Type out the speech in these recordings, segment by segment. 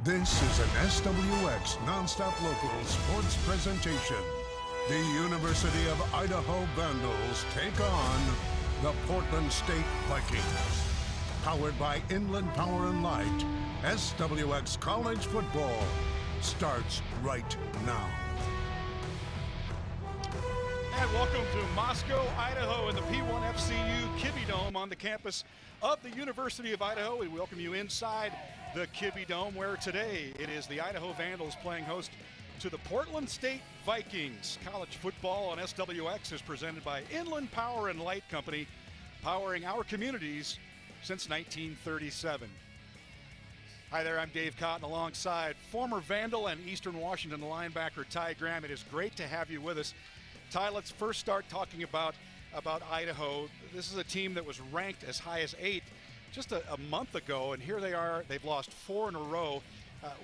This is an SWX Nonstop Local sports presentation. The University of Idaho Vandals take on the Portland State Vikings. Powered by Inland Power and Light, SWX College Football starts right now. And welcome to Moscow, Idaho in the P1 FCU-Kibbie Dome on the campus of the University of Idaho. We welcome you inside the Kibbie Dome, where today it is the Idaho Vandals playing host to the Portland State Vikings. College football on SWX is presented by Inland Power and Light Company, powering our communities since 1937. Hi there, I'm Dave Cotton alongside former Vandal and Eastern Washington linebacker Ty Graham. It is great to have you with us. Ty, let's first start talking about Idaho. This is a team that was ranked as high as 8th just a month ago, and here they are. They've lost 4 in a row.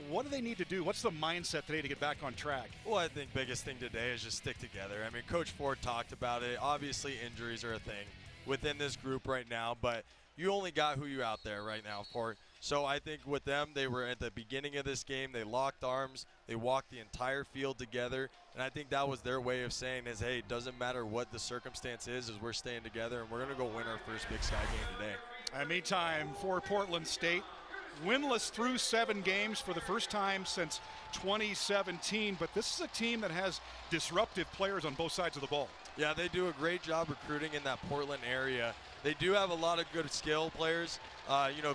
What do they need to do? What's the mindset today to get back on track? Well, I think biggest thing today is just stick together. I mean, Coach Ford talked about it. Obviously, injuries are a thing within this group right now, but you only got who you out there right now for. So I think with them, they were at the beginning of this game, they locked arms, they walked the entire field together, and I think that was their way of saying is, hey, it doesn't matter what the circumstance is we're staying together, and we're going to go win our first Big Sky game today. Meantime, for Portland State, winless through 7 games for the first time since 2017, but this is a team that has disruptive players on both sides of the ball. Yeah, they do a great job recruiting in that Portland area. They do have a lot of good skill players.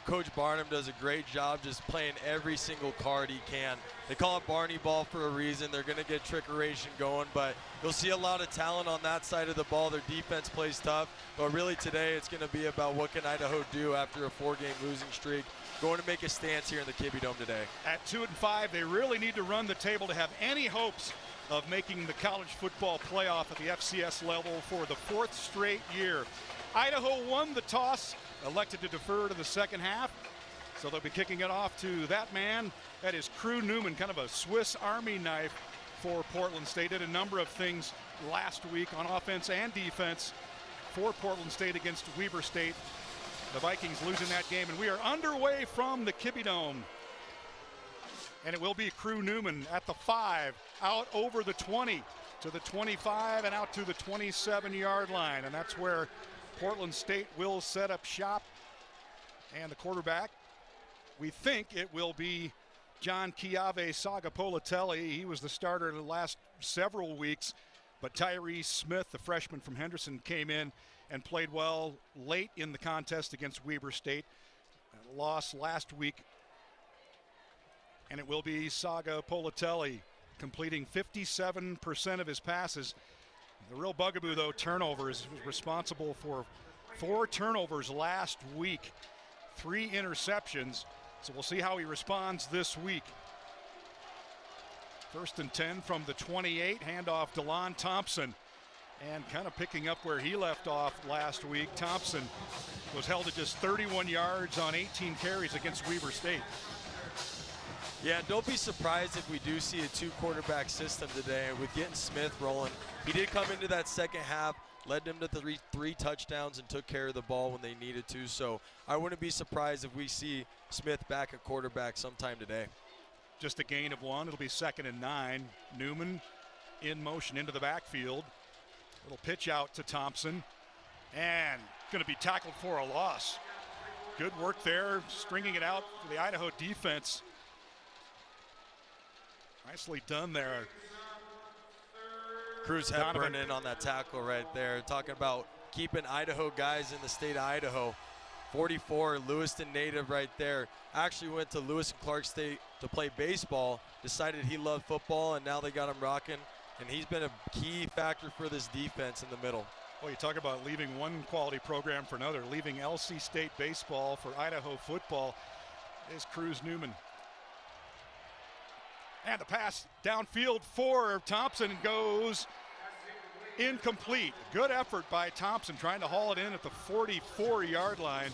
Coach Barnum does a great job just playing every single card he can. They call it Barney ball for a reason. They're going to get trickeration going, but you'll see a lot of talent on that side of the ball. Their defense plays tough, but really today it's going to be about what can Idaho do after a 4-game losing streak. Going to make a stance here in the Kibbie Dome today. At 2-5, they really need to run the table to have any hopes of making the college football playoff at the FCS level for the 4th straight year. Idaho won the toss, elected to defer to the second half, so they'll be kicking it off to that man. That is Crew Newman, kind of a Swiss Army knife for Portland State. Did a number of things last week on offense and defense for Portland State against Weber State. The Vikings losing that game, and we are underway from the Kibbie Dome. And it will be Crew Newman at the 5, out over the 20 to the 25 and out to the 27-yard line. And that's where Portland State will set up shop. And the quarterback, we think it will be John Chiave Sagapolitelli. He was the starter the last several weeks, but Tyree Smith, the freshman from Henderson, came in and played well late in the contest against Weber State. Lost last week. And it will be Sagapolitelli completing 57% of his passes. The real bugaboo, though, turnovers. He was responsible for 4 turnovers last week, 3 interceptions. So we'll see how he responds this week. 1st and 10 from the 28, handoff DeLon Thompson. And kind of picking up where he left off last week, Thompson was held at just 31 yards on 18 carries against Weber State. Yeah, don't be surprised if we do see a 2-quarterback system today with getting Smith rolling. He did come into that second half, led them to 3 touchdowns and took care of the ball when they needed to. So I wouldn't be surprised if we see Smith back at quarterback sometime today. Just a gain of 1. It'll be 2nd and 9. Newman in motion into the backfield. Little pitch out to Thompson. And going to be tackled for a loss. Good work there, stringing it out for the Idaho defense. Nicely done there. Cruz Hepburn in on that tackle right there. Talking about keeping Idaho guys in the state of Idaho. 44, Lewiston native right there. Actually went to Lewis and Clark State to play baseball. Decided he loved football, and now they got him rocking. And he's been a key factor for this defense in the middle. Well, you talk about leaving one quality program for another. Leaving LC State baseball for Idaho football is Cruz Newman. And the pass downfield for Thompson goes incomplete. Good effort by Thompson trying to haul it in at the 44-yard line.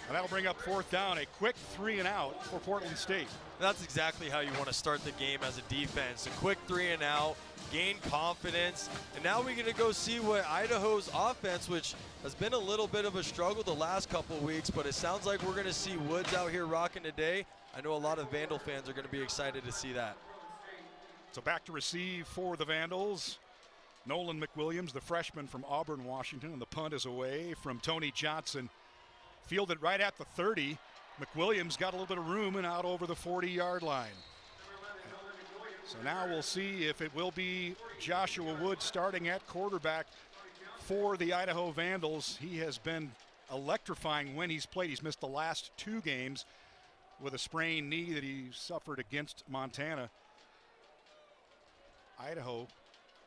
And that'll bring up 4th down, a quick 3 and out for Portland State. That's exactly how you want to start the game as a defense. A quick 3 and out, gain confidence, and now we're going to go see what Idaho's offense, which has been a little bit of a struggle the last couple of weeks, but it sounds like we're going to see Woods out here rocking today. I know a lot of Vandal fans are going to be excited to see that. So back to receive for the Vandals. Nolan McWilliams, the freshman from Auburn, Washington, and the punt is away from Tony Johnson. Fielded right at the 30. McWilliams got a little bit of room and out over the 40-yard line. So now we'll see if it will be Joshua Wood starting at quarterback for the Idaho Vandals. He has been electrifying when he's played. He's missed the last 2 games with a sprained knee that he suffered against Montana. Idaho,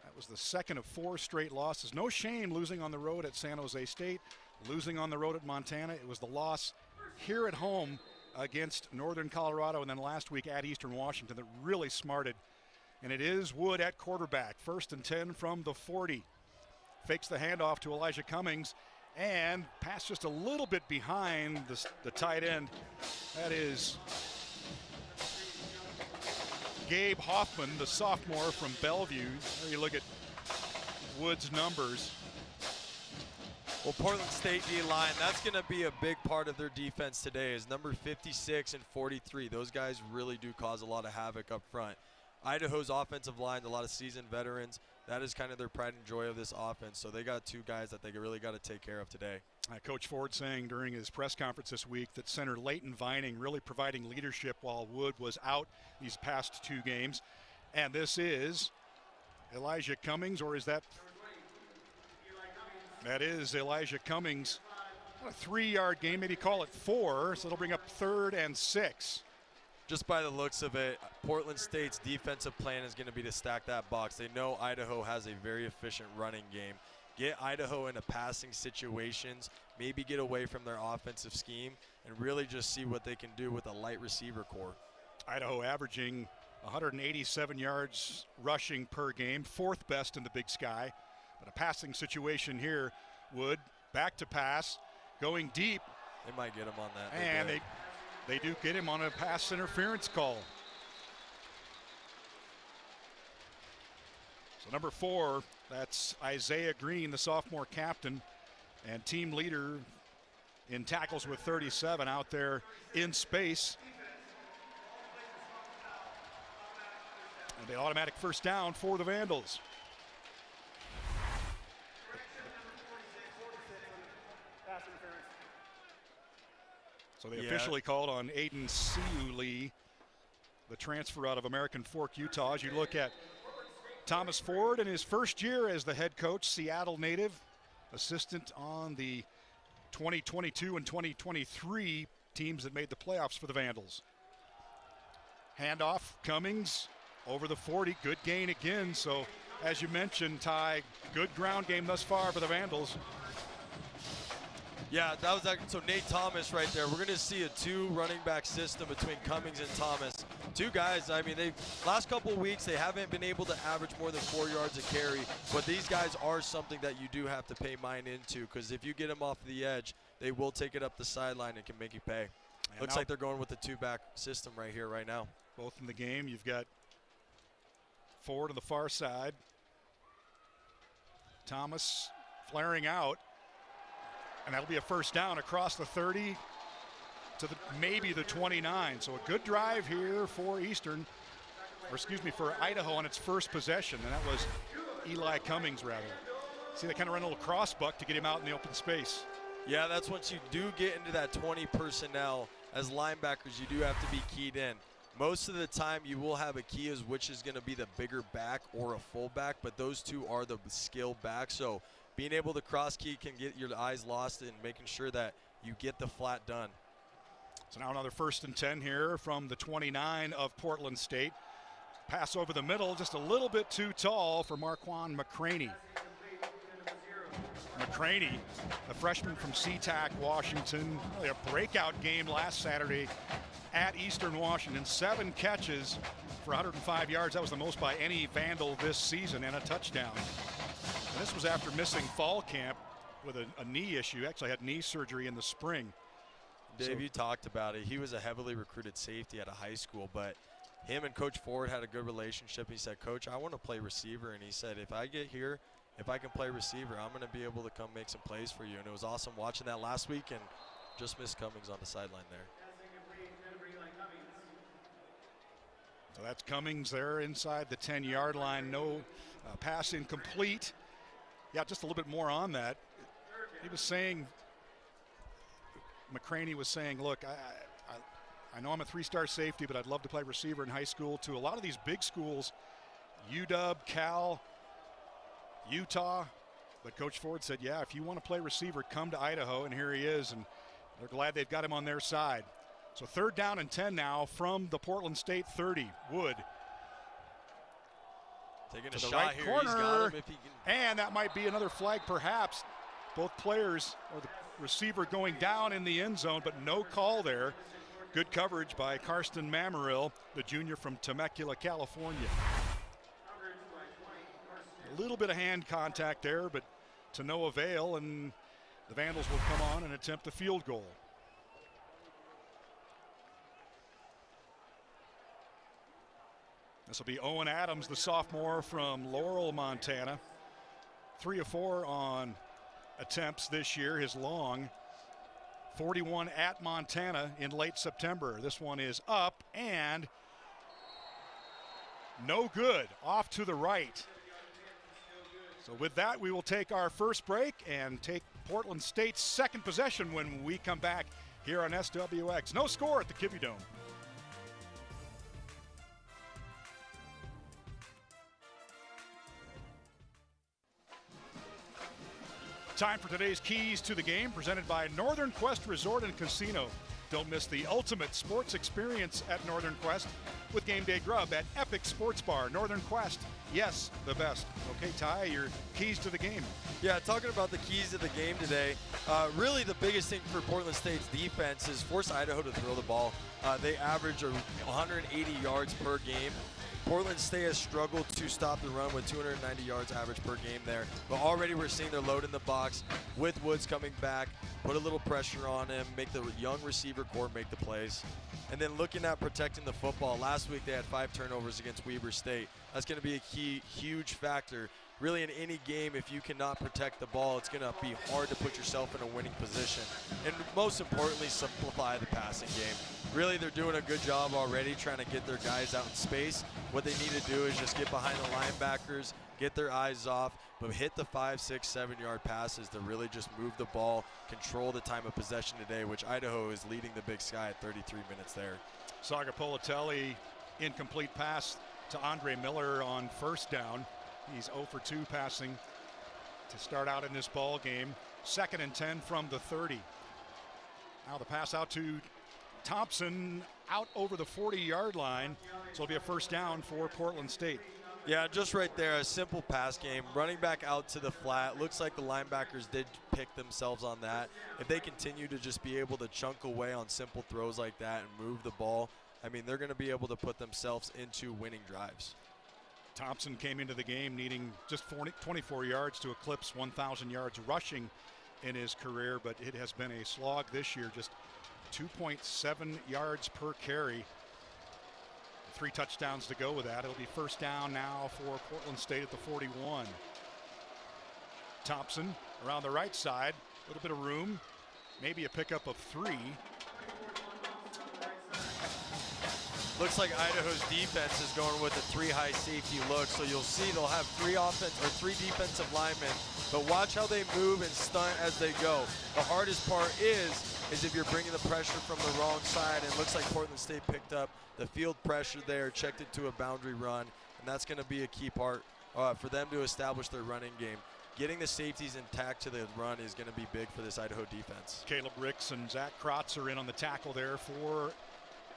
that was the second of 4 straight losses. No shame losing on the road at San Jose State, losing on the road at Montana. It was the loss here at home against Northern Colorado, and then last week at Eastern Washington that really smarted. And it is Wood at quarterback. 1st and 10 from the 40. Fakes the handoff to Elijah Cummings and pass just a little bit behind the tight end. That is Gabe Hoffman, the sophomore from Bellevue. There you look at Wood's numbers. Well, Portland State D-line, that's going to be a big part of their defense today, is number 56 and 43. Those guys really do cause a lot of havoc up front. Idaho's offensive line, a lot of seasoned veterans, that is kind of their pride and joy of this offense. So they got 2 guys that they really got to take care of today. Coach Ford saying during his press conference this week that center Leighton Vining really providing leadership while Wood was out these past 2 games. And this is Elijah Cummings, or is that? That is Elijah Cummings. A 3-yard game, maybe call it 4, so it'll bring up 3rd and 6. Just by the looks of it, Portland State's defensive plan is going to be to stack that box. They know Idaho has a very efficient running game. Get Idaho into passing situations, maybe get away from their offensive scheme, and really just see what they can do with a light receiver core. Idaho averaging 187 yards rushing per game, 4th best in the Big Sky. But a passing situation here. Wood back to pass, going deep. They might get him on that. And they do get him on a pass interference call. So number 4, that's Isaiah Green, the sophomore captain and team leader in tackles with 37 out there in space. And the automatic 1st down for the Vandals. So they officially called on Aiden Siuli, the transfer out of American Fork, Utah. As you look at Thomas Ford in his first year as the head coach, Seattle native, assistant on the 2022 and 2023 teams that made the playoffs for the Vandals. Handoff, Cummings over the 40, good gain again. So as you mentioned, Ty, good ground game thus far for the Vandals. Yeah, that was so Nate Thomas right there. We're going to see a 2 running back system between Cummings and Thomas. 2 guys, I mean, last couple of weeks they haven't been able to average more than 4 yards a carry, but these guys are something that you do have to pay mind into, because if you get them off the edge, they will take it up the sideline and can make you pay. And looks like they're going with the 2-back system right here, right now. Both in the game. You've got Ford on the far side. Thomas flaring out. And that'll be a 1st down across the 30 to maybe the 29. So a good drive here for for Idaho on its first possession. And that was Eli Cummings, rather. See, they kind of run a little cross buck to get him out in the open space. Yeah, that's once you do get into that 20 personnel as linebackers, you do have to be keyed in. Most of the time you will have a key as which is going to be the bigger back or a fullback, but those 2 are the skill back. So being able to cross key can get your eyes lost in making sure that you get the flat done. So now another 1st and 10 here from the 29 of Portland State. Pass over the middle, just a little bit too tall for Marquand McCraney. McCraney, the freshman from SeaTac, Washington, really a breakout game last Saturday at Eastern Washington. 7 catches for 105 yards. That was the most by any Vandal this season, and a touchdown. And this was after missing fall camp with a knee issue. Actually had knee surgery in the spring. Dave, you talked about it. He was a heavily recruited safety at a high school, but him and Coach Ford had a good relationship. He said, Coach, I want to play receiver. And he said, if I get here, if I can play receiver, I'm going to be able to come make some plays for you. And it was awesome watching that last week, and just missed Cummings on the sideline there. So that's Cummings there inside the 10-yard line. No pass incomplete. Yeah, just a little bit more on that. He was saying, McCraney was saying, look, I know I'm a 3-star safety, but I'd love to play receiver in high school. To a lot of these big schools, UW, Cal, Utah. But Coach Ford said, yeah, if you want to play receiver, come to Idaho. And here he is, and they're glad they've got him on their side. So 3rd down and 10 now from the Portland State 30. Wood taking to a the shot right here. corner, He's got him if he can. And that might be another flag perhaps. Both players, or the receiver going down in the end zone, but no call there. Good coverage by Karsten Mamarill, the junior from Temecula, California. A little bit of hand contact there, but to no avail, and the Vandals will come on and attempt a field goal. This will be Owen Adams, the sophomore from Laurel, Montana. 3 of 4 on attempts this year. His long 41 at Montana in late September. This one is up and no good, off to the right. So with that, we will take our first break and take Portland State's second possession when we come back here on SWX. No score at the Kibbie Dome. Time for today's Keys to the Game, presented by Northern Quest Resort and Casino. Don't miss the ultimate sports experience at Northern Quest with game day grub at Epic Sports Bar. Northern Quest, yes, the best. Okay, Ty, your keys to the game. Yeah, talking about the keys to the game today, really the biggest thing for Portland State's defense is force Idaho to throw the ball. They average 180 yards per game. Portland State has struggled to stop the run with 290 yards average per game there. But already we're seeing their load in the box with Woods coming back, put a little pressure on him, make the young receiver core make the plays. And then looking at protecting the football, last week they had 5 turnovers against Weber State. That's going to be a key, huge factor. Really in any game, if you cannot protect the ball, it's going to be hard to put yourself in a winning position. And most importantly, simplify the passing game. Really, they're doing a good job already trying to get their guys out in space. What they need to do is just get behind the linebackers, get their eyes off, but hit the 5, 6, 7-yard passes to really just move the ball, control the time of possession today, which Idaho is leading the Big Sky at 33 minutes there. Saga Politelli, incomplete pass to Andre Miller on first down. He's 0 for 2 passing to start out in this ball game. 2nd and 10 from the 30. Now the pass out to Thompson out over the 40-yard line. So it'll be a first down for Portland State. Yeah, just right there, a simple pass game. Running back out to the flat. Looks like the linebackers did pick themselves on that. If they continue to just be able to chunk away on simple throws like that and move the ball, I mean, they're going to be able to put themselves into winning drives. Thompson came into the game needing just 24 yards to eclipse 1,000 yards rushing in his career, but it has been a slog this year, just 2.7 yards per carry. 3 touchdowns to go with that. It'll be first down now for Portland State at the 41. Thompson around the right side, a little bit of room, maybe a pickup of 3. Looks like Idaho's defense is going with a 3 high safety look, so you'll see they'll have 3 defensive linemen, but watch how they move and stunt as they go. The hardest part is if you're bringing the pressure from the wrong side, and it looks like Portland State picked up the field pressure there, checked it to a boundary run, and that's going to be a key part for them to establish their running game. Getting the safeties intact to the run is going to be big for this Idaho defense. Caleb Ricks and Zach Krotz are in on the tackle there for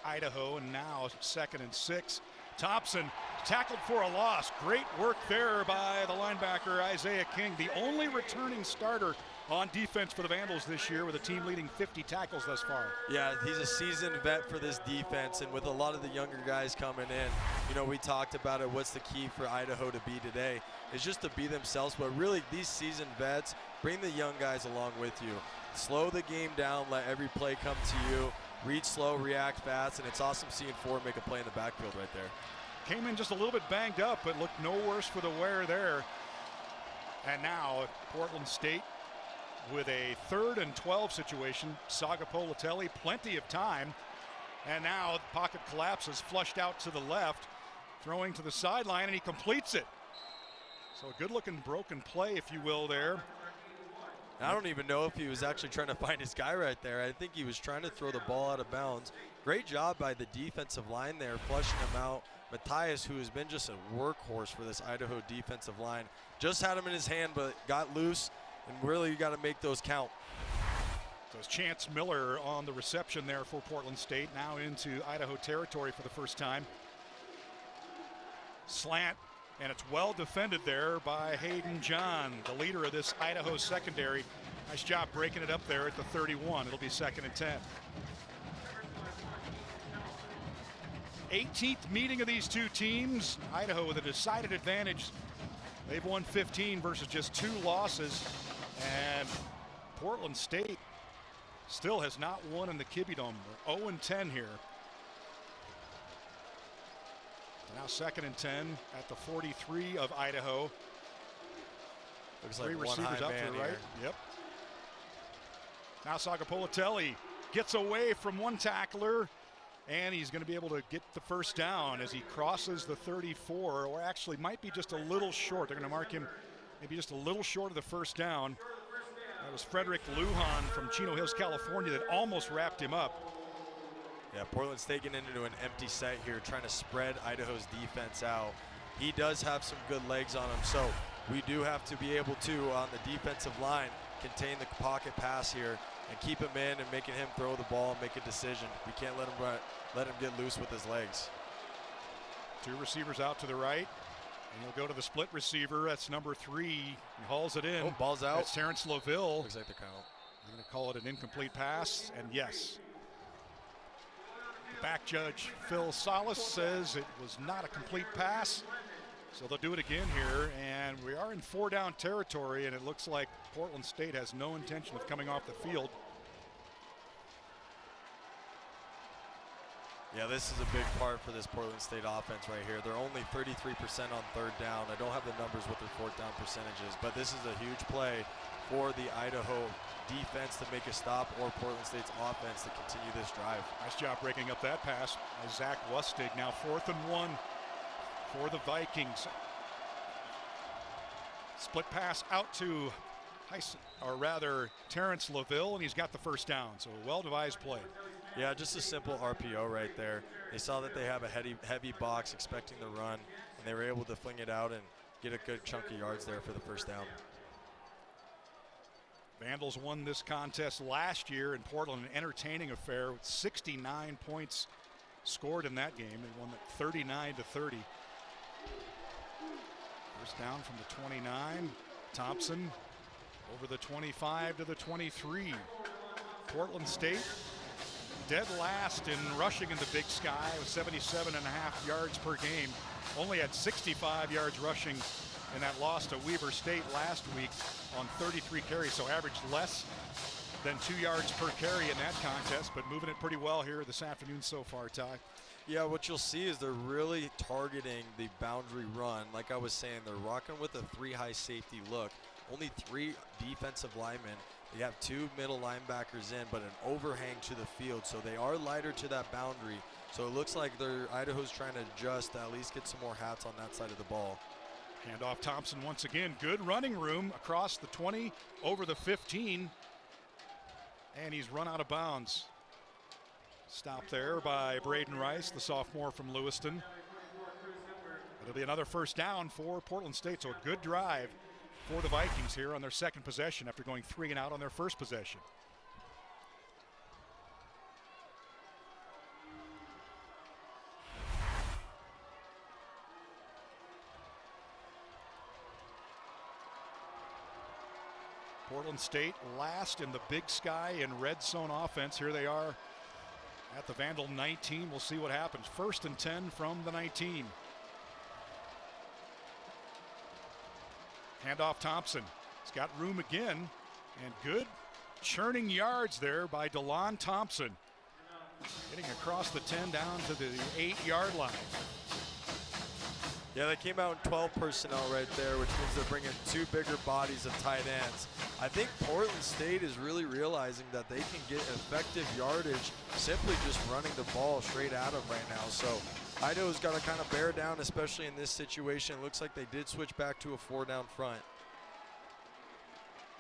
Idaho, and now 2nd and 6. Thompson tackled for a loss. Great work there by the linebacker Isaiah King, the only returning starter on defense for the Vandals this year with a team leading 50 tackles thus far. Yeah, he's a seasoned vet for this defense, and with a lot of the younger guys coming in, you know, we talked about it, what's the key for Idaho to be today? It's just to be themselves, but really these seasoned vets, bring the young guys along with you. Slow the game down, let every play come to you, read slow, react fast, and it's awesome seeing Ford make a play in the backfield right there. Came in just a little bit banged up, but looked no worse for the wear there. And now Portland State with a 3rd and 12 situation. Sagapolatelli, plenty of time. And now the pocket collapses, flushed out to the left, throwing to the sideline, and he completes it. So a good-looking broken play, if you will, there. I don't even know if he was actually trying to find his guy right there. I think he was trying to throw the ball out of bounds. Great job by the defensive line there, flushing him out. Matthias, who has been just a workhorse for this Idaho defensive line, just had him in his hand, but got loose, and really you got to make those count. So it's Chance Miller on the reception there for Portland State, now into Idaho territory for the first time. Slant, and it's well defended there by Hayden John, the leader of this Idaho secondary. Nice job breaking it up there at the 31. It'll be 2nd and 10. 18th meeting of these two teams. Idaho with a decided advantage. They've won 15 versus just 2 losses. And Portland State still has not won in the Kibbie Dome. They're 0-10 here. Now 2nd and 10 at the 43 of Idaho. Looks 3 like receivers one out high to man the right. here. Yep. Now Sagapolatelli gets away from one tackler, and he's going to be able to get the first down as he crosses the 34, or actually might be just a little short. They're going to mark him maybe just a little short of the first down. That was Frederick Lujan from Chino Hills, California, that almost wrapped him up. Yeah, Portland State getting into an empty set here, trying to spread Idaho's defense out. He does have some good legs on him, so we do have to be able to, on the defensive line, contain the pocket pass here and keep him in and making him throw the ball and make a decision. We can't let him get loose with his legs. 2 receivers out to the right, and he'll go to the split receiver. That's number 3. He hauls it in. Oh, ball's out. That's Terrence LaVille. Looks like the count. I'm going to call it an incomplete pass, and yes. Back judge Phil Salas says it was not a complete pass, so they'll do it again here, and we are in 4-down territory, and it looks like Portland State has no intention of coming off the field. Yeah, this is a big part for this Portland State offense right here. They're only 33% on 3rd down. I don't have the numbers with their 4th down percentages, but this is a huge play for the Idaho defense to make a stop, or Portland State's offense to continue this drive. Nice job breaking up that pass by Zach Lustig. Now 4th and 1 for the Vikings. Split pass out to Terrence LaVille, and he's got the first down. So a well-devised play. Yeah, just a simple RPO right there. They saw that they have a heavy box expecting the run, and they were able to fling it out and get a good chunk of yards there for the first down. Vandals won this contest last year in Portland, an entertaining affair with 69 points scored in that game. They won it 39-30. First down from the 29. Thompson over the 25 to the 23. Portland State dead last in rushing in the Big Sky with 77.5 yards per game. Only had 65 yards rushing in that loss to Weber State last week on 33 carries, so averaged less than 2 yards per carry in that contest, but moving it pretty well here this afternoon so far, Ty. Yeah, what you'll see is they're really targeting the boundary run. Like I was saying, they're rocking with a 3-high safety look. Only 3 defensive linemen. They have 2 middle linebackers in, but an overhang to the field, so they are lighter to that boundary. So it looks like Idaho's trying to adjust to at least get some more hats on that side of the ball. Handoff Thompson once again. Good running room across the 20, over the 15. And he's run out of bounds. Stopped there by Braden Rice, the sophomore from Lewiston. It'll be another first down for Portland State. So a good drive for the Vikings here on their second possession after going 3 and out on their first possession. Portland State last in the Big Sky in red zone offense. Here they are at the Vandal 19. We'll see what happens. 1st and 10 from the 19. Handoff Thompson. He's got room again, and good churning yards there by DeLon Thompson. Getting across the 10 down to the 8-yard line. Yeah, they came out in 12 personnel right there, which means they're bringing 2 bigger bodies of tight ends. I think Portland State is really realizing that they can get effective yardage simply just running the ball straight at them right now. So Idaho's got to kind of bear down, especially in this situation. Looks like they did switch back to a 4-down front.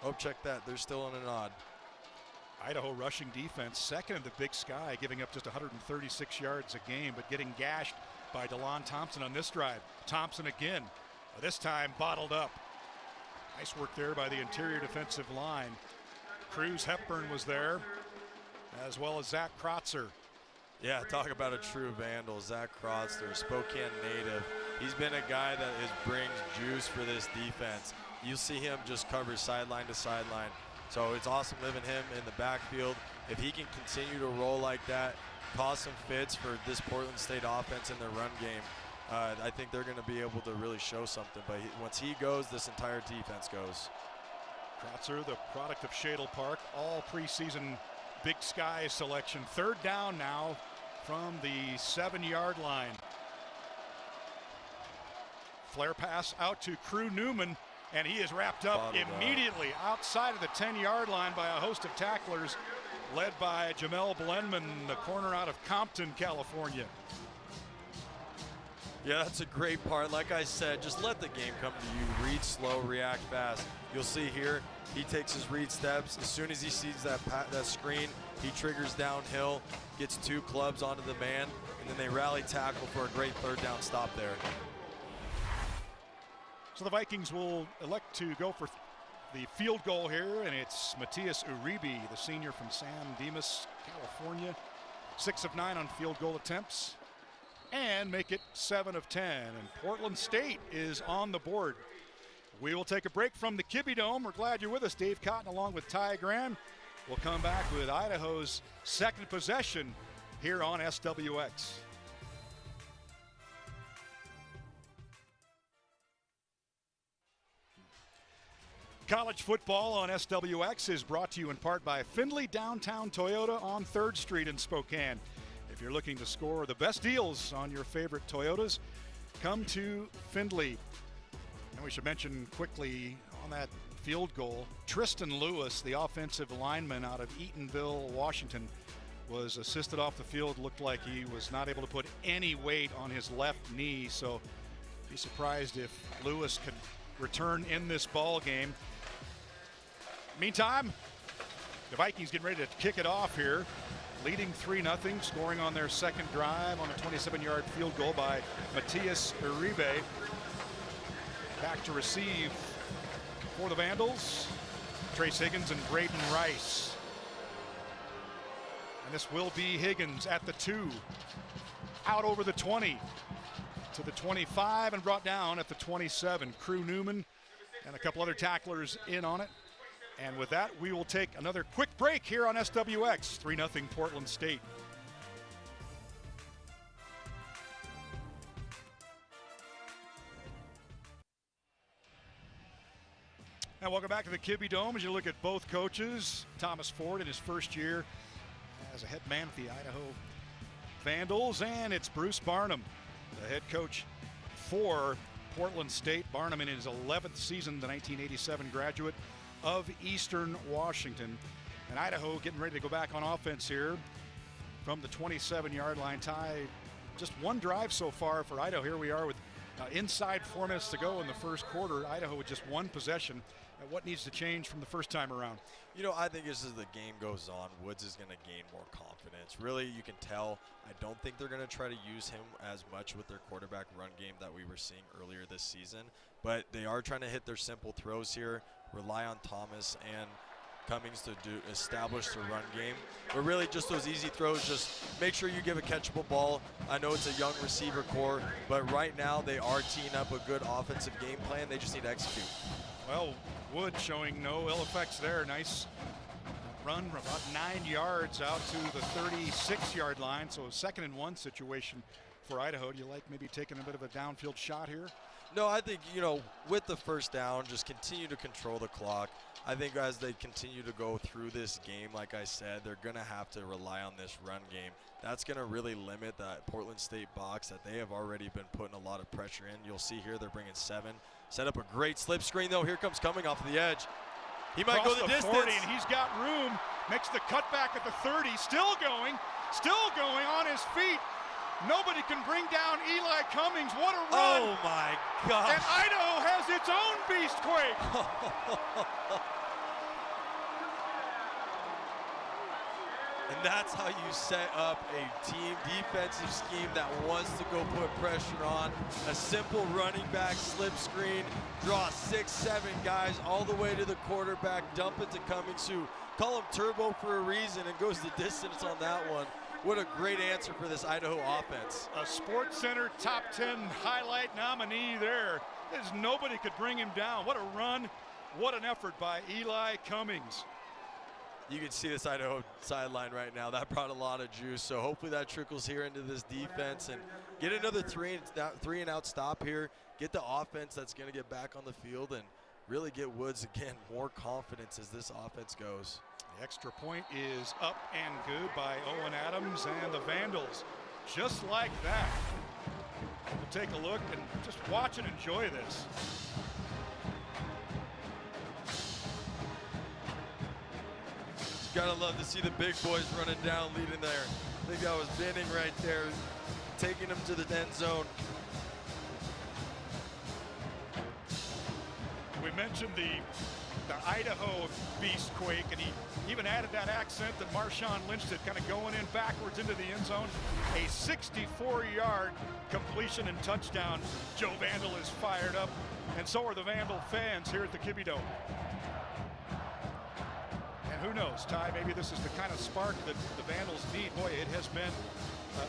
Oh, check that. They're still on an odd. Idaho rushing defense, second in the Big Sky, giving up just 136 yards a game, but getting gashed by DeLon Thompson on this drive. Thompson again, this time bottled up. Nice work there by the interior defensive line. Cruz Hepburn was there, as well as Zach Krotzer. Yeah, talk about a true vandal. Zach Krotzer, Spokane native. He's been a guy that brings juice for this defense. You'll see him just cover sideline to sideline. So it's awesome living him in the backfield. If he can continue to roll like that, cause some fits for this Portland State offense in their run game, I think they're going to be able to really show something. But once he goes, this entire defense goes. Krotzer, the product of Shadle Park, all preseason Big Sky selection. 3rd down now from the 7-yard line. Flare pass out to Crew Newman, and he is wrapped up immediately outside of the 10-yard line by a host of tacklers led by Jamel Blenman, the corner out of Compton, California. Yeah, that's a great part. Like I said, just let the game come to you. Read slow, react fast. You'll see here, he takes his read steps. As soon as he sees that screen, he triggers downhill, gets 2 clubs onto the man, and then they rally tackle for a great 3rd down stop there. So the Vikings will elect to go for the field goal here, and it's Matthias Uribe, the senior from San Dimas, California. 6 of 9 on field goal attempts, and make it 7 of 10. And Portland State is on the board. We will take a break from the Kibbie Dome. We're glad you're with us. Dave Cotton along with Ty Graham. We'll come back with Idaho's second possession here on SWX. College football on SWX is brought to you in part by Findlay Downtown Toyota on 3rd Street in Spokane. If you're looking to score the best deals on your favorite Toyotas, come to Findlay. And we should mention quickly on that field goal, Tristan Lewis, the offensive lineman out of Eatonville, Washington, was assisted off the field. Looked like he was not able to put any weight on his left knee, so be surprised if Lewis could return in this ball game. Meantime, the Vikings getting ready to kick it off here, leading 3-0, scoring on their second drive on a 27-yard field goal by Matthias Uribe. Back to receive for the Vandals, Trace Higgins and Braden Rice. And this will be Higgins at the 2, out over the 20 to the 25, and brought down at the 27. Crew Newman and a couple other tacklers in on it. And with that, we will take another quick break here on SWX. 3-0 Portland State. And welcome back to the Kibbie Dome as you look at both coaches. Thomas Ford in his first year as a head man at the Idaho Vandals, and it's Bruce Barnum, the head coach for Portland State. Barnum in his 11th season, the 1987 graduate of Eastern Washington. And Idaho getting ready to go back on offense here from the 27-yard line. Ty, just one drive so far for Idaho. Here we are with inside 4 minutes to go in the first quarter. Idaho with just one possession. What needs to change from the first time around? You know, I think as the game goes on, Woods is going to gain more confidence. Really, you can tell. I don't think they're going to try to use him as much with their quarterback run game that we were seeing earlier this season. But they are trying to hit their simple throws here, rely on Thomas and Cummings to establish the run game. But really just those easy throws, just make sure you give a catchable ball. I know it's a young receiver core, but right now they are teeing up a good offensive game plan. They just need to execute. Well, Wood showing no ill effects there. Nice run from about 9 yards out to the 36-yard line. So a 2nd and 1 situation for Idaho. Do you like maybe taking a bit of a downfield shot here? No, I think, with the first down, just continue to control the clock. I think as they continue to go through this game, like I said, they're going to have to rely on this run game. That's going to really limit that Portland State box that they have already been putting a lot of pressure in. You'll see here they're bringing 7. Set up a great slip screen, though. Here comes Cumming off the edge. He might go the distance. 40, and he's got room. Makes the cutback at the 30. Still going on his feet. Nobody can bring down Eli Cummings. What a run. Oh, my gosh. And Idaho has its own beastquake. And that's how you set up a team defensive scheme that wants to go put pressure on. A simple running back slip screen, draw 6, 7 guys all the way to the quarterback, dump it to Cummings, who call him Turbo for a reason, and goes the distance on that one. What a great answer for this Idaho offense. A SportsCenter top 10 highlight nominee there. Nobody could bring him down. What a run. What an effort by Eli Cummings. You can see this Idaho sideline right now. That brought a lot of juice. So hopefully that trickles here into this defense and get another three and out stop here. Get the offense that's going to get back on the field and really get Woods, again, more confidence as this offense goes. The extra point is up and good by Owen Adams and the Vandals. Just like that. We'll take a look and just watch and enjoy this. Gotta love to see the big boys running down, leading there. I think that was Binning right there, taking him to the end zone. We mentioned the Idaho beastquake, and he even added that accent that Marshawn Lynch did, kind of going in backwards into the end zone. A 64-yard completion and touchdown. Joe Vandal is fired up, and so are the Vandal fans here at the Kibbie Dome. And who knows, Ty, maybe this is the kind of spark that the Vandals need. Boy, it has been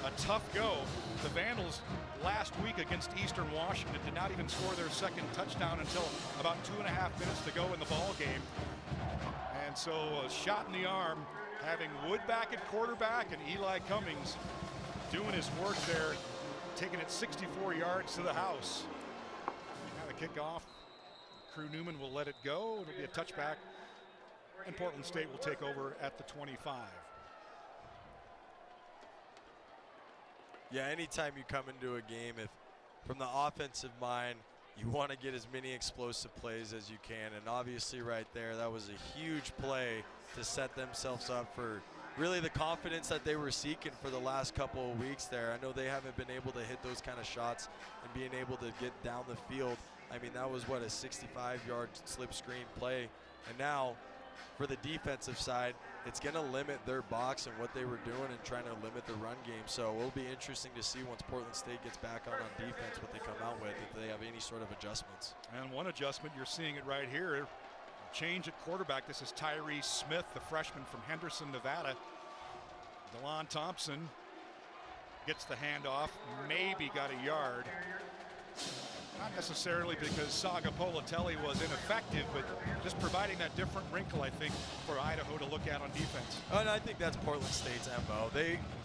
a tough go. The Vandals last week against Eastern Washington did not even score their second touchdown until about 2.5 minutes to go in the ball game. And so a shot in the arm, having Wood back at quarterback and Eli Cummings doing his work there, taking it 64 yards to the house. Now the kickoff, Crew Newman will let it go. It'll be a touchback, and Portland State will take over at the 25. Yeah, anytime you come into a game, if from the offensive mind, you want to get as many explosive plays as you can. And obviously right there, that was a huge play to set themselves up for really the confidence that they were seeking for the last couple of weeks there. I know they haven't been able to hit those kind of shots and being able to get down the field. I mean, that was, what, a 65-yard slip screen play. And now, for the defensive side, it's going to limit their box and what they were doing and trying to limit the run game. So it'll be interesting to see once Portland State gets back on defense what they come out with, if they have any sort of adjustments. And one adjustment, you're seeing it right here. Change at quarterback. This is Tyree Smith, the freshman from Henderson, Nevada. DeLon Thompson gets the handoff, maybe got a yard. Not necessarily because Saga Politelli was ineffective, but just providing that different wrinkle, I think, for Idaho to look at on defense. And I think that's Portland State's MO.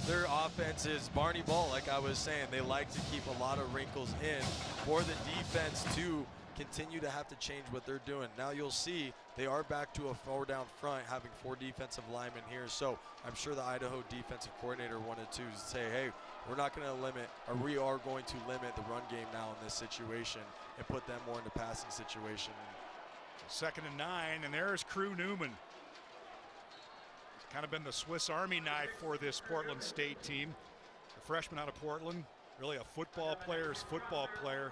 Their offense is Barney Ball, like I was saying. They like to keep a lot of wrinkles in for the defense to continue to have to change what they're doing. Now you'll see they are back to a 4-down front, having 4 defensive linemen here. So I'm sure the Idaho defensive coordinator wanted to say, hey, we're not going to limit, or we are going to limit the run game now in this situation and put them more into passing situation. 2nd and 9, and there's Crew Newman. He's kind of been the Swiss Army knife for this Portland State team. The freshman out of Portland, really a football player's football player.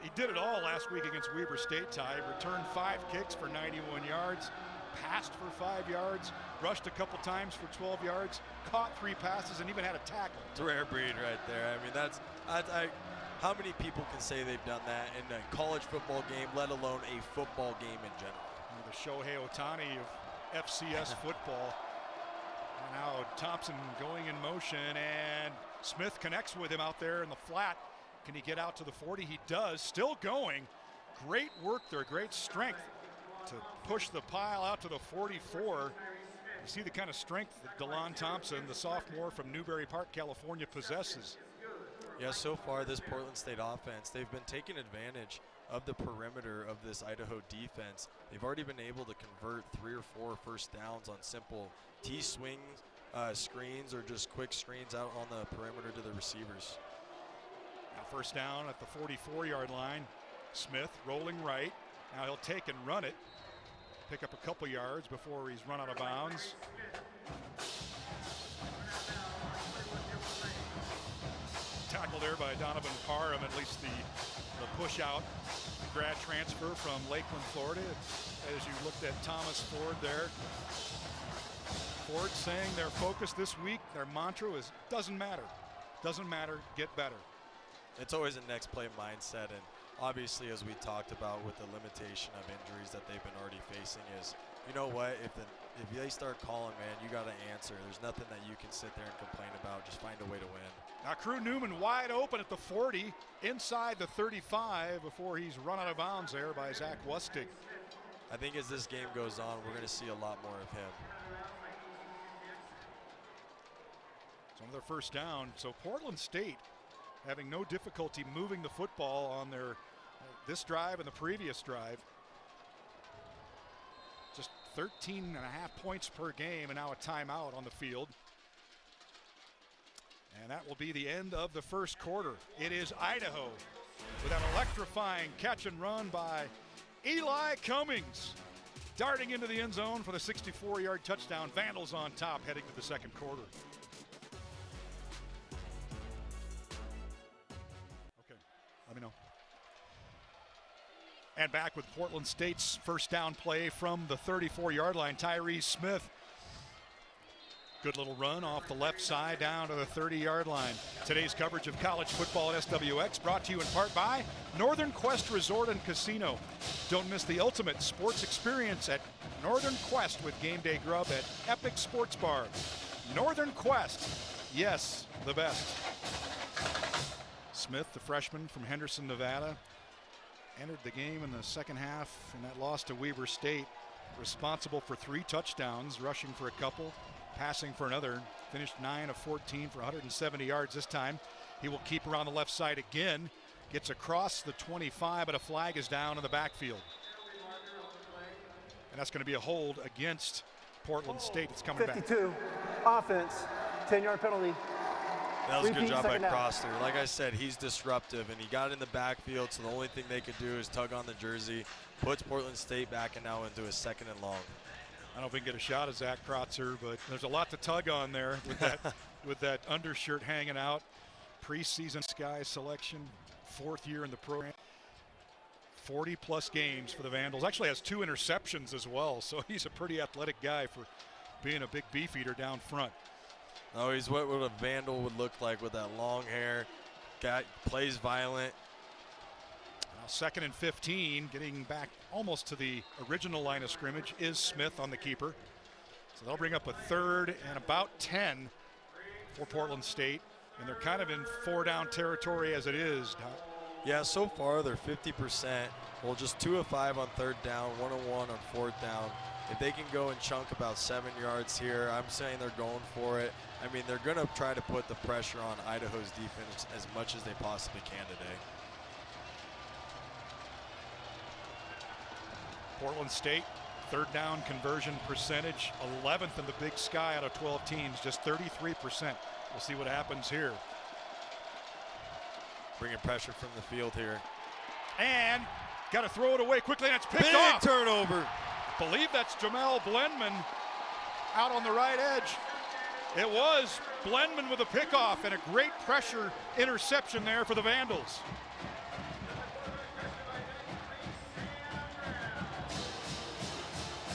He did it all last week against Weber State, Ty. Returned 5 kicks for 91 yards, passed for 5 yards, rushed a couple times for 12 yards, caught 3 passes, and even had a tackle. It's a rare breed right there. I mean, that's how many people can say they've done that in a college football game, let alone a football game in general? The Shohei Ohtani of FCS football. And now Thompson going in motion, and Smith connects with him out there in the flat. Can he get out to the 40? He does. Still going. great work there, great strength to push the pile out to the 44. You see the kind of strength that DeLon Thompson, the sophomore from Newbury Park, California, possesses. Yeah, so far this Portland State offense, they've been taking advantage of the perimeter of this Idaho defense. They've already been able to convert 3 or 4 first downs on simple T-swings, screens, or just quick screens out on the perimeter to the receivers. Now first down at the 44-yard line. Smith rolling right. Now he'll take and run it. Pick up a couple yards before he's run out of bounds. Tackle there by Donovan Parham, at least the push out. Grad transfer from Lakeland, Florida. As you looked at Thomas Ford there. Ford saying their focus this week, their mantra is doesn't matter. Doesn't matter, get better. It's always a next play mindset, and obviously, as we talked about with the limitation of injuries that they've been already facing, is, you know what, if they start calling, man, you got to answer. There's nothing that you can sit there and complain about. Just find a way to win. Now Crew Newman wide open at the 40, inside the 35 before he's run out of bounds there by Zach Lustig. I think as this game goes on, we're going to see a lot more of him. So another first down. So Portland State having no difficulty moving the football on their this drive and the previous drive. Just 13.5 points per game, and now a timeout on the field. And that will be the end of the first quarter. It is Idaho with an electrifying catch and run by Eli Cummings, darting into the end zone for the 64-yard touchdown. Vandals on top heading to the second quarter. Let me know. And back with Portland State's first down play from the 34-yard line. Tyrese Smith. Good little run off the left side down to the 30-yard line. Today's coverage of college football at SWX brought to you in part by Northern Quest Resort and Casino. Don't miss the ultimate sports experience at Northern Quest with game day grub at Epic Sports Bar. Northern Quest, yes, the best. Smith, the freshman from Henderson, Nevada, entered the game in the second half in that loss to Weber State. Responsible for 3 touchdowns, rushing for a couple, passing for another. Finished 9 of 14 for 170 yards this time. He will keep around the left side again. Gets across the 25, but a flag is down in the backfield. And that's going to be a hold against Portland State. It's coming 52, back. offense, 10-yard penalty. That was a good job by Crosser. Like I said, he's disruptive, and he got in the backfield, so the only thing they could do is tug on the jersey, puts Portland State back and now into a 2nd and long. I don't know if we can get a shot at Zach Crotzer, but there's a lot to tug on there with that with that undershirt hanging out. Preseason Sky selection, 4th year in the program. 40-plus games for the Vandals. Actually has 2 interceptions as well, so he's a pretty athletic guy for being a big beef eater down front. No, he's what a Vandal would look like with that long hair. Plays violent. Now 2nd and 15, getting back almost to the original line of scrimmage is Smith on the keeper. So they'll bring up a 3rd and about 10 for Portland State. And they're kind of in 4-down territory as it is. Yeah, so far they're 50%. Well, just 2 of 5 on 3rd down, 1 of 1 on 4th down. If they can go and chunk about 7 yards here, I'm saying they're going for it. I mean, they're going to try to put the pressure on Idaho's defense as much as they possibly can today. Portland State, 3rd down conversion percentage, 11th in the Big Sky out of 12 teams, just 33%. We'll see what happens here. Bringing pressure from the field here. And got to throw it away quickly, and it's picked Big off. turnover. I believe that's Jamel Blenman out on the right edge. It was Blenman with a pickoff and a great pressure interception there for the Vandals.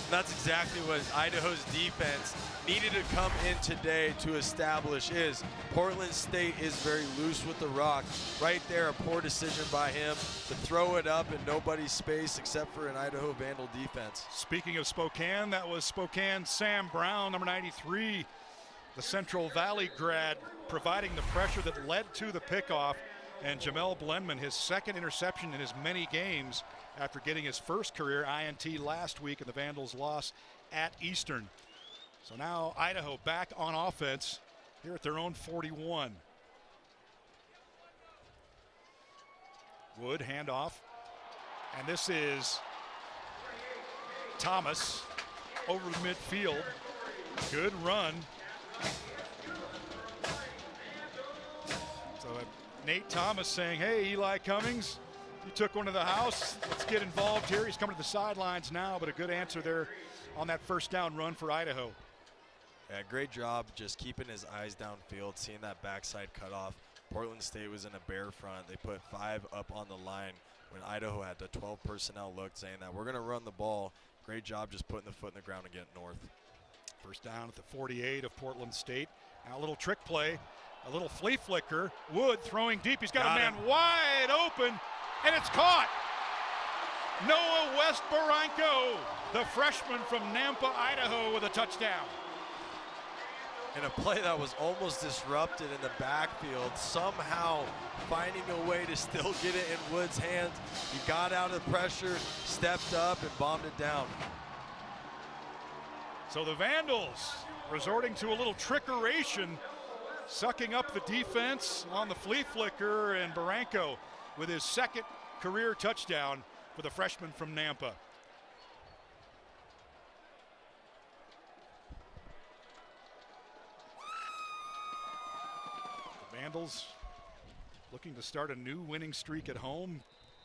That's exactly what Idaho's defense needed to come in today to establish is Portland State is very loose with the rock. Right there, a poor decision by him to throw it up in nobody's space except for an Idaho Vandal defense. Speaking of Spokane, that was Spokane Sam Brown, number 93, the Central Valley grad, providing the pressure that led to the pickoff. And Jamel Blenman, his second interception in as many games after getting his first career INT last week in the Vandals' loss at Eastern. So now Idaho back on offense here at their own 41. Wood handoff, and this is Thomas over the midfield. Good run. So Nate Thomas saying, hey, Eli Cummings, you took one to the house. Let's get involved here. He's coming to the sidelines now, but a good answer there on that first down run for Idaho. Yeah, great job just keeping his eyes downfield, seeing that backside cutoff. Portland State was in a bear front. They put 5 up on the line when Idaho had the 12 personnel look, saying that we're going to run the ball. Great job just putting the foot in the ground and getting north. First down at the 48 of Portland State. Now a little trick play, a little flea flicker. Wood throwing deep. He's got a man wide open, and it's caught. Noah West Barranco, the freshman from Nampa, Idaho, with a touchdown. In a play that was almost disrupted in the backfield, somehow finding a way to still get it in Wood's hands. He got out of pressure, stepped up, and bombed it down. So the Vandals resorting to a little trickeration, sucking up the defense on the flea flicker, and Barranco with his second career touchdown for the freshman from Nampa. Vandals looking to start a new winning streak at home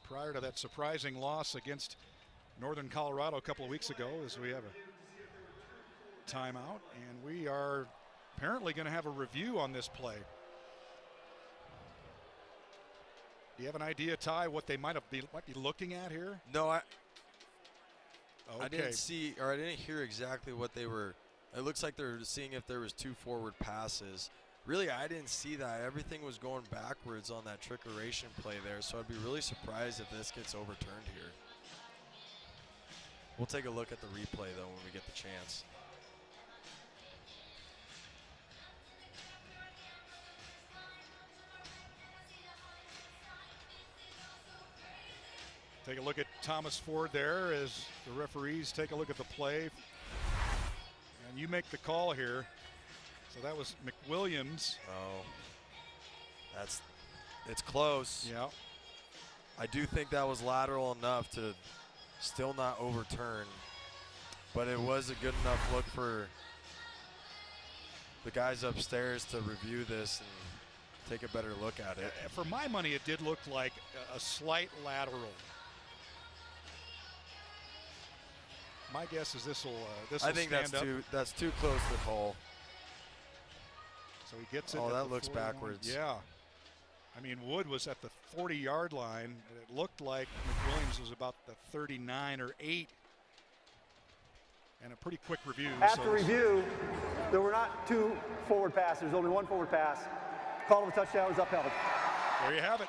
prior to that surprising loss against Northern Colorado a couple of weeks ago, as we have a timeout, and we are apparently going to have a review on this play. Do you have an idea, Ty, what they might be looking at here? No, Okay. I didn't see, or I didn't hear exactly what they were. It looks like they're seeing if there was 2 forward passes. Really, I didn't see that. Everything was going backwards on that trickeration play there, so I'd be really surprised if this gets overturned here. We'll take a look at the replay, though, when we get the chance. Take a look at Thomas Ford there as the referees take a look at the play. And you make the call here. So that was McWilliams. Oh, it's close. Yeah. I do think that was lateral enough to still not overturn, but it was a good enough look for the guys upstairs to review this and take a better look at it. For my money, it did look like a slight lateral. My guess is this will I think stand up. that's too close to call. So he gets it. Oh, at that the looks 41. backwards. Yeah. I mean, Wood was at the 40-yard line. It looked like McWilliams was about the 39 or 8. And a pretty quick review. After review, there were not 2 forward passes. There's only 1 forward pass. Call of a touchdown was upheld. There you have it.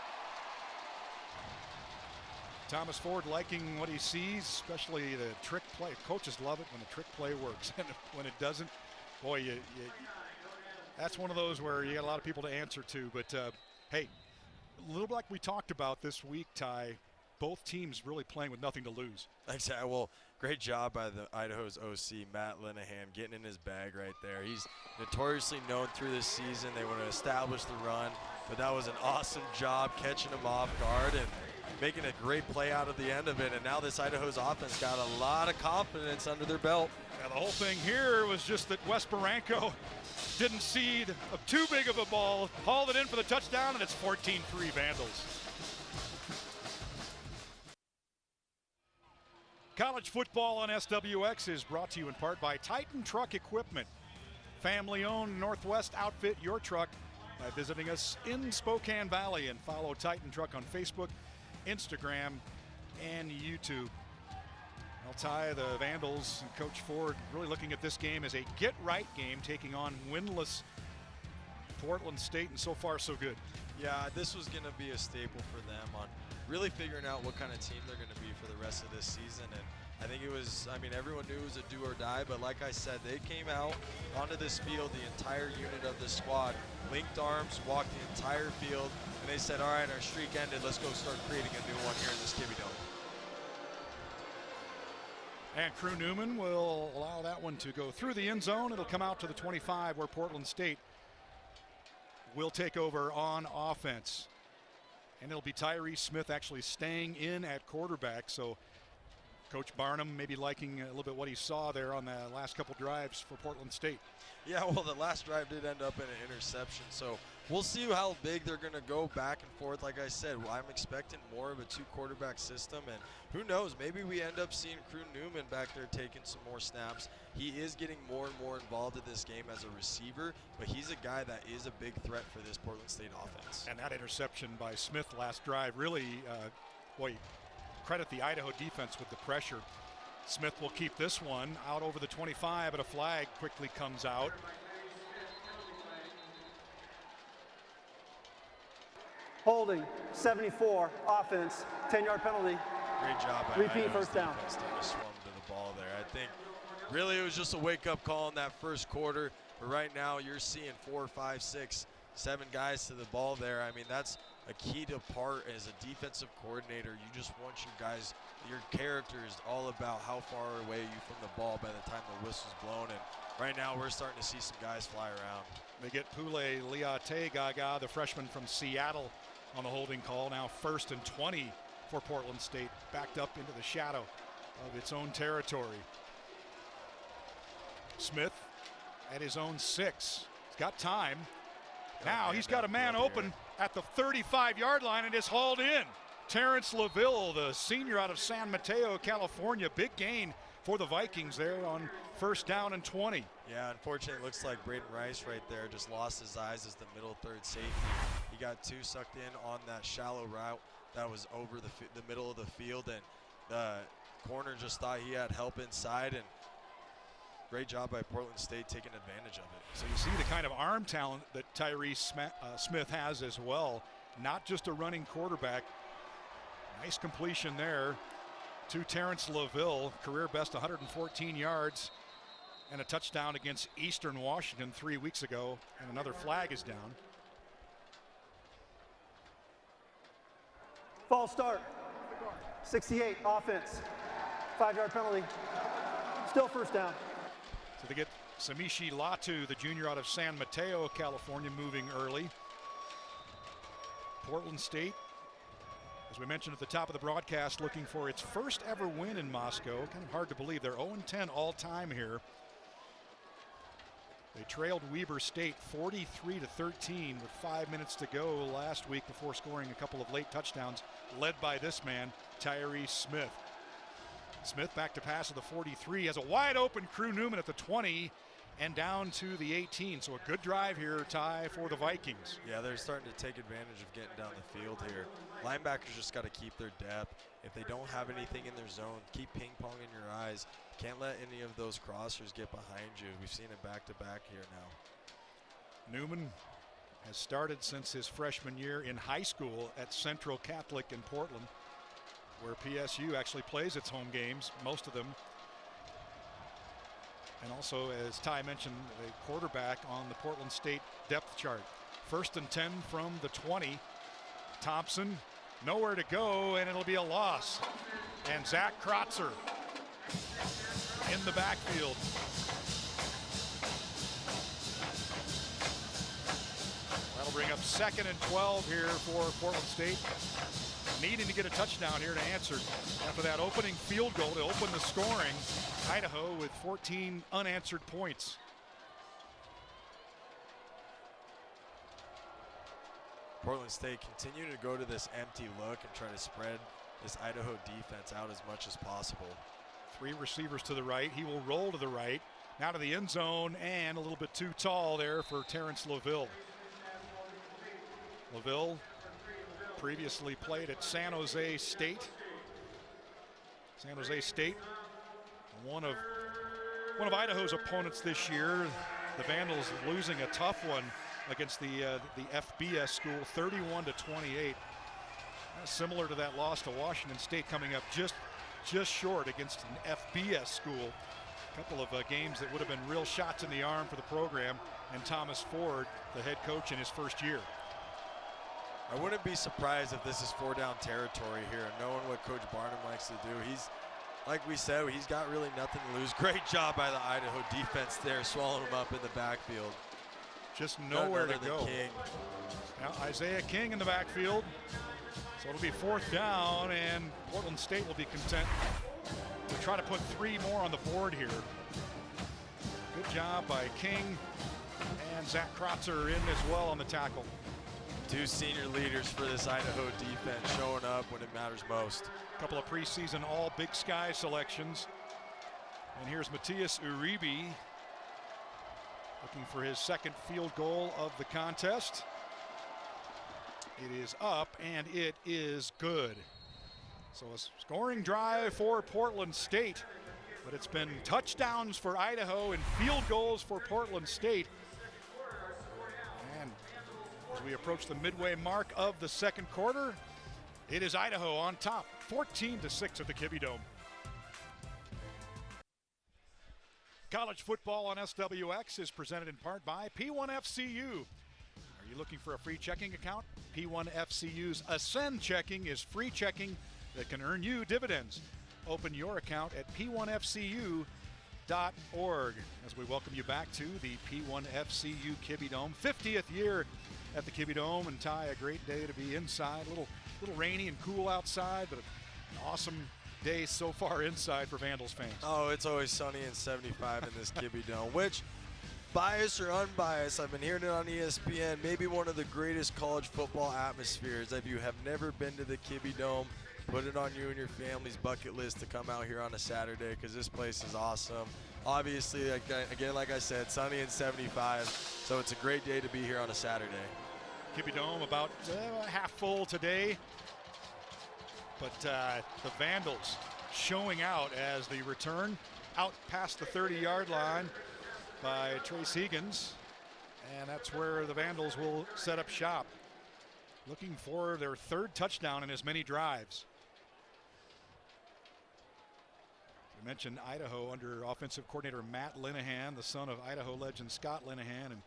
Thomas Ford liking what he sees, especially the trick play. Coaches love it when the trick play works. And when it doesn't, boy, that's one of those where you got a lot of people to answer to. But, hey, a little like we talked about this week, Ty, both teams really playing with nothing to lose. Exactly. Well, great job by the Idaho's OC, Matt Linehan, getting in his bag right there. He's notoriously known through this season. They want to establish the run, but that was an awesome job catching him off guard and making a great play out of the end of it. And now this Idaho's offense got a lot of confidence under their belt. Yeah, the whole thing here was just that Wes Barranco didn't see too big of a ball, hauled it in for the touchdown, and it's 14-3 Vandals. College football on SWX is brought to you in part by Titan Truck Equipment. Family-owned Northwest outfit your truck by visiting us in Spokane Valley, and follow Titan Truck on Facebook, Instagram, and YouTube. Well, Ty, the Vandals and Coach Ford really looking at this game as a get-right game, taking on winless Portland State, and so far so good. Yeah, this was going to be a staple for them on really figuring out what kind of team they're going to be for the rest of this season. And I think it was, I mean, everyone knew it was a do or die, but like I said, they came out onto this field, the entire unit of the squad, linked arms, walked the entire field, and they said, all right, our streak ended. Let's go start creating a new one here in this Kibbie Dome. And Crew Newman will allow that one to go through the end zone. It'll come out to the 25 where Portland State will take over on offense. And it'll be Tyree Smith actually staying in at quarterback. So Coach Barnum maybe liking a little bit what he saw there on the last couple drives for Portland State. Yeah, well, the last drive did end up in an interception. So we'll see how big they're going to go back and forth. Like I said, I'm expecting more of a 2-quarterback system. And who knows, maybe we end up seeing Crew Newman back there taking some more snaps. He is getting more and more involved in this game as a receiver, but he's a guy that is a big threat for this Portland State offense. And that interception by Smith last drive really, credit the Idaho defense with the pressure. Smith will keep this one out over the 25, but a flag quickly comes out. Holding, 74, offense, 10-yard penalty. Great job by Repeat, Idaho's first down. defense to swung to the ball there. I think really it was just a wake-up call in that first quarter, but right now you're seeing 4, 5, 6, 7 guys to the ball there. I mean, that's a key to part as a defensive coordinator. You just want your guys, your character is all about how far away are you from the ball by the time the whistle's blown. And right now we're starting to see some guys fly around. They get Pule Liate Gaga, the freshman from Seattle, on the holding call. Now 1st and 20 for Portland State, backed up into the shadow of its own territory. Smith at his own 6. He's got time. Now he's got a man open at the 35-yard line and is hauled in. Terrence LaVille, the senior out of San Mateo, California. Big gain for the Vikings there on 1st down and 20. Yeah, unfortunately, it looks like Braden Rice right there just lost his eyes as the middle third safety. He got 2 sucked in on that shallow route that was over the middle of the field, and the corner just thought he had help inside, and great job by Portland State taking advantage of it. So you see the kind of arm talent that Tyree Smith has as well. Not just a running quarterback. Nice completion there to Terrence LaVille. Career best 114 yards and a touchdown against Eastern Washington 3 weeks ago. And another flag is down. False start. 68, offense. 5-yard penalty. Still 1st down. So they get Samishi Latu, the junior out of San Mateo, California, moving early. Portland State, as we mentioned at the top of the broadcast, looking for its first ever win in Moscow. Kind of hard to believe. They're 0-10 all time here. They trailed Weber State 43-13 with 5 minutes to go last week before scoring a couple of late touchdowns, led by this man, Tyree Smith. Smith back to pass at the 43, has a wide open Crew Newman at the 20 and down to the 18. So a good drive here, Ty, for the Vikings. Yeah, they're starting to take advantage of getting down the field here. Linebackers just got to keep their depth. If they don't have anything in their zone, keep ping-ponging your eyes. Can't let any of those crossers get behind you. We've seen it back-to-back here now. Newman has started since his freshman year in high school at Central Catholic in Portland, where PSU actually plays its home games, most of them. And also, as Ty mentioned, a quarterback on the Portland State depth chart. 1st and 10 from the 20. Thompson, nowhere to go, and it'll be a loss. And Zach Krotzer in the backfield. That'll bring up 2nd and 12 here for Portland State. Needing to get a touchdown here to answer after that opening field goal to open the scoring. Idaho with 14 unanswered points. Portland State continue to go to this empty look and try to spread this Idaho defense out as much as possible. 3 receivers to the right. He will roll to the right. Now to the end zone, and a little bit too tall there for Terrence LaVille. LaVille previously played at San Jose State. San Jose State, one of Idaho's opponents this year. The Vandals losing a tough one against the FBS school, 31-28. Similar to that loss to Washington State, coming up just short against an FBS school. A couple of games that would have been real shots in the arm for the program, and Thomas Ford, the head coach in his first year. I wouldn't be surprised if this is 4-down territory here, knowing what Coach Barnum likes to do. He's, like we said, he's got really nothing to lose. Great job by the Idaho defense there, swallowing him up in the backfield. Just nowhere to go. King. Now Isaiah King in the backfield. So it'll be 4th down, and Portland State will be content to try to put 3 more on the board here. Good job by King, and Zach Krotzer in as well on the tackle. 2 senior leaders for this Idaho defense showing up when it matters most. A couple of preseason all Big Sky selections. And here's Matthias Uribe looking for his 2nd field goal of the contest. It is up, and it is good. So a scoring drive for Portland State, but it's been touchdowns for Idaho and field goals for Portland State. And as we approach the midway mark of the 2nd quarter, it is Idaho on top, 14-6 at the Kibbie Dome. College football on SWX is presented in part by P1FCU. Are you looking for a free checking account? P1FCU's Ascend Checking is free checking that can earn you dividends. Open your account at P1FCU.org. As we welcome you back to the P1FCU Kibbie Dome, 50th year at the Kibbie Dome. And Ty, a great day to be inside. A little rainy and cool outside, but an awesome day so far inside for Vandals fans. Oh, it's always sunny and 75 in this Kibbie Dome, which, biased or unbiased, I've been hearing it on ESPN, maybe one of the greatest college football atmospheres. If you have never been to the Kibbie Dome, put it on you and your family's bucket list to come out here on a Saturday, because this place is awesome. Obviously, like I said, sunny and 75, so it's a great day to be here on a Saturday. Kibbie Dome about half full today, but the Vandals showing out as the return out past the 30-yard line by Trace Higgins, and that's where the Vandals will set up shop, looking for their 3rd touchdown in as many drives. We mentioned Idaho under offensive coordinator Matt Linehan, the son of Idaho legend Scott Linehan, and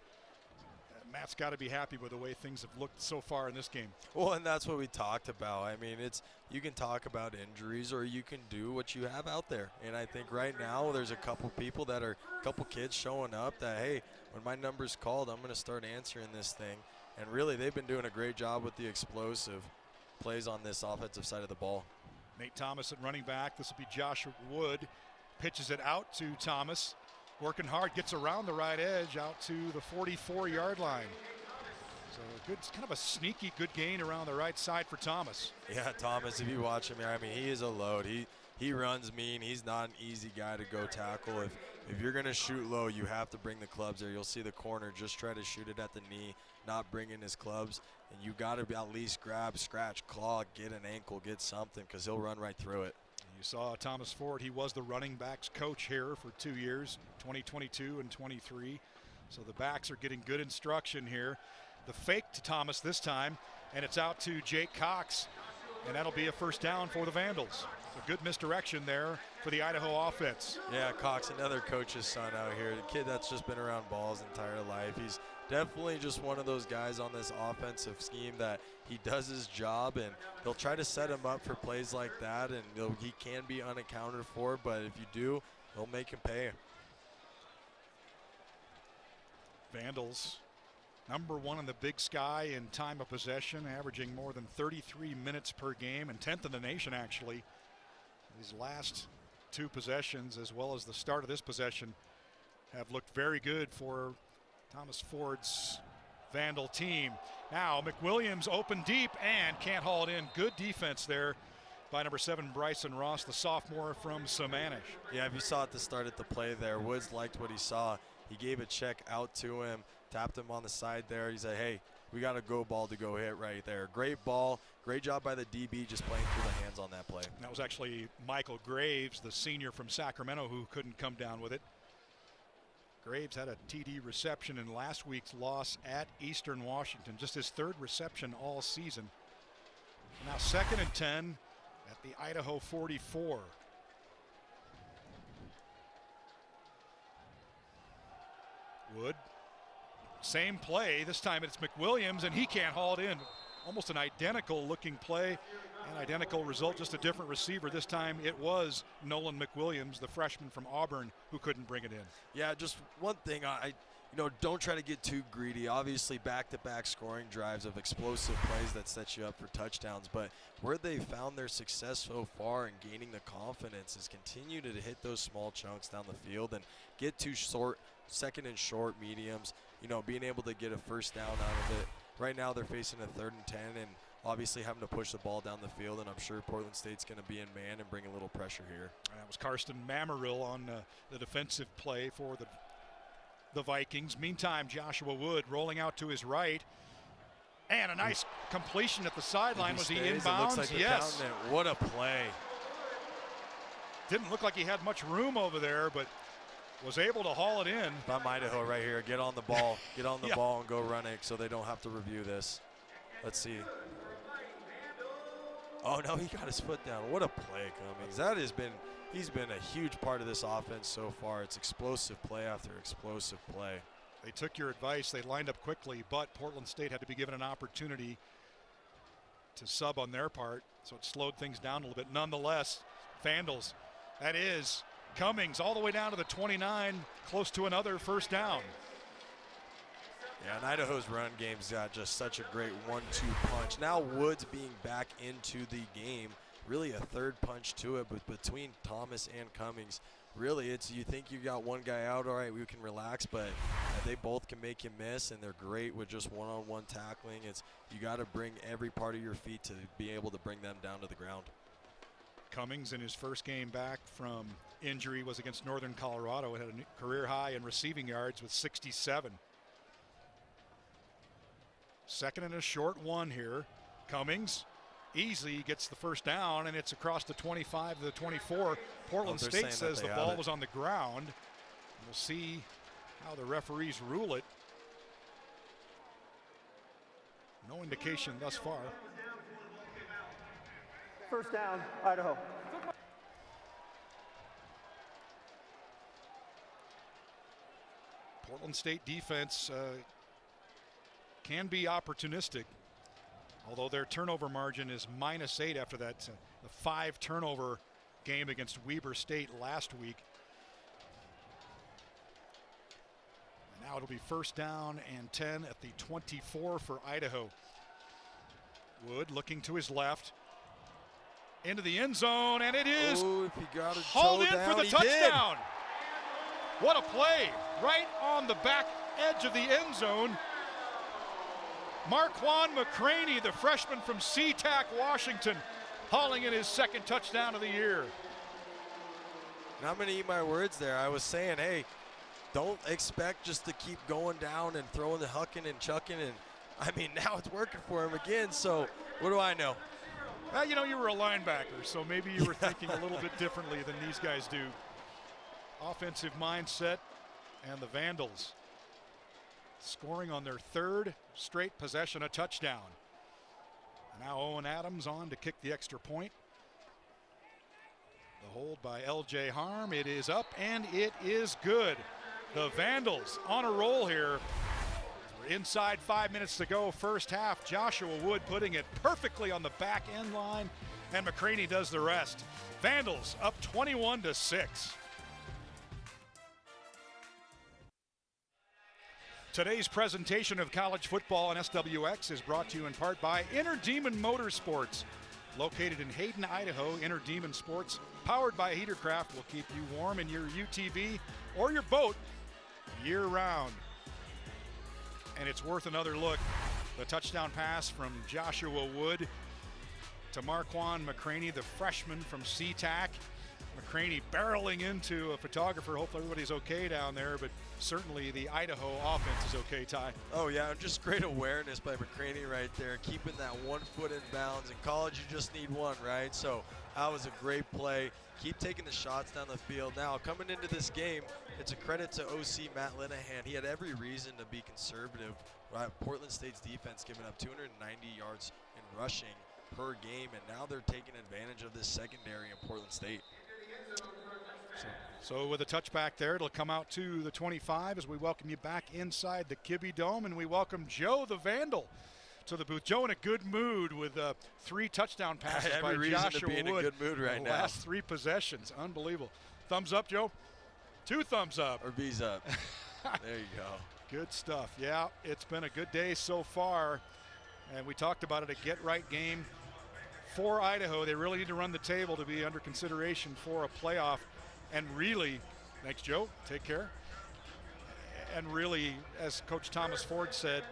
Matt's got to be happy with the way things have looked so far in this game. Well, and that's what we talked about. I mean, you can talk about injuries or you can do what you have out there. And I think right now there's a couple kids showing up that, hey, when my number's called, I'm going to start answering this thing. And really, they've been doing a great job with the explosive plays on this offensive side of the ball. Nate Thomas at running back. This will be Joshua Wood. Pitches it out to Thomas. Working hard, gets around the right edge out to the 44-yard line. So good, kind of a sneaky good gain around the right side for Thomas. Yeah, Thomas, if you watch him here, I mean, he is a load. He runs mean. He's not an easy guy to go tackle. If you're going to shoot low, you have to bring the clubs there. You'll see the corner just try to shoot it at the knee, not bring in his clubs. And you got to at least grab, scratch, claw, get an ankle, get something, because he'll run right through it. You saw Thomas Ford. He was the running backs coach here for 2 years, 2022 and 23. So the backs are getting good instruction here. The fake to Thomas this time, and it's out to Jake Cox, and that'll be a 1st down for the Vandals. A good misdirection there for the Idaho offense. Yeah, Cox, another coach's son out here. The kid that's just been around ball his entire life. He's definitely just one of those guys on this offensive scheme that he does his job, and they'll try to set him up for plays like that, and he can be unaccounted for, but if you do, they'll make him pay. Vandals, #1 in the Big Sky in time of possession, averaging more than 33 minutes per game, and 10th in the nation, actually. These last 2 possessions, as well as the start of this possession, have looked very good for Thomas Ford's Vandal team. Now McWilliams open deep and can't haul it in. Good defense there by number 7 Bryson Ross, the sophomore from Sammamish. Yeah, if you saw at the start of the play there, Woods liked what he saw. He gave a check out to him, tapped him on the side there. He said, hey, we got a go ball to go hit right there. Great ball. Great job by the DB just playing through the hands on that play. That was actually Michael Graves, the senior from Sacramento, who couldn't come down with it. Graves had a TD reception in last week's loss at Eastern Washington, just his 3rd reception all season. Now 2nd and 10 at the Idaho 44. Wood, same play. This time it's McWilliams, and he can't haul it in. Almost an identical looking play, an identical result, just a different receiver. This time it was Nolan McWilliams, the freshman from Auburn, who couldn't bring it in. Yeah, just one thing, don't try to get too greedy. Obviously, back-to-back scoring drives of explosive plays that set you up for touchdowns. But where they found their success so far in gaining the confidence is continue to hit those small chunks down the field and get to short, second and short mediums. Being able to get a first down out of it. Right now, they're facing a 3rd and 10, and obviously having to push the ball down the field. And I'm sure Portland State's going to be in man and bring a little pressure here. That was Karsten Mammeril on the defensive play for the Vikings. Meantime, Joshua Wood rolling out to his right. And a nice completion at the sideline. Was he inbounds? Looks like yes. What a play. Didn't look like he had much room over there, but was able to haul it in. If I'm Idaho right here, get on the ball. Get on the ball and go run it so they don't have to review this. Let's see. Oh, no, he got his foot down. What a play, Cummings. He's been a huge part of this offense so far. It's explosive play after explosive play. They took your advice. They lined up quickly, but Portland State had to be given an opportunity to sub on their part, so it slowed things down a little bit. Nonetheless, Vandals, that is Cummings all the way down to the 29, close to another first down. Yeah, and Idaho's run game's got just such a great 1-2 punch. Now Woods being back into the game, really a third punch to it, but between Thomas and Cummings, really you think you got one guy out, all right, we can relax, but they both can make you miss, and they're great with just one-on-one tackling. You got to bring every part of your feet to be able to bring them down to the ground. Cummings in his first game back from injury was against Northern Colorado. It had a career high in receiving yards with 67. Second and a short one here. Cummings easily gets the first down, and it's across the 25 to the 24. Portland State says the ball was on the ground. We'll see how the referees rule it. No indication thus far. First down, Idaho. Portland State defense can be opportunistic, although their turnover margin is -8 after that the 5 turnover game against Weber State last week. And now it'll be first down and 10 at the 24 for Idaho. Wood looking to his left. Into the end zone, and it is hauled in for the touchdown. What a play, right on the back edge of the end zone. Marquand McCraney, the freshman from SeaTac, Washington, hauling in his second touchdown of the year. And I'm going to eat my words there. I was saying, hey, don't expect just to keep going down and throwing the hucking and chucking. And I mean, now it's working for him again. So what do I know? You were a linebacker, so maybe you were thinking a little bit differently than these guys do. Offensive mindset, and the Vandals scoring on their 3rd straight possession, a touchdown. And now Owen Adams on to kick the extra point. The hold by L.J. Harm. It is up, and it is good. The Vandals on a roll here. We're inside 5 minutes to go, first half. Joshua Wood putting it perfectly on the back end line, and McCraney does the rest. Vandals up 21-6. Today's presentation of college football on SWX is brought to you in part by Inner Demon Motorsports. Located in Hayden, Idaho, Inner Demon Sports, powered by Heatercraft, will keep you warm in your UTV or your boat year-round. And it's worth another look. The touchdown pass from Joshua Wood to Marquand McCraney, the freshman from SeaTac. McCraney barreling into a photographer. Hopefully everybody's okay down there, but certainly the Idaho offense is okay, Ty. Oh, yeah, just great awareness by McCraney right there, keeping that 1 foot in bounds. In college, you just need one, right? So that was a great play. Keep taking the shots down the field. Now, coming into this game, it's a credit to OC Matt Linehan. He had every reason to be conservative. Right? Portland State's defense giving up 290 yards in rushing per game, and now they're taking advantage of this secondary in Portland State. So with a touchback there, it'll come out to the 25 as we welcome you back inside the Kibbie Dome, and we welcome Joe the Vandal to the booth. Joe in a good mood with 3 touchdown passes by Every reason Joshua to be in Wood a good mood right the now. last 3 possessions. Unbelievable. Thumbs up, Joe? 2 thumbs up. Or B's up. There you go. Good stuff. Yeah, it's been a good day so far. And we talked about it, a get-right game for Idaho. They really need to run the table to be under consideration for a playoff. And really, thanks, Joe. Take care. And really, as Coach Thomas Ford said,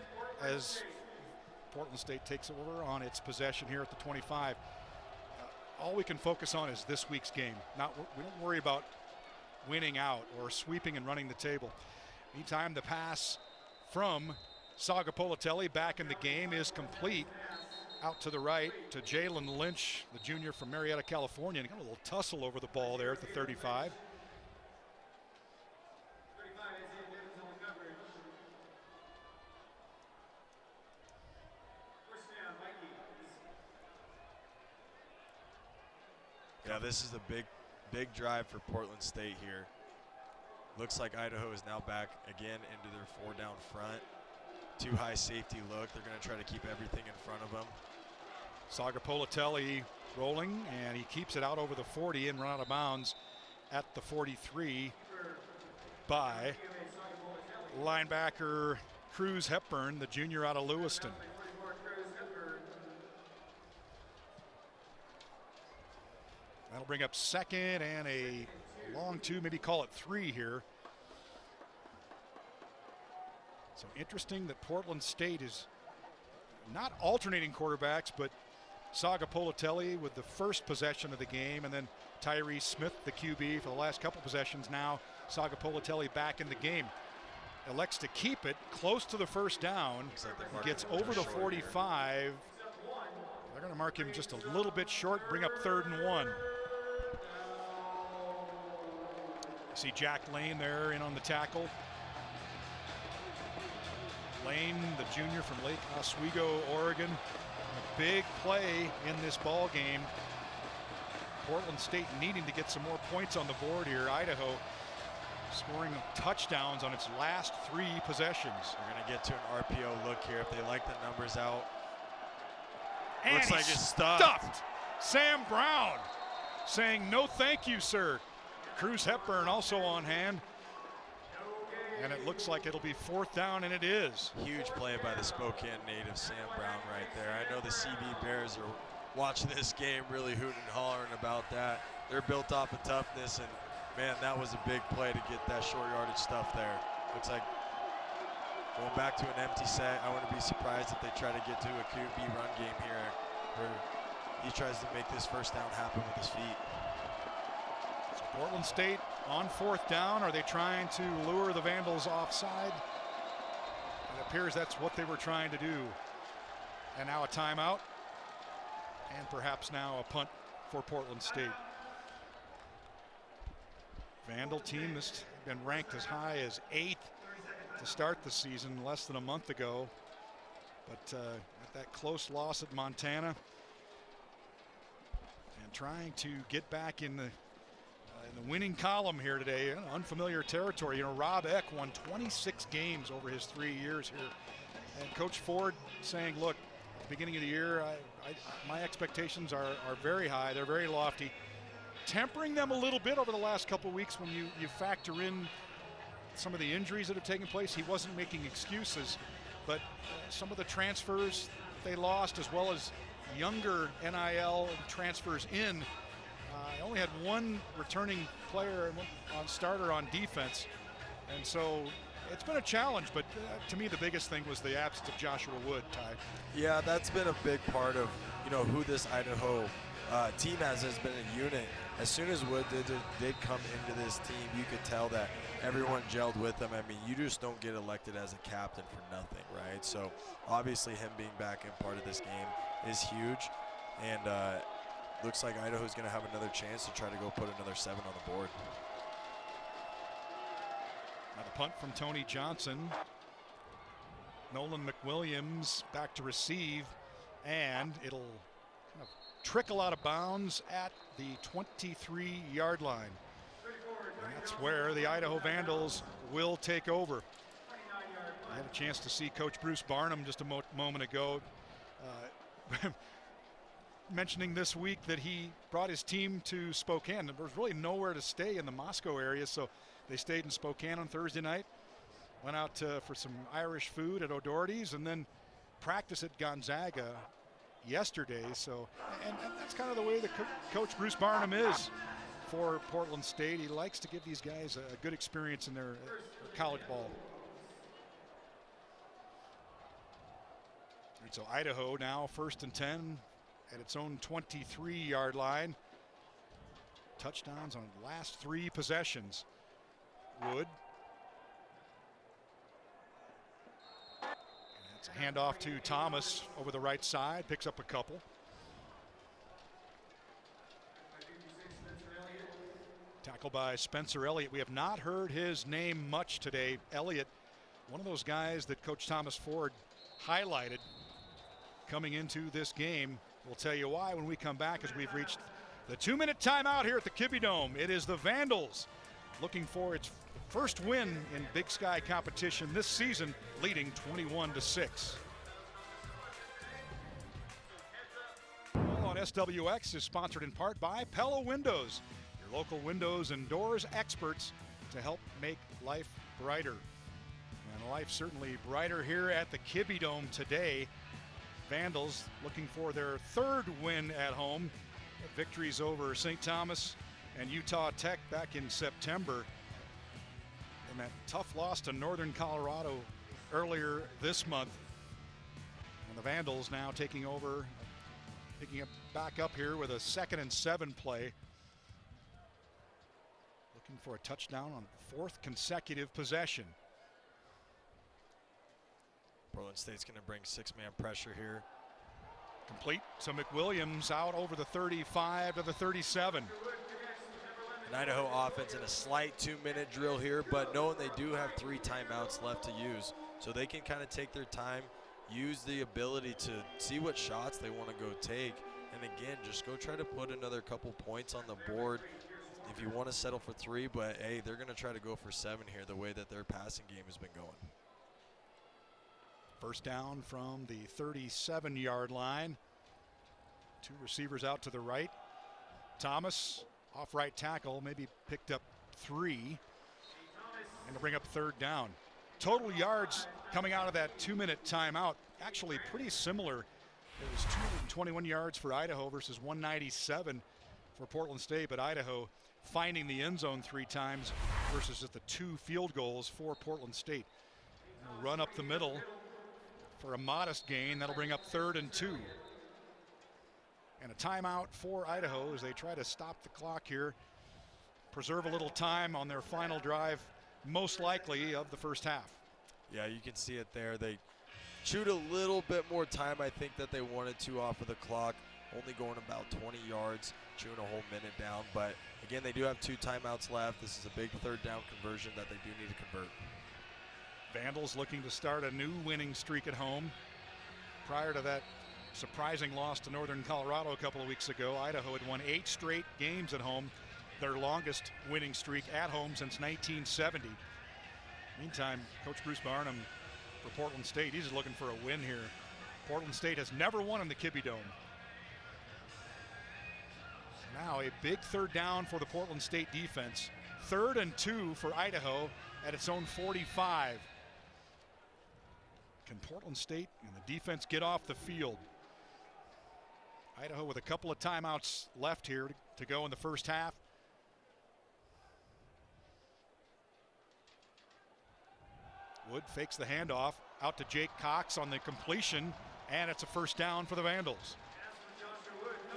as Portland State takes over on its possession here at the 25, all we can focus on is this week's game. We don't worry about winning out or sweeping and running the table. Meantime, the pass from Sagapolitelli back in the game is complete. Out to the right to Jalen Lynch, the junior from Marietta, California. And got a little tussle over the ball there at the 35. Yeah, this is a big drive for Portland State here. Looks like Idaho is now back again into their 4-down front. 2 high safety look. They're going to try to keep everything in front of them. Sagapolitelli rolling, and he keeps it out over the 40 and run out of bounds at the 43 by linebacker Cruz Hepburn, the junior out of Lewiston. That'll bring up second and a long 2, maybe call it 3 here. So interesting that Portland State is not alternating quarterbacks, but Sagapolitelli with the first possession of the game, and then Tyree Smith, the QB, for the last couple possessions. Now Sagapolitelli back in the game. Elects to keep it close to the first down. Gets over the 45. They're going to mark him just a little bit short, bring up 3rd and 1. See Jack Lane there in on the tackle. Lane, the junior from Lake Oswego, Oregon. A big play in this ball game. Portland State needing to get some more points on the board here. Idaho scoring touchdowns on its last 3 possessions. They're going to get to an RPO look here if they like the numbers out. And looks like it's stuffed. Sam Brown saying no thank you, sir. Cruz Hepburn also on hand. And it looks like it'll be 4th down, and it is. Huge play by the Spokane native Sam Brown right there. I know the CB Bears are watching this game really hooting and hollering about that. They're built off of toughness, and man, that was a big play to get that short yardage stuff there. Looks like going back to an empty set. I wouldn't be surprised if they try to get to a QB run game here where he tries to make this 1st down happen with his feet. So Portland State on 4th down. Are they trying to lure the Vandals offside? It appears that's what they were trying to do. And now a timeout. And perhaps now a punt for Portland State. Vandal team has been ranked as high as 8th to start the season less than a month ago. But at that close loss at Montana. And trying to get back in the winning column here today. Unfamiliar territory. You know, Rob Eck won 26 games over his 3 years here. And Coach Ford saying, look, at the beginning of the year, my expectations are very high. They're very lofty. Tempering them a little bit over the last couple of weeks when you factor in some of the injuries that have taken place. He wasn't making excuses, but some of the transfers they lost, as well as younger NIL transfers in. I only had 1 returning player on starter on defense, and so it's been a challenge, but to me the biggest thing was the absence of Joshua Wood, Ty. Yeah, that's been a big part of, you know, who this Idaho team has been a unit. As soon as Wood did come into this team, you could tell that everyone gelled with them. I mean, you just don't get elected as a captain for nothing, right? So obviously him being back in part of this game is huge, and looks like Idaho's going to have another chance to try to go put another 7 on the board. Now the punt from Tony Johnson. Nolan McWilliams back to receive, and it'll kind of trickle out of bounds at the 23-yard line. And that's where the Idaho Vandals will take over. I had a chance to see Coach Bruce Barnum just a moment ago, mentioning this week that he brought his team to Spokane. There was really nowhere to stay in the Moscow area, so they stayed in Spokane on Thursday night, went out for some Irish food at O'Doherty's, and then practice at Gonzaga yesterday. So, and that's kind of the way that Coach Bruce Barnum is for Portland State. He likes to give these guys a good experience in their college ball. And so Idaho now 1st and 10 at its own 23-yard line. Touchdowns on the last 3 possessions. Wood. And it's a handoff to Thomas over the right side, picks up a couple. Tackle by Spencer Elliott. We have not heard his name much today. Elliott, one of those guys that Coach Thomas Ford highlighted coming into this game. We'll tell you why when we come back, as we've reached the 2-minute timeout here at the Kibbie Dome. It is the Vandals looking for its first win in Big Sky competition this season, leading 21-6. On SWX is sponsored in part by Pella Windows, your local windows and doors experts to help make life brighter. And life certainly brighter here at the Kibbie Dome today. Vandals looking for their 3rd win at home. Victories over St. Thomas and Utah Tech back in September. And that tough loss to Northern Colorado earlier this month. And the Vandals now taking over, picking it back up here with a 2nd and 7 play. Looking for a touchdown on 4th consecutive possession. Portland State's going to bring 6-man pressure here. Complete. So McWilliams out over the 35 to the 37. An Idaho offense in a slight 2-minute drill here, but knowing they do have 3 timeouts left to use, so they can kind of take their time, use the ability to see what shots they want to go take, and again, just go try to put another couple points on the board if you want to settle for 3, but hey, they're going to try to go for 7 here the way that their passing game has been going. First down from the 37-yard line. 2 receivers out to the right. Thomas off right tackle, maybe picked up 3. And to bring up 3rd down. Total yards coming out of that 2-minute timeout, actually pretty similar. It was 221 yards for Idaho versus 197 for Portland State, but Idaho finding the end zone 3 times versus just the 2 field goals for Portland State. Run up the middle for a modest gain. That'll bring up 3rd and 2. And a timeout for Idaho as they try to stop the clock here, preserve a little time on their final drive, most likely of the first half. Yeah, you can see it there. They chewed a little bit more time, I think, that they wanted to off of the clock, only going about 20 yards, chewing a whole minute down. But again, they do have 2 timeouts left. This is a big 3rd down conversion that they do need to convert. Vandals looking to start a new winning streak at home. Prior to that surprising loss to Northern Colorado a couple of weeks ago, Idaho had won 8 straight games at home, their longest winning streak at home since 1970. Meantime, Coach Bruce Barnum for Portland State, he's looking for a win here. Portland State has never won in the Kibbie Dome. Now a big 3rd down for the Portland State defense. 3rd and 2 for Idaho at its own 45. Can Portland State and the defense get off the field? Idaho with a couple of timeouts left here to go in the first half. Wood fakes the handoff out to Jake Cox on the completion, and it's a first down for the Vandals.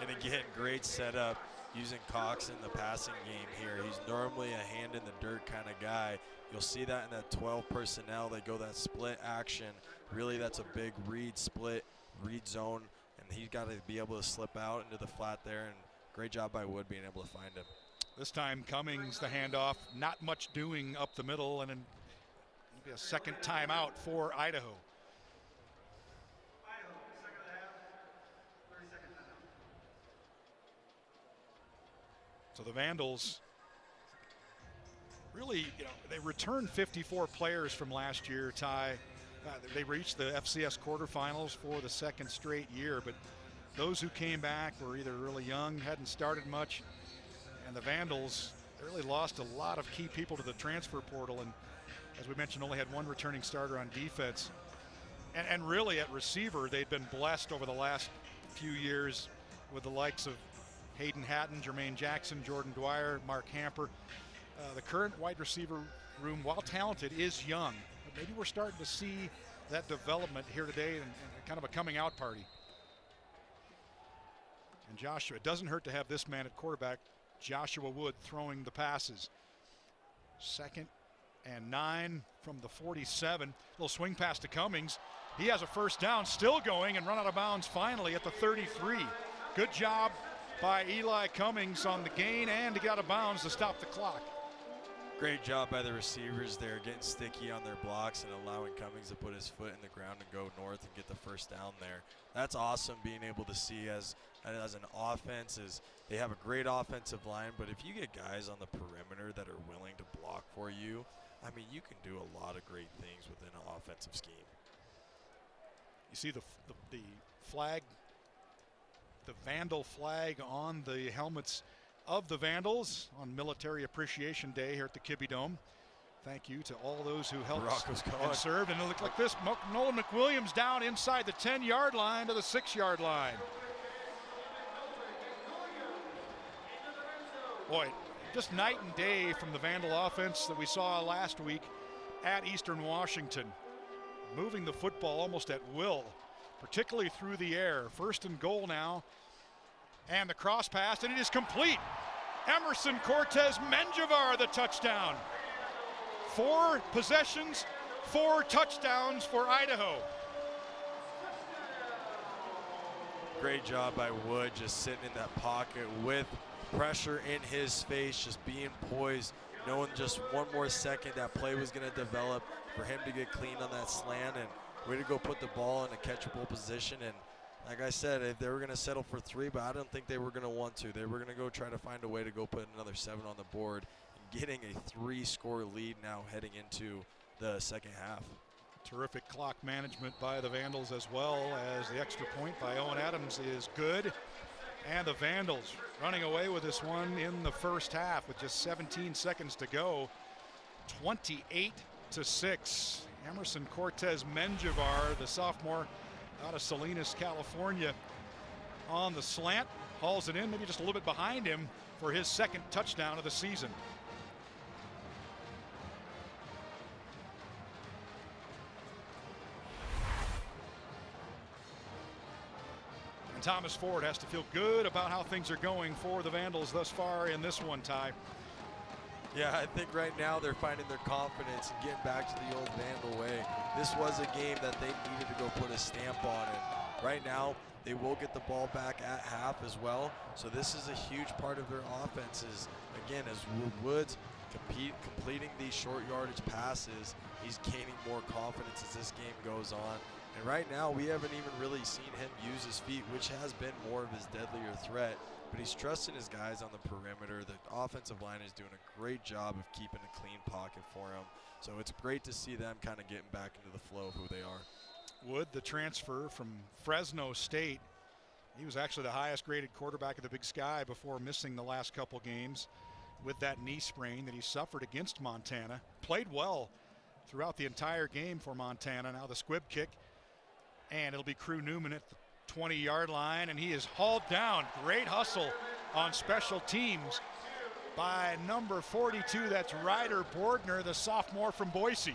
And again, great setup using Cox in the passing game here. He's normally a hand in the dirt kind of guy. You'll see that in that 12 personnel. They go that split action. Really, that's a big read split, read zone, and he's got to be able to slip out into the flat there, and great job by Wood being able to find him. This time Cummings the handoff, not much doing up the middle, and then maybe a second timeout for Idaho. So the Vandals really, they returned 54 players from last year, Ty. They reached the FCS quarterfinals for the second straight year, but those who came back were either really young, hadn't started much, and the Vandals, they really lost a lot of key people to the transfer portal, and as we mentioned, only had one returning starter on defense. And really at receiver, they'd been blessed over the last few years with the likes of Hayden Hatton, Jermaine Jackson, Jordan Dwyer, Mark Hamper. The current wide receiver room, while talented, is young. But maybe we're starting to see that development here today and kind of a coming out party. And Joshua, it doesn't hurt to have this man at quarterback, Joshua Wood, throwing the passes. 2nd and 9 from the 47. Little swing pass to Cummings. He has a first down, still going, and run out of bounds finally at the 33. Good job by Eli Cummings on the gain and to get out of bounds to stop the clock. Great job by the receivers there, getting sticky on their blocks and allowing Cummings to put his foot in the ground and go north and get the first down there. That's awesome being able to see as an offense. Is they have a great offensive line, but if you get guys on the perimeter that are willing to block for you, I mean, you can do a lot of great things within an offensive scheme. You see the flag, the Vandal flag on the helmets of the Vandals on Military Appreciation Day here at the Kibbie Dome. Thank you to all those who helped and served. And it looked like this. Nolan McWilliams down inside the 10-yard line to the 6-yard line. Boy, just night and day from the Vandal offense that we saw last week at Eastern Washington. Moving the football almost at will, particularly through the air. 1st and goal now. And the cross pass, and it is complete. Emerson Cortez Menjivar, the touchdown. 4 possessions, 4 touchdowns for Idaho. Great job by Wood, just sitting in that pocket with pressure in his face, just being poised, knowing just one more second that play was going to develop for him to get clean on that slant, and way to go put the ball in a catchable position. And like I said, if they were going to settle for 3, but I don't think they were going to want to. They were going to go try to find a way to go put another 7 on the board, and getting a 3-score lead now heading into the second half. Terrific clock management by the Vandals, as well as the extra point by Owen Adams is good. And the Vandals running away with this one in the first half with just 17 seconds to go. 28-6. Emerson Cortez Menjivar, the sophomore out of Salinas, California, on the slant, hauls it in, maybe just a little bit behind him for his 2nd touchdown of the season. And Thomas Ford has to feel good about how things are going for the Vandals thus far in this one, Ty. Yeah, I think right now they're finding their confidence and getting back to the old Vandal way. This was a game that they needed to go put a stamp on it. Right now, they will get the ball back at half as well. So this is a huge part of their offenses. Again, as Woods completing these short yardage passes, he's gaining more confidence as this game goes on. And right now, we haven't even really seen him use his feet, which has been more of his deadlier threat. But he's trusting his guys on the perimeter. The offensive line is doing a great job of keeping a clean pocket for him. So it's great to see them kind of getting back into the flow of who they are. Wood, the transfer from Fresno State. He was actually the highest graded quarterback of the Big Sky before missing the last couple games with that knee sprain that he suffered against Montana. Played well throughout the entire game for Montana. Now the squib kick, and it'll be Crew Newman at the 20-yard line, and he is hauled down. Great hustle on special teams by number 42. That's Ryder Bordner, the sophomore from Boise.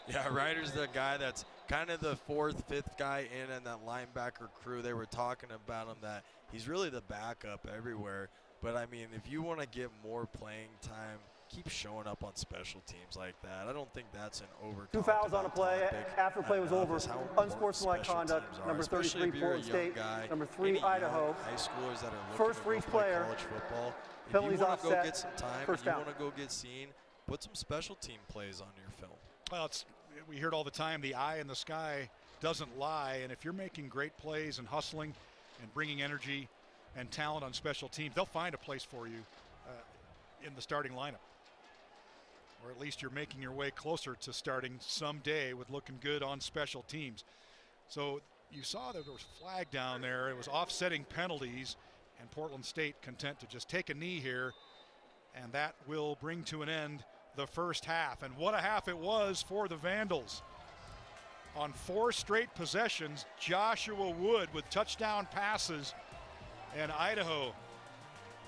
Yeah, Ryder's the guy that's kind of the 4th, 5th guy in that linebacker crew. They were talking about him that he's really the backup everywhere. But, I mean, if you want to get more playing time, keep showing up on special teams like that. I don't think that's an over. 2 fouls on a play after play was over. Unsportsmanlike conduct. Number 33, Portland State. Number 3, Idaho. High schoolers that are first for each player. College football. Penalties if you want to offset. go get some time, and you want to go get seen, put some special team plays on your film. Well, we hear it all the time. The eye in the sky doesn't lie, and if you're making great plays and hustling and bringing energy and talent on special teams, they'll find a place for you in the starting lineup. or at least you're making your way closer to starting someday with looking good on special teams. So you saw that there was a flag down there. It was offsetting penalties, and Portland State content to just take a knee here, and that will bring to an end the first half. And what a half it was for the Vandals. On 4 straight possessions, Joshua Wood with touchdown passes, and Idaho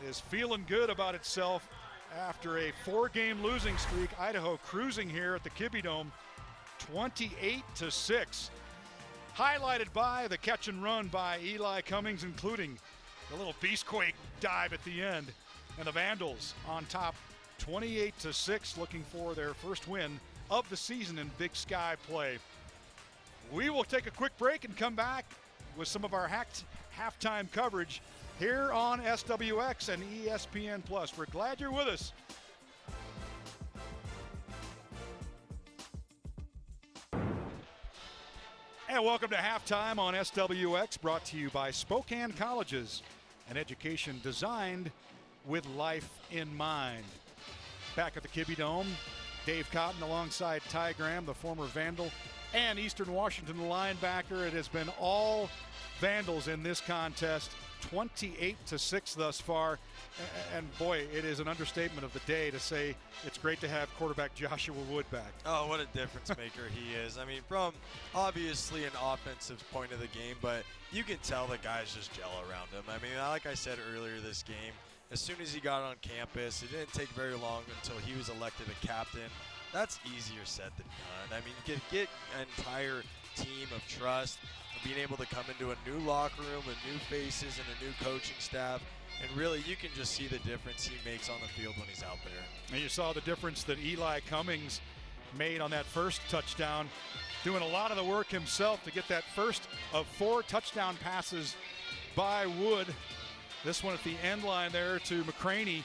is feeling good about itself after a 4-game losing streak. Idaho cruising here at the Kibbie Dome, 28-6. Highlighted by the catch and run by Eli Cummings, including the little beastquake dive at the end. And the Vandals on top, 28-6, looking for their first win of the season in Big Sky play. We will take a quick break and come back with some of our halftime coverage here on SWX and ESPN+. We're glad you're with us. And welcome to halftime on SWX, brought to you by Spokane Colleges, an education designed with life in mind. Back at the Kibbie Dome, Dave Cotton alongside Ty Graham, the former Vandal and Eastern Washington linebacker. It has been all Vandals in this contest, 28-6 thus far. And boy, it is an understatement of the day to say it's great to have quarterback Joshua Wood back. Oh, what a difference maker he is. I mean, from obviously an offensive point of the game, but you can tell the guys just gel around him. I mean, like I said earlier this game, as soon as he got on campus, it didn't take very long until he was elected a captain. That's easier said than done. I mean, get an entire team of trust, and being able to come into a new locker room with new faces and a new coaching staff. And really, you can just see the difference he makes on the field when he's out there. And you saw the difference that Eli Cummings made on that first touchdown, doing a lot of the work himself to get that first of 4 touchdown passes by Wood. This one at the end line there to McCraney,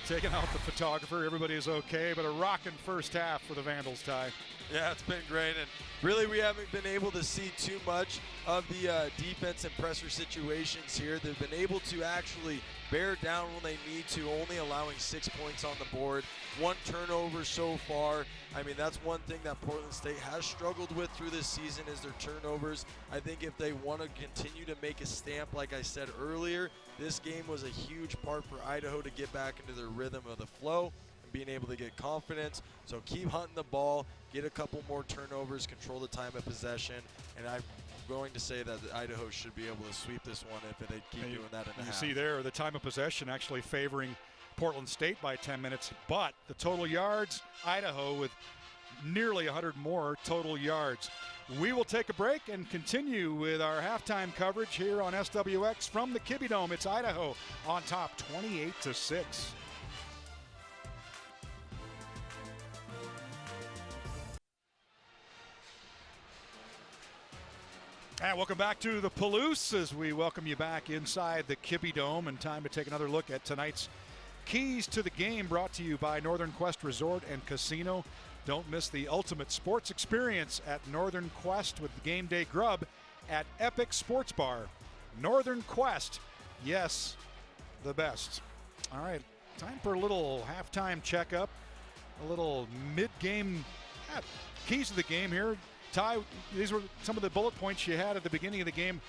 taking out the photographer. Everybody is okay, but a rocking first half for the Vandals, Ty. Yeah, it's been great, and really we haven't been able to see too much of the defense and pressure situations here. They've been able to actually bear down when they need to, only allowing 6 points on the board. 1 turnover so far. I mean, that's one thing that Portland State has struggled with through this season is their turnovers. I think if they want to continue to make a stamp, like I said earlier, this game was a huge part for Idaho to get back into their rhythm of the flow and being able to get confidence. So keep hunting the ball, get a couple more turnovers, control the time of possession, and I'm going to say that Idaho should be able to sweep this one if they keep doing that in the half. You see there, the time of possession actually favoring Portland State by 10 minutes, but the total yards, Idaho with nearly 100 more total yards. We will take a break and continue with our halftime coverage here on SWX from the Kibbie Dome. It's Idaho on top, 28-6. And welcome back to the Palouse as we welcome you back inside the Kibbie Dome, and time to take another look at tonight's keys to the game, brought to you by Northern Quest Resort and Casino. Don't miss the ultimate sports experience at Northern Quest with the game day grub at Epic Sports Bar. Northern Quest, yes, the best. All right, time for a little halftime checkup, a little mid-game keys to the game here. Ty, these were some of the bullet points you had at the beginning of the game.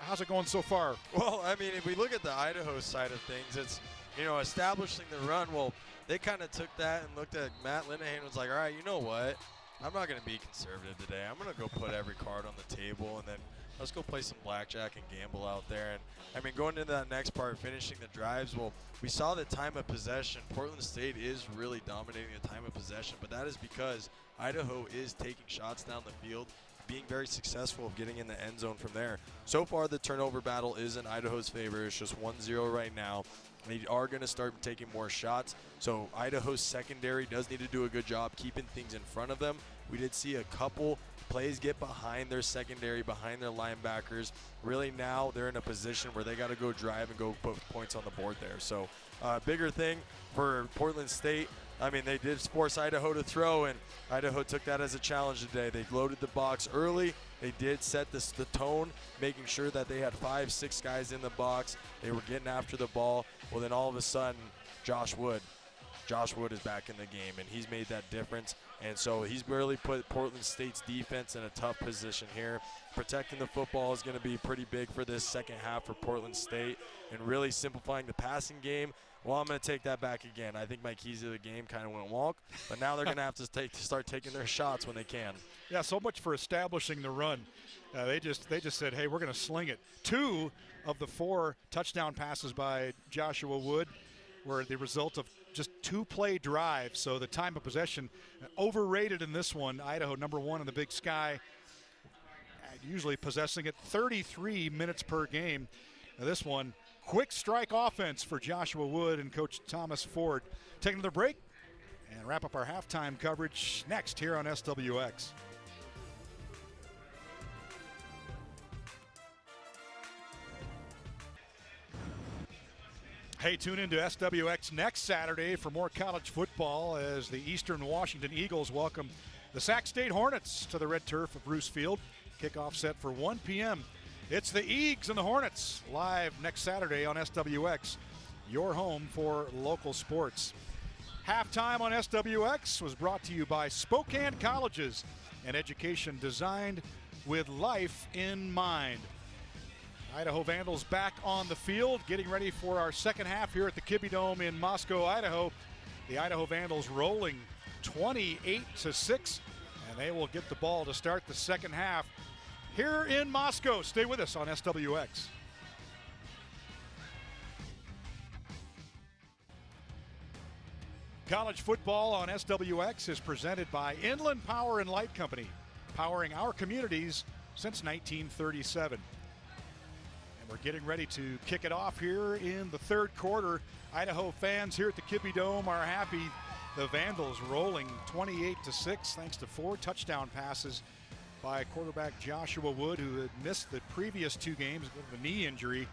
How's it going so far? Well, I mean, if we look at the Idaho side of things, it's, you know, establishing the run. Well, they kind of took that and looked at Matt Linehan and was like, all right, you know what? I'm not going to be conservative today. I'm going to go put every card on the table, and then let's go play some blackjack and gamble out there. And, I mean, going into that next part, finishing the drives, well, we saw the time of possession. Portland State is really dominating the time of possession, but that is because Idaho is taking shots down the field, being very successful of getting in the end zone from there. So far, the turnover battle is in Idaho's favor. It's just 1-0 right now. They are going to start taking more shots. So Idaho's secondary does need to do a good job keeping things in front of them. We did see a couple plays get behind their secondary, behind their linebackers. Really now they're in a position where they got to go drive and go put points on the board there. So bigger thing for Portland State. I mean, they did force Idaho to throw, and Idaho took that as a challenge today. They loaded the box early. They did set the tone, making sure that they had 5-6 guys in the box. They were getting after the ball. Well, then all of a sudden, Josh Wood Josh Wood is back in the game, and he's made that difference. And so he's really put Portland State's defense in a tough position here. Protecting the football is going to be pretty big for this second half for Portland State, and really simplifying the passing game. Well, I'm going to take that back again. I think my keys to the game kind of went wonk, but now they're going to have to start taking their shots when they can. Yeah, so much for establishing the run. They just said, hey, we're going to sling it. 2 of the 4 touchdown passes by Joshua Wood were the result of just 2-play drives. So the time of possession overrated in this one. Idaho #1 in the Big Sky, usually possessing it 33 minutes per game. Now this one, quick strike offense for Joshua Wood and Coach Thomas Ford. Taking another break and wrap up our halftime coverage next here on SWX. Hey, tune in to SWX next Saturday for more college football as the Eastern Washington Eagles welcome the Sac State Hornets to the red turf of Bruce Field. Kickoff set for 1 p.m. It's the Eags and the Hornets live next Saturday on SWX, your home for local sports. Halftime on SWX was brought to you by Spokane Colleges, an education designed with life in mind. Idaho Vandals back on the field, getting ready for our second half here at the Kibbie Dome in Moscow, Idaho. The Idaho Vandals rolling 28-6, and they will get the ball to start the second half here in Moscow. Stay with us on SWX. College football on SWX is presented by Inland Power and Light Company, powering our communities since 1937. We're getting ready to kick it off here in the third quarter. Idaho fans here at the Kibbie Dome are happy. The Vandals rolling 28-6 thanks to 4 touchdown passes by quarterback Joshua Wood, who had missed the previous 2 games with a knee injury.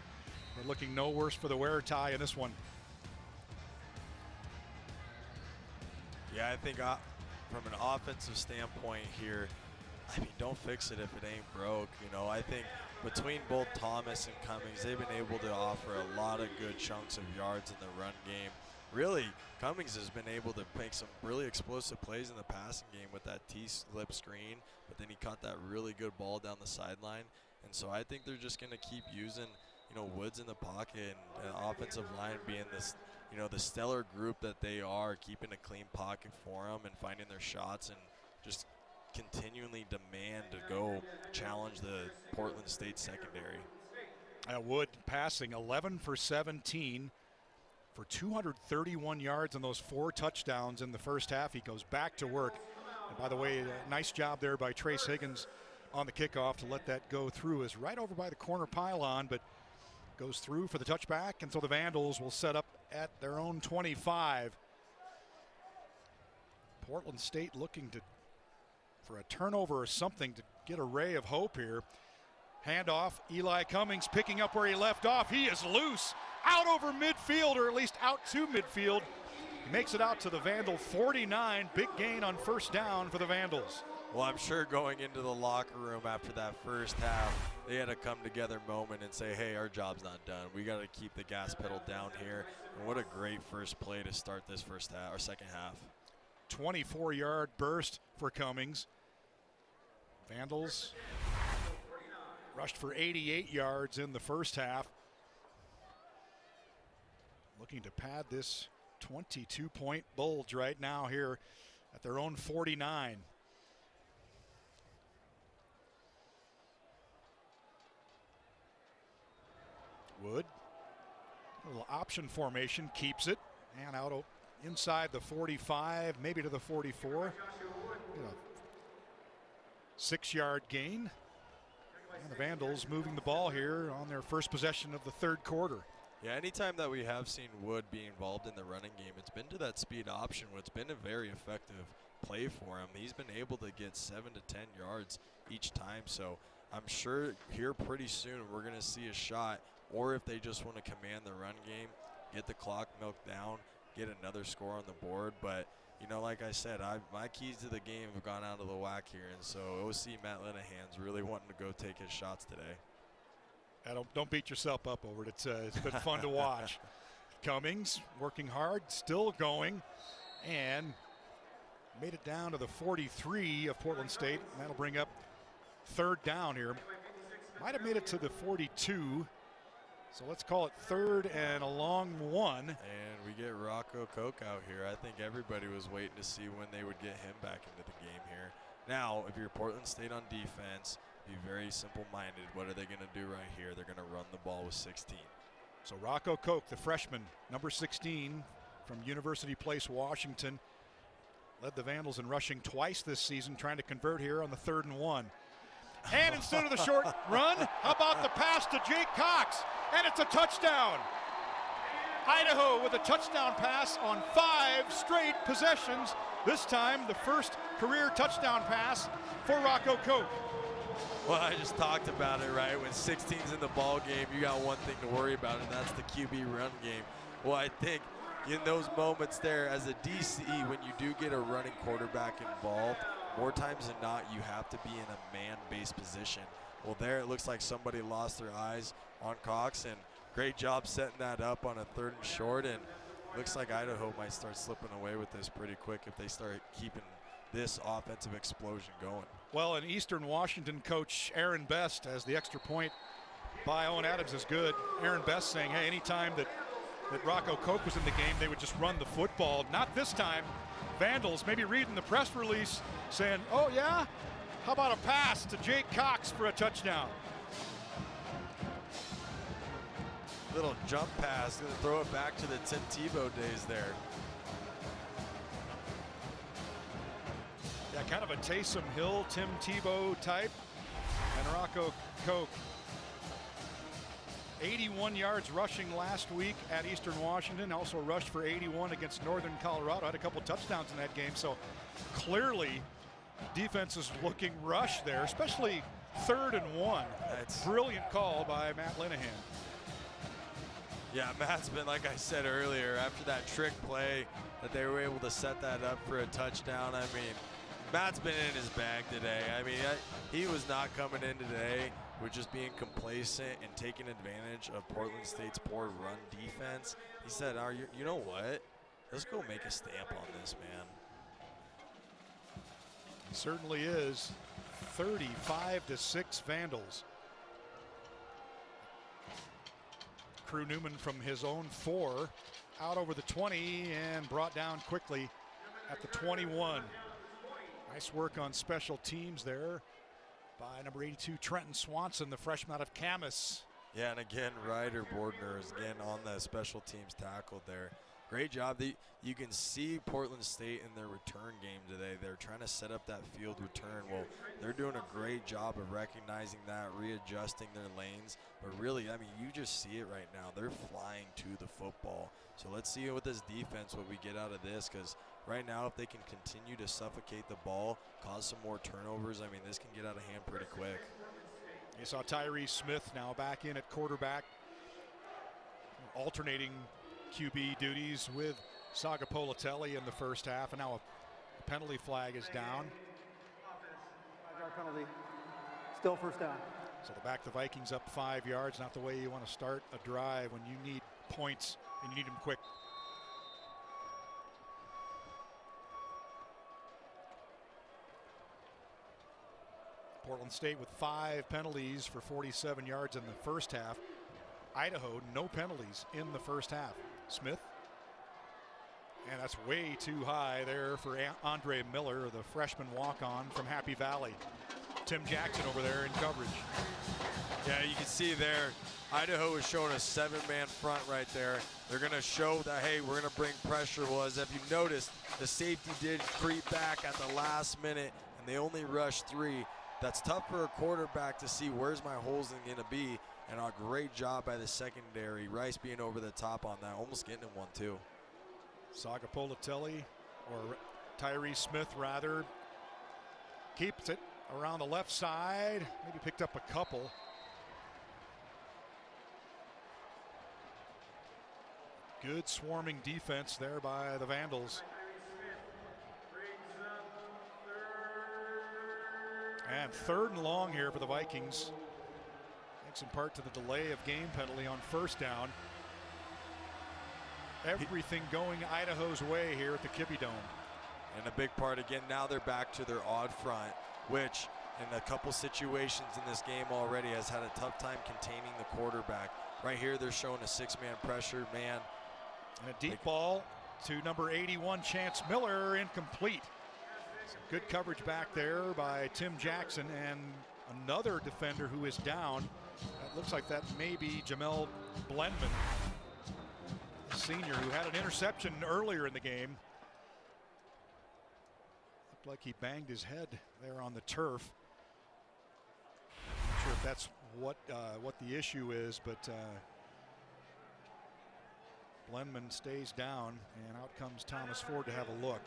But looking no worse for the wear tie in this one. Yeah, I think from an offensive standpoint here, I mean, don't fix it if it ain't broke. You know, I think between both Thomas and Cummings, they've been able to offer a lot of good chunks of yards in the run game. Really, Cummings has been able to make some really explosive plays in the passing game with that T-slip screen, but then he caught that really good ball down the sideline. And so I think they're just going to keep using, you know, Woods in the pocket and the offensive line being this, you know, the stellar group that they are, keeping a clean pocket for them and finding their shots and just continually demand to go challenge the Portland State secondary. Wood passing 11 for 17 for 231 yards on those 4 touchdowns in the first half. He goes back to work. And by the way, a nice job there by Trace Higgins on the kickoff to let that go through. Is right over by the corner pylon, but goes through for the touchback, and so the Vandals will set up at their own 25. Portland State looking for a turnover or something to get a ray of hope here. Handoff, Eli Cummings picking up where he left off. He is loose, out over midfield, or at least out to midfield. He makes it out to the Vandal 49. Big gain on first down for the Vandals. Well, I'm sure going into the locker room after that first half, they had a come together moment and say, hey, our job's not done. We got to keep the gas pedal down here. And what a great first play to start this first half or second half. 24-yard burst for Cummings. Vandals rushed for 88 yards in the first half. Looking to pad this 22-point bulge right now here at their own 49. Wood, a little option formation, keeps it, and out inside the 45, maybe to the 44. 6-yard gain. And the Vandals moving the ball here on their first possession of the third quarter. Yeah, anytime that we have seen Wood be involved in the running game, it's been to that speed option, where it's been a very effective play for him. He's been able to get 7 to 10 yards each time, so I'm sure here pretty soon we're going to see a shot, or if they just want to command the run game, get the clock milked down, get another score on the board. But you know, like I said, my keys to the game have gone out of the whack here, and so OC Matt Linehan's really wanting to go take his shots today. Don't beat yourself up over it. It's been fun to watch. Cummings working hard, still going, and made it down to the 43 of Portland State. And that'll bring up third down here. Might have made it to the 42. So let's call it third and a long one. And we get Rocco Koch out here. I think everybody was waiting to see when they would get him back into the game here. Now, if you're Portland State on defense, be very simple-minded. What are they going to do right here? They're going to run the ball with 16. So Rocco Koch, the freshman, number 16 from University Place, Washington, led the Vandals in rushing twice this season, trying to convert here on the 3rd and 1. And instead of the short run, how about the pass to Jake Cox? And it's a touchdown. Idaho with a touchdown pass on 5 straight possessions. This time, the first career touchdown pass for Rocco Koch. Well, I just talked about it, right? When 16's in the ball game, you got one thing to worry about, and that's the QB run game. Well, I think in those moments there, as a DC, when you do get a running quarterback involved, more times than not, you have to be in a man-based position. Well, there it looks like somebody lost their eyes on Cox, and great job setting that up on a 3rd and short, and looks like Idaho might start slipping away with this pretty quick if they start keeping this offensive explosion going. Well, and Eastern Washington coach Aaron Best has the extra point by Owen Adams is good. Aaron Best saying, hey, anytime that Rocco Koch was in the game, they would just run the football. Not this time. Vandals maybe reading the press release saying, oh yeah, how about a pass to Jake Cox for a touchdown? Little jump pass, gonna throw it back to the Tim Tebow days there. Yeah, kind of a Taysom Hill, Tim Tebow type. And Rocco Koch, 81 yards rushing last week at Eastern Washington. Also rushed for 81 against Northern Colorado. Had a couple touchdowns in that game. So clearly, defense is looking rush there, especially 3rd and 1. That's brilliant call by Matt Linehan. Yeah, Matt's been, like I said earlier, after that trick play that they were able to set that up for a touchdown. I mean, Matt's been in his bag today. I mean, he was not coming in today with just being complacent and taking advantage of Portland State's poor run defense. He said, you know what? Let's go make a stamp on this, man. He certainly is. 35-6 Vandals. Crew Newman from his own 4 out over the 20 and brought down quickly at the 21. Nice work on special teams there by number 82 Trenton Swanson, the freshman out of Camas. Yeah, and again, Ryder Bordner is again on the special teams tackle there. Great job. You can see Portland State in their return game today. They're trying to set up that field return. Well, they're doing a great job of recognizing that, readjusting their lanes. But really, I mean, you just see it right now. They're flying to the football. So let's see with this defense what we get out of this, because right now if they can continue to suffocate the ball, cause some more turnovers, I mean, this can get out of hand pretty quick. You saw Tyree Smith now back in at quarterback, alternating QB duties with Saga Politelli in the first half, and now a penalty flag is down. 5-yard penalty, still first down. So they'll back the Vikings up 5 yards. Not the way you want to start a drive when you need points and you need them quick. Portland State with 5 penalties for 47 yards in the first half. Idaho, no penalties in the first half. Smith. And that's way too high there for Andre Miller, the freshman walk-on from Happy Valley. Tim Jackson over there in coverage. Yeah, you can see there, Idaho is showing a 7-man front right there. They're going to show that, hey, we're going to bring pressure. Well, as if you noticed, the safety did creep back at the last minute, and they only rushed 3. That's tough for a quarterback to see where's my holes going to be, and a great job by the secondary. Rice being over the top on that, almost getting him one too. Saga Politelli, or Tyree Smith rather, keeps it around the left side, maybe picked up a couple. Good swarming defense there by the Vandals. And 3rd and long here for the Vikings. Thanks in part to the delay of game penalty on first down. Everything going Idaho's way here at the Kibbie Dome. And a big part, again, now they're back to their odd front, which in a couple situations in this game already has had a tough time containing the quarterback. Right here, they're showing a 6-man pressure, man. And a deep ball to number 81, Chance Miller, incomplete. Some good coverage back there by Tim Jackson, and another defender who is down. It looks like that may be Jamel Blendman, senior, who had an interception earlier in the game. Looked like he banged his head there on the turf. Not sure if that's what the issue is, but Blendman stays down, and out comes Thomas Ford to have a look.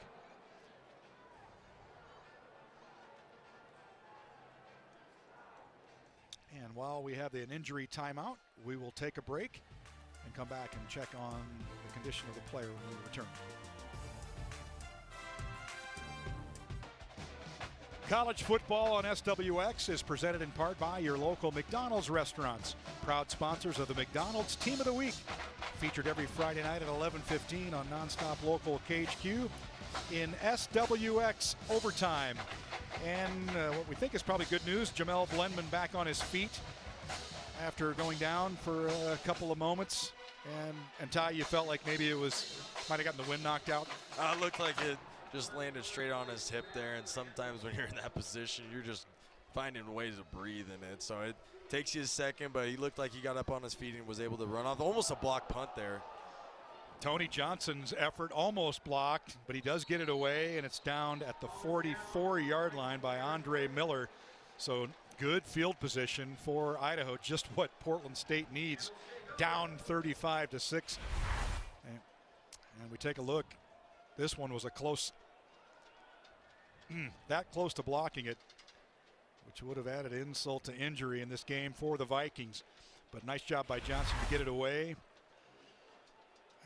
And while we have an injury timeout, we will take a break and come back and check on the condition of the player when we return. College football on SWX is presented in part by your local McDonald's restaurants, proud sponsors of the McDonald's Team of the Week, featured every Friday night at 11:15 on Nonstop Local KHQ in SWX Overtime. And what we think is probably good news, Jamel Blendman back on his feet after going down for a couple of moments. And Ty, you felt like maybe might have gotten the wind knocked out? It looked like it just landed straight on his hip there, and sometimes when you're in that position, you're just finding ways to breathe in it. So it takes you a second, but he looked like he got up on his feet and was able to run off. Almost a block punt there. Tony Johnson's effort almost blocked, but he does get it away, and it's down at the 44-yard line by Andre Miller. So good field position for Idaho, just what Portland State needs, down 35-6. And we take a look. This one was a close, that close to blocking it, which would have added insult to injury in this game for the Vikings. But nice job by Johnson to get it away.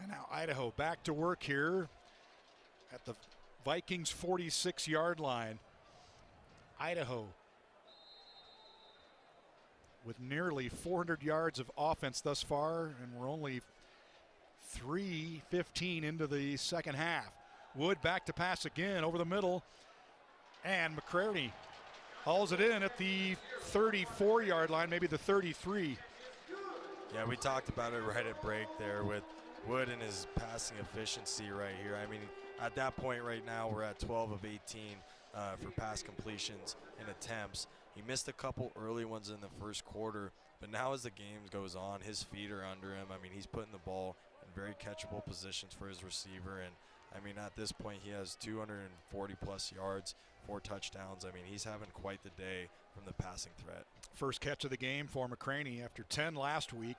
And now Idaho back to work here at the Vikings 46-yard line. Idaho with nearly 400 yards of offense thus far, and we're only 3:15 into the second half. Wood back to pass again over the middle, and McCrary hauls it in at the 34-yard line, maybe the 33. Yeah, we talked about it right at break there with Wood and his passing efficiency right here. I mean, at that point right now, we're at 12 of 18 for pass completions and attempts. He missed a couple early ones in the first quarter, but now as the game goes on, his feet are under him. I mean, he's putting the ball in very catchable positions for his receiver, and I mean, at this point, he has 240-plus yards, 4 touchdowns. I mean, he's having quite the day from the passing threat. First catch of the game for McCraney after 10 last week.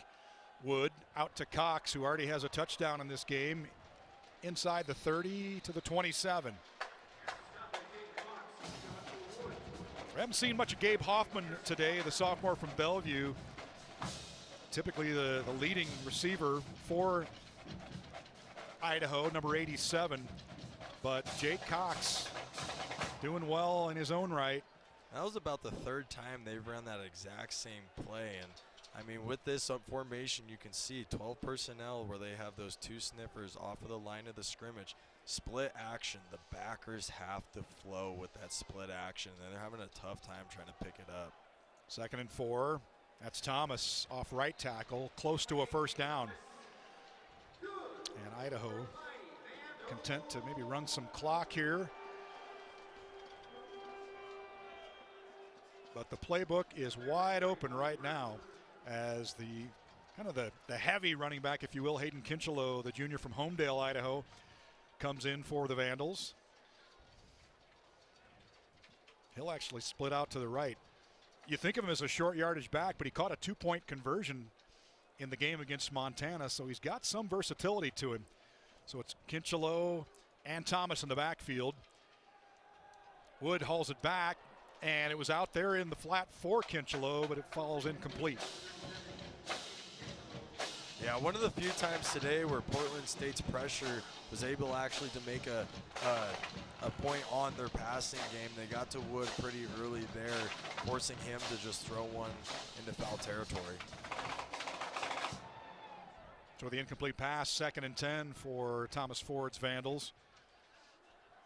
Wood out to Cox, who already has a touchdown in this game, inside the 30 to the 27. We haven't seen much of Gabe Hoffman today, the sophomore from Bellevue. Typically the leading receiver for Idaho, number 87. But Jake Cox doing well in his own right. That was about the 3rd time they've run that exact same play. And I mean, with this formation, you can see 12 personnel where they have those 2 sniffers off of the line of the scrimmage. Split action, the backers have to flow with that split action, and they're having a tough time trying to pick it up. 2nd and 4. That's Thomas off right tackle, close to a first down. And Idaho content to maybe run some clock here. But the playbook is wide open right now as the kind of the heavy running back, if you will, Hayden Kinchelow, the junior from Homedale, Idaho, comes in for the Vandals. He'll actually split out to the right. You think of him as a short yardage back, but he caught a 2-point conversion in the game against Montana, so he's got some versatility to him. So it's Kinchelow and Thomas in the backfield. Wood hauls it back, and it was out there in the flat for Kinchelow, but it falls incomplete. Yeah, one of the few times today where Portland State's pressure was able actually to make a point on their passing game. They got to Wood pretty early there, forcing him to just throw one into foul territory. So the incomplete pass, 2nd and 10 for Thomas Ford's Vandals.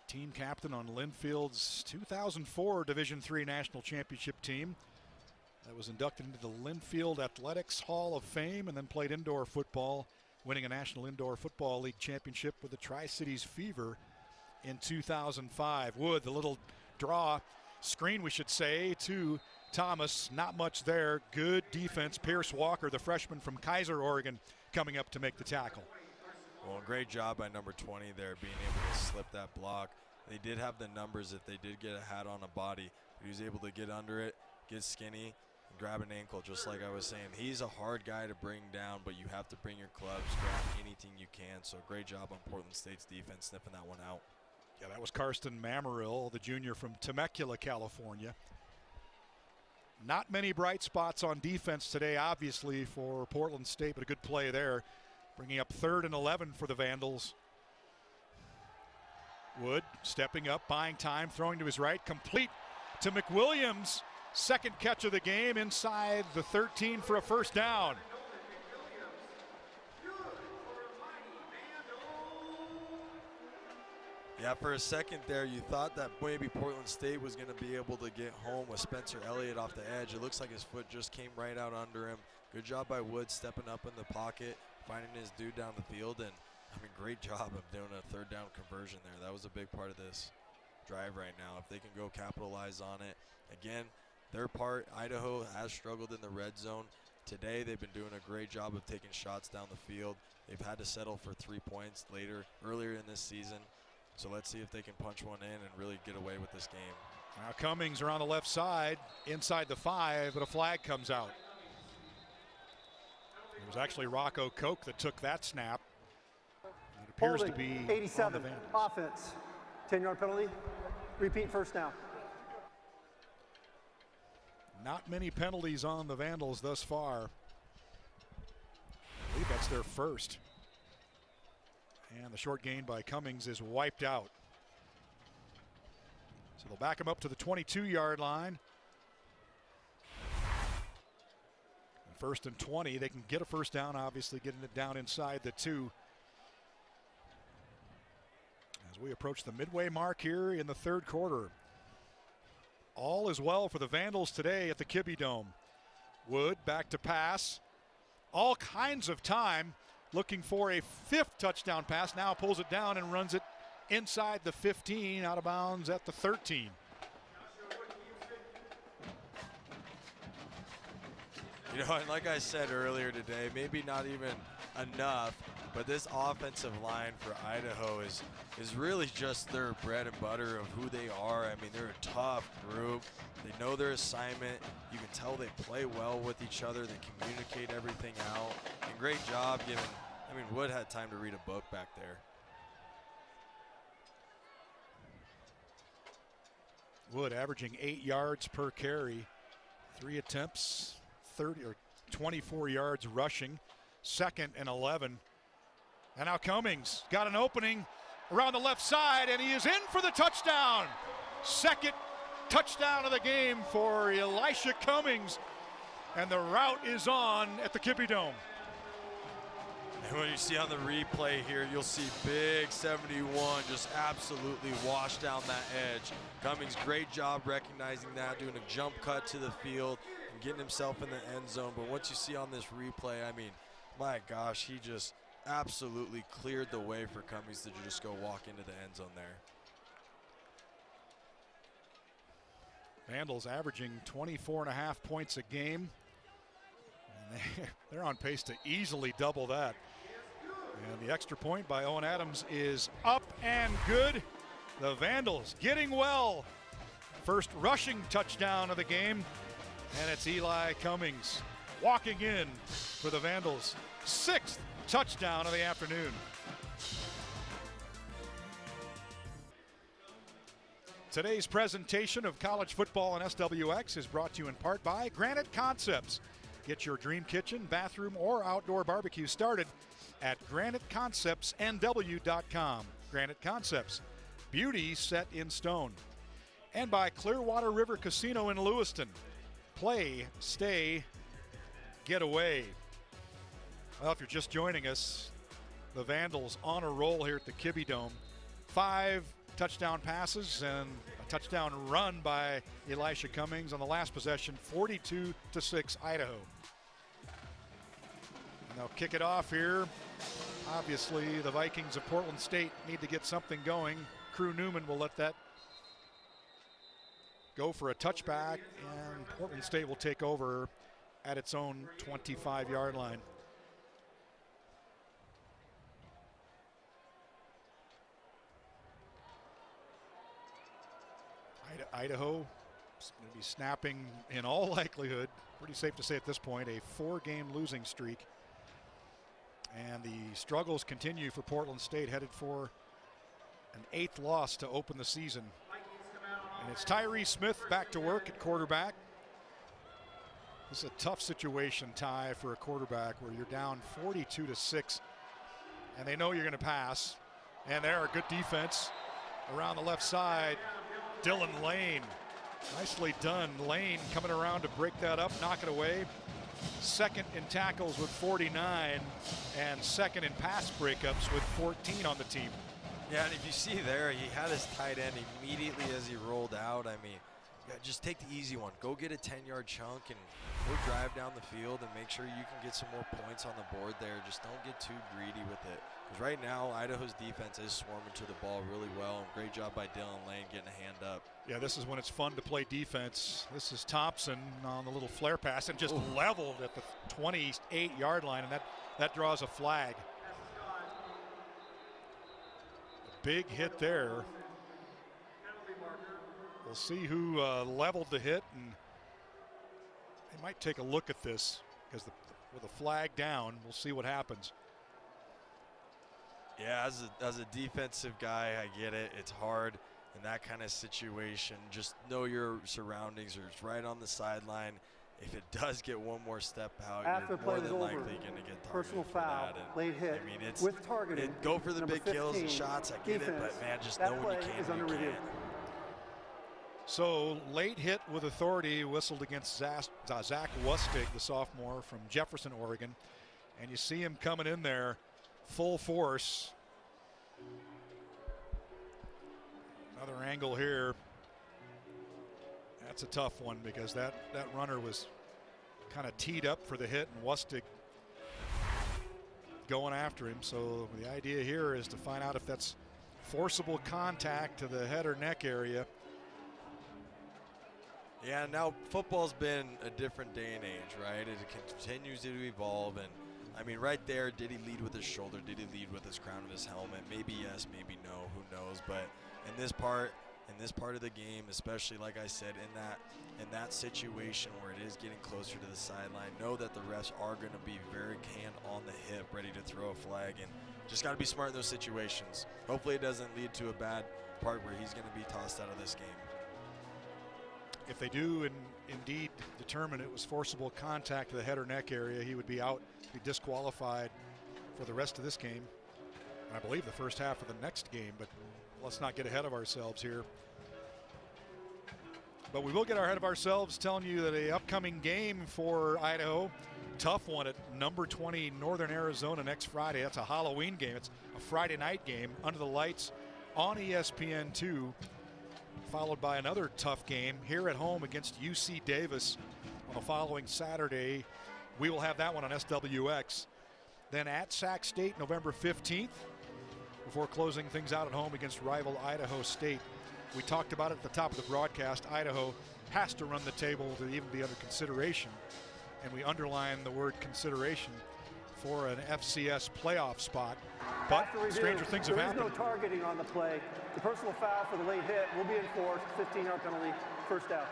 Team captain on Linfield's 2004 Division III National Championship team that was inducted into the Linfield Athletics Hall of Fame and then played indoor football, winning a National Indoor Football League championship with the Tri-Cities Fever in 2005. Wood, the little draw screen, we should say, to Thomas. Not much there. Good defense. Pierce Walker, the freshman from Kaiser, Oregon, coming up to make the tackle. Well, great job by number 20 there, being able to slip that block. They did have the numbers if they did get a hat on a body. He was able to get under it, get skinny, and grab an ankle, just like I was saying. He's a hard guy to bring down, but you have to bring your clubs, grab anything you can. So great job on Portland State's defense sniffing that one out. Yeah, that was Karsten Mammeril, the junior from Temecula, California. Not many bright spots on defense today, obviously, for Portland State, but a good play there. Bringing up 3rd and 11 for the Vandals. Wood stepping up, buying time, throwing to his right, complete to McWilliams. 2nd catch of the game inside the 13 for a first down. Yeah, for a second there, you thought that maybe Portland State was going to be able to get home with Spencer Elliott off the edge. It looks like his foot just came right out under him. Good job by Wood stepping up in the pocket, finding his dude down the field, and great job of doing a 3rd down conversion there. That was a big part of this drive right now. If they can go capitalize on it. Again, their part, Idaho has struggled in the red zone. Today, they've been doing a great job of taking shots down the field. They've had to settle for 3 points earlier in this season. So let's see if they can punch one in and really get away with this game. Now Cummings around the left side, inside the 5, but a flag comes out. It was actually Rocco Koch that took that snap. It appears to be 87, offense, 10-yard penalty, repeat first down. Not many penalties on the Vandals thus far. I believe that's their first. And the short gain by Cummings is wiped out. So they'll back him up to the 22-yard line. And 1st and 20. They can get a first down, obviously, getting it down inside the 2. As we approach the midway mark here in the 3rd quarter. All is well for the Vandals today at the Kibbie Dome. Wood back to pass. All kinds of time. Looking for a 5th touchdown pass. Now pulls it down and runs it inside the 15, out of bounds at the 13. You know, and like I said earlier today, maybe not even enough, but this offensive line for Idaho is really just their bread and butter of who they are. I mean, they're a tough group. They know their assignment. You can tell they play well with each other. They communicate everything out. And great job giving, Wood had time to read a book back there. Wood averaging 8 yards per carry. 3 attempts, 30 or 24 yards rushing. 2nd and 11. And now Cummings got an opening around the left side, and he is in for the touchdown. 2nd touchdown of the game for Elisha Cummings. And the route is on at the Kibbie Dome. And when you see on the replay here, you'll see big 71 just absolutely wash down that edge. Cummings, great job recognizing that, doing a jump cut to the field and getting himself in the end zone. But once you see on this replay, my gosh, he just absolutely cleared the way for Cummings to just go walk into the end zone there. Vandals averaging 24.5 points a game. And they're on pace to easily double that. And the extra point by Owen Adams is up and good. The Vandals getting well. First rushing touchdown of the game. And it's Eli Cummings walking in for the Vandals. 6th touchdown of the afternoon. Today's presentation of college football on SWX is brought to you in part by Granite Concepts. Get your dream kitchen, bathroom, or outdoor barbecue started at GraniteConceptsNW.com. Granite Concepts, beauty set in stone. And by Clearwater River Casino in Lewiston. Play, stay, get away. Well, if you're just joining us, the Vandals on a roll here at the Kibbie Dome. 5 touchdown passes and a touchdown run by Elisha Cummings on the last possession, 42-6 Idaho. And they'll kick it off here. Obviously, the Vikings of Portland State need to get something going. Crew Newman will let that go for a touchback, and Portland State will take over at its own 25-yard line. Idaho is going to be snapping, in all likelihood, pretty safe to say at this point, a 4-game losing streak. And the struggles continue for Portland State, headed for an 8th loss to open the season. And it's Tyree Smith back to work at quarterback. This is a tough situation, Ty, for a quarterback where you're down 42-6, and they know you're going to pass. And there, a good defense around the left side. Dylan Lane, nicely done. Lane coming around to break that up, knock it away. Second in tackles with 49, and second in pass breakups with 14 on the team. Yeah, and if you see there, he had his tight end immediately as he rolled out. I mean, yeah, just take the easy one. Go get a 10-yard chunk and go drive down the field and make sure you can get some more points on the board there. Just don't get too greedy with it. Because right now, Idaho's defense is swarming to the ball really well. Great job by Dylan Lane getting a hand up. Yeah, this is when it's fun to play defense. This is Thompson on the little flare pass and just leveled at the 28-yard line, and that draws a flag. A big hit there. We'll see who leveled the hit, and they might take a look at this because with a flag down, we'll see what happens. Yeah, as a defensive guy, I get it. It's hard in that kind of situation. Just know your surroundings are right on the sideline. If it does get one more step out, you're more than likely going to get targeted. Personal for foul, that. And, late hit, I mean, it's with targeting. Go for the big 15, kills and shots. I get defense. it, but man, just That know when you play can is and under you review. can't. So late hit with authority whistled against Zach Lustig, the sophomore from Jefferson, Oregon. And you see him coming in there full force. Another angle here. That's a tough one because that runner was kind of teed up for the hit, and Lustig going after him. So the idea here is to find out if that's forcible contact to the head or neck area. Yeah, now football's been a different day and age, right? It continues to evolve, and I mean, right there, did he lead with his shoulder? Did he lead with his crown of his helmet? Maybe yes, maybe no, who knows? But in this part of the game, especially like I said, in that situation where it is getting closer to the sideline, know that the refs are going to be very hand on the hip, ready to throw a flag, and just got to be smart in those situations. Hopefully, it doesn't lead to a bad part where he's going to be tossed out of this game. If they do indeed determine it was forcible contact to the head or neck area, he would be out, be disqualified for the rest of this game. And I believe the first half of the next game, but let's not get ahead of ourselves here. But we will get ahead of ourselves telling you that an upcoming game for Idaho, tough one at number 20 Northern Arizona next Friday. That's a Halloween game. It's a Friday night game under the lights on ESPN2. Followed by another tough game here at home against UC Davis on the following Saturday. We will have that one on SWX. Then at Sac State November 15th before closing things out at home against rival Idaho State. We talked about it at the top of the broadcast. Idaho has to run the table to even be under consideration. And we underline the word consideration for an FCS playoff spot. But stranger things have happened. There is no targeting on the play. The personal foul for the late hit will be enforced. 15-yard penalty, first down.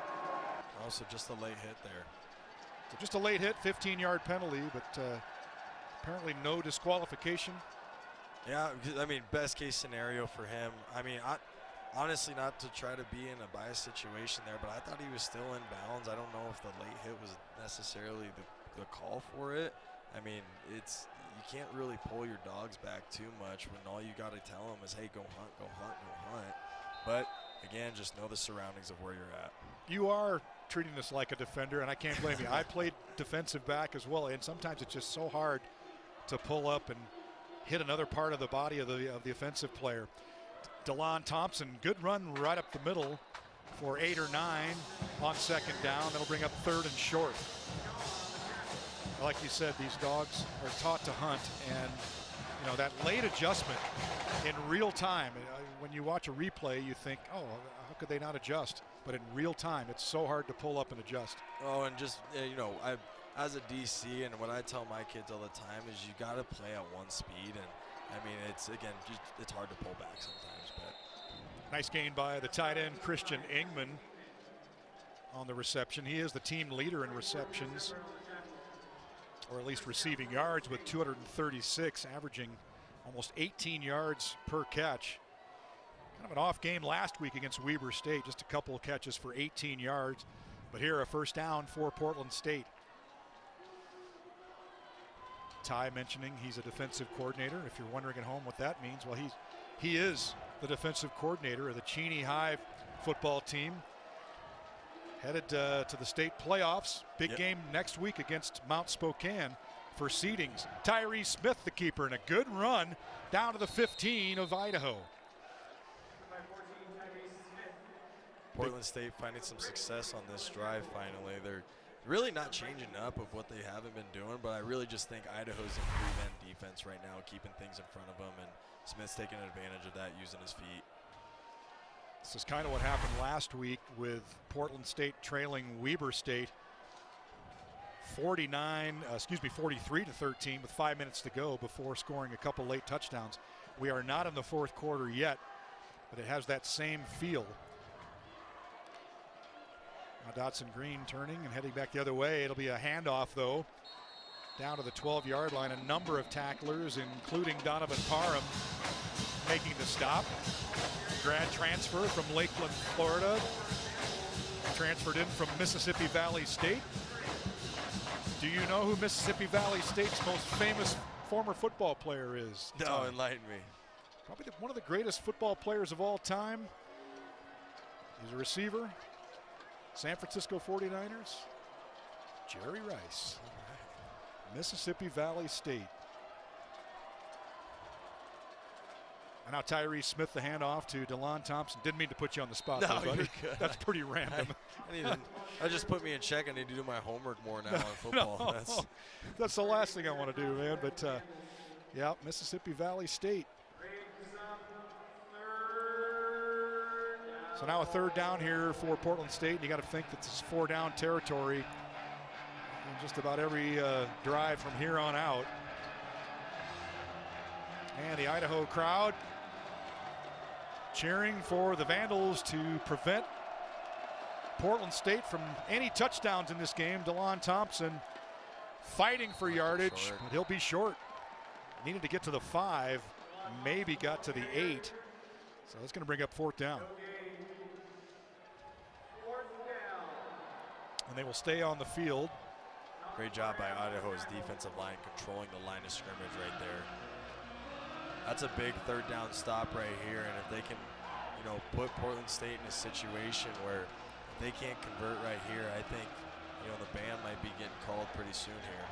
Also just a late hit there. So just a late hit, 15-yard penalty, but apparently no disqualification. Yeah, I mean, best case scenario for him. I mean, honestly, not to try to be in a biased situation there, but I thought he was still in bounds. I don't know if the late hit was necessarily the call for it. I mean, you can't really pull your dogs back too much when all you got to tell them is, hey, go hunt, go hunt, go hunt. But, again, just know the surroundings of where you're at. You are treating this like a defender, and I can't blame you. I played defensive back as well, and sometimes it's just so hard to pull up and hit another part of the body of the offensive player. DeLon Thompson, good run right up the middle for 8 or 9 on second down. That'll bring up 3rd and short. Like you said, these dogs are taught to hunt, and you know that late adjustment in real time. When you watch a replay, you think, oh, how could they not adjust? But in real time, it's so hard to pull up and adjust. Oh, and just, you know, as a DC, and what I tell my kids all the time is you got to play at one speed. And I mean, it's, again, it's hard to pull back sometimes. But nice gain by the tight end, Christian Ingman, on the reception. He is the team leader in receptions, or at least receiving yards, with 236, averaging almost 18 yards per catch. Kind of an off game last week against Weber State, just a couple of catches for 18 yards. But here, a first down for Portland State. Ty mentioning he's a defensive coordinator. If you're wondering at home what that means, well, he is the defensive coordinator of the Cheney High football team. Headed to the state playoffs. Big game next week against Mount Spokane for seedings. Tyree Smith, the keeper, and a good run down to the 15 of Idaho. Portland State finding some success on this drive finally. They're really not changing up of what they haven't been doing, but I really just think Idaho's in prevent defense right now, keeping things in front of them, and Smith's taking advantage of that using his feet. This is kind of what happened last week with Portland State trailing Weber State 43 to 13 with 5 minutes to go before scoring a couple late touchdowns. We are not in the fourth quarter yet, but it has that same feel. Now Dotson Green turning and heading back the other way. It'll be a handoff, though, down to the 12-yard line. A number of tacklers, including Donovan Parham, making the stop. Grad transfer from Lakeland, Florida. Transferred in from Mississippi Valley State. Do you know who Mississippi Valley State's most famous former football player is? No, enlighten me. Probably one of the greatest football players of all time. He's a receiver. San Francisco 49ers, Jerry Rice. Mississippi Valley State. And now Tyree Smith, the handoff to DeLon Thompson. Didn't mean to put you on the spot, no, there, buddy. You're good. That's pretty random. I just put me in check. I need to do my homework more now on football. No, that's the last thing I want to do, man. But, yeah, Mississippi Valley State. So now a third down here for Portland State. You got to think that this is 4-down territory in just about every drive from here on out. And the Idaho crowd cheering for the Vandals to prevent Portland State from any touchdowns in this game. DeLon Thompson fighting for yardage, but he'll be short. Needed to get to the 5, maybe got to the 8. So that's going to bring up 4th down. And they will stay on the field. Great job by Idaho's defensive line controlling the line of scrimmage right there. That's a big third down stop right here, and if they can, you know, put Portland State in a situation where if they can't convert right here, I think, you know, the ban might be getting called pretty soon here.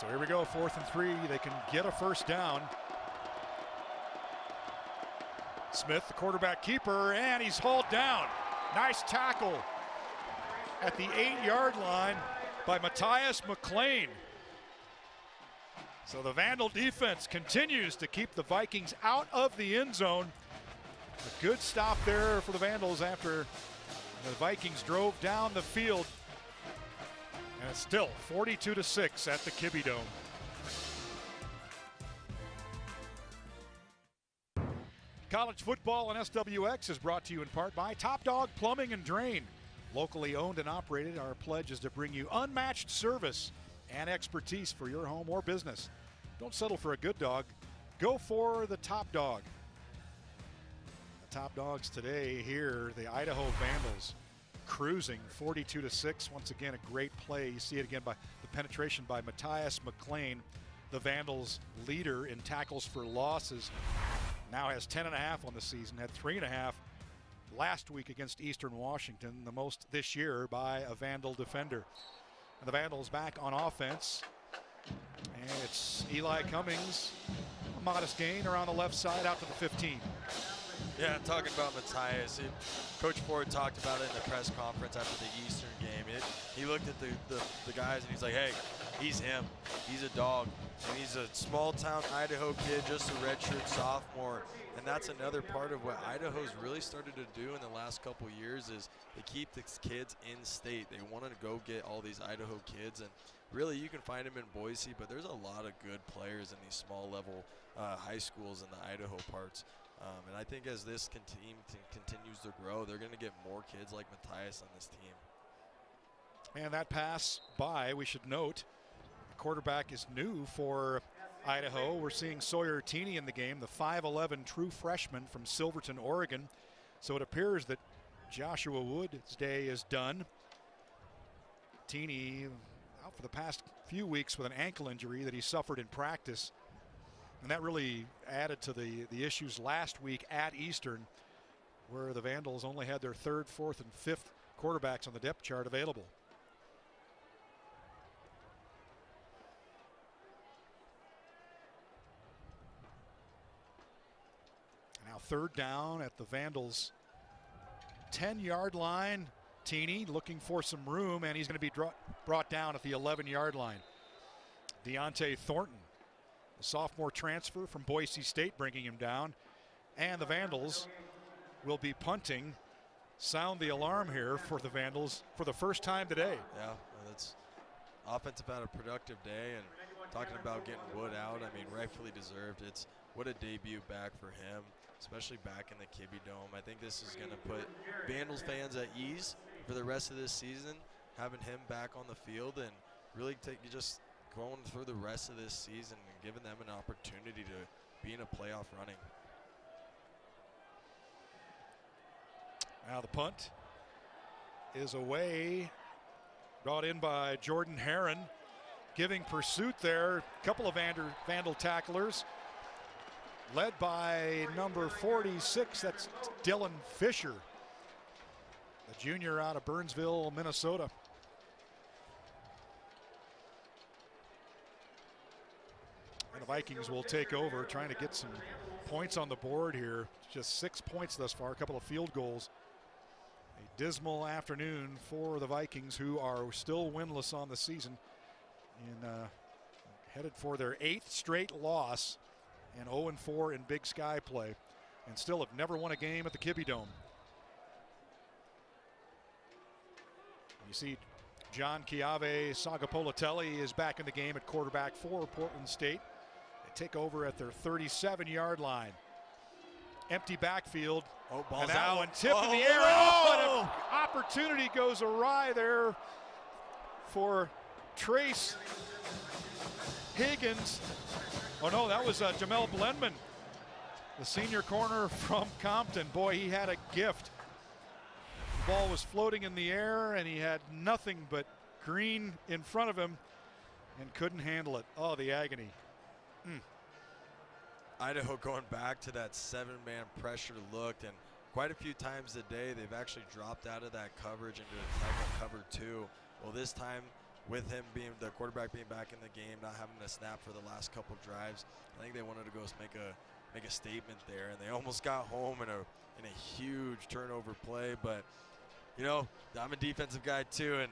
So here we go, 4th and 3. They can get a first down. Smith, the quarterback keeper, and he's hauled down. Nice tackle at the 8-yard line by Matthias McLean. So the Vandal defense continues to keep the Vikings out of the end zone. A good stop there for the Vandals after the Vikings drove down the field. And it's still 42-6 at the Kibbie Dome. College football on SWX is brought to you in part by Top Dog Plumbing and Drain. Locally owned and operated, our pledge is to bring you unmatched service and expertise for your home or business. Don't settle for a good dog. Go for the top dog. The top dogs today here, the Idaho Vandals, cruising 42-6. Once again, a great play. You see it again by the penetration by Matthias McLean, the Vandals' leader in tackles for losses. Now has 10.5 on the season, had 3.5 last week against Eastern Washington, the most this year by a Vandal defender. And the Vandals back on offense. And it's Eli Cummings, a modest gain around the left side out to the 15. Yeah, talking about Matthias, Coach Ford talked about it in the press conference after the Eastern game. He looked at the guys and he's like, hey, he's him. He's a dog. And he's a small-town Idaho kid, just a redshirt sophomore. And that's another part of what Idaho's really started to do in the last couple years is they keep the kids in state. They want to go get all these Idaho kids. And really, you can find them in Boise, but there's a lot of good players in these small-level high schools in the Idaho parts. And I think as this team continues to grow, they're going to get more kids like Matthias on this team. And that pass by, we should note, the quarterback is new for Idaho. We're seeing Sawyer Teeney in the game, the 5'11" true freshman from Silverton, Oregon. So it appears that Joshua Wood's day is done. Teeney out for the past few weeks with an ankle injury that he suffered in practice. And that really added to the issues last week at Eastern, where the Vandals only had their 3rd, 4th, and 5th quarterbacks on the depth chart available. Now 3rd down at the Vandals' 10-yard line. Teeney looking for some room, and he's going to be brought down at the 11-yard line. Deontay Thornton, the sophomore transfer from Boise State, bringing him down. And the Vandals will be punting. Sound the alarm here for the Vandals for the first time today. Yeah, that's offensive had a productive day, and talking about getting Wood out, I mean, rightfully deserved. It's what a debut back for him, especially back in the Kibbie Dome. I think this is going to put Vandals fans at ease for the rest of this season, having him back on the field and really just going through the rest of this season and giving them an opportunity to be in a playoff running. Now the punt is away, brought in by Jordan Herron, giving pursuit there. A couple of Vandal tacklers, led by number 46, that's Dylan Fisher, the junior out of Burnsville, Minnesota. And the Vikings will take over, trying to get some points on the board here. Just 6 points thus far, a couple of field goals. A dismal afternoon for the Vikings, who are still winless on the season and headed for their 8th straight loss and 0-4 in Big Sky play, and still have never won a game at the Kibbie Dome. You see John Chiave Sagapolitelli is back in the game at quarterback for Portland State. They take over at their 37-yard line. Empty backfield. Oh, ball's and that out. one tipped in the air. No! And an opportunity goes awry there for Trace Higgins. Oh no, that was Jamel Blendman, the senior corner from Compton. Boy, he had a gift. The ball was floating in the air and he had nothing but green in front of him and couldn't handle it. Oh, the agony. Idaho going back to that 7-man pressure look, and quite a few times today they've actually dropped out of that coverage into a type of cover 2. Well, this time with him being the quarterback being back in the game, not having to snap for the last couple drives, I think they wanted to go make a statement there, and they almost got home in a huge turnover play. But you know, I'm a defensive guy too, and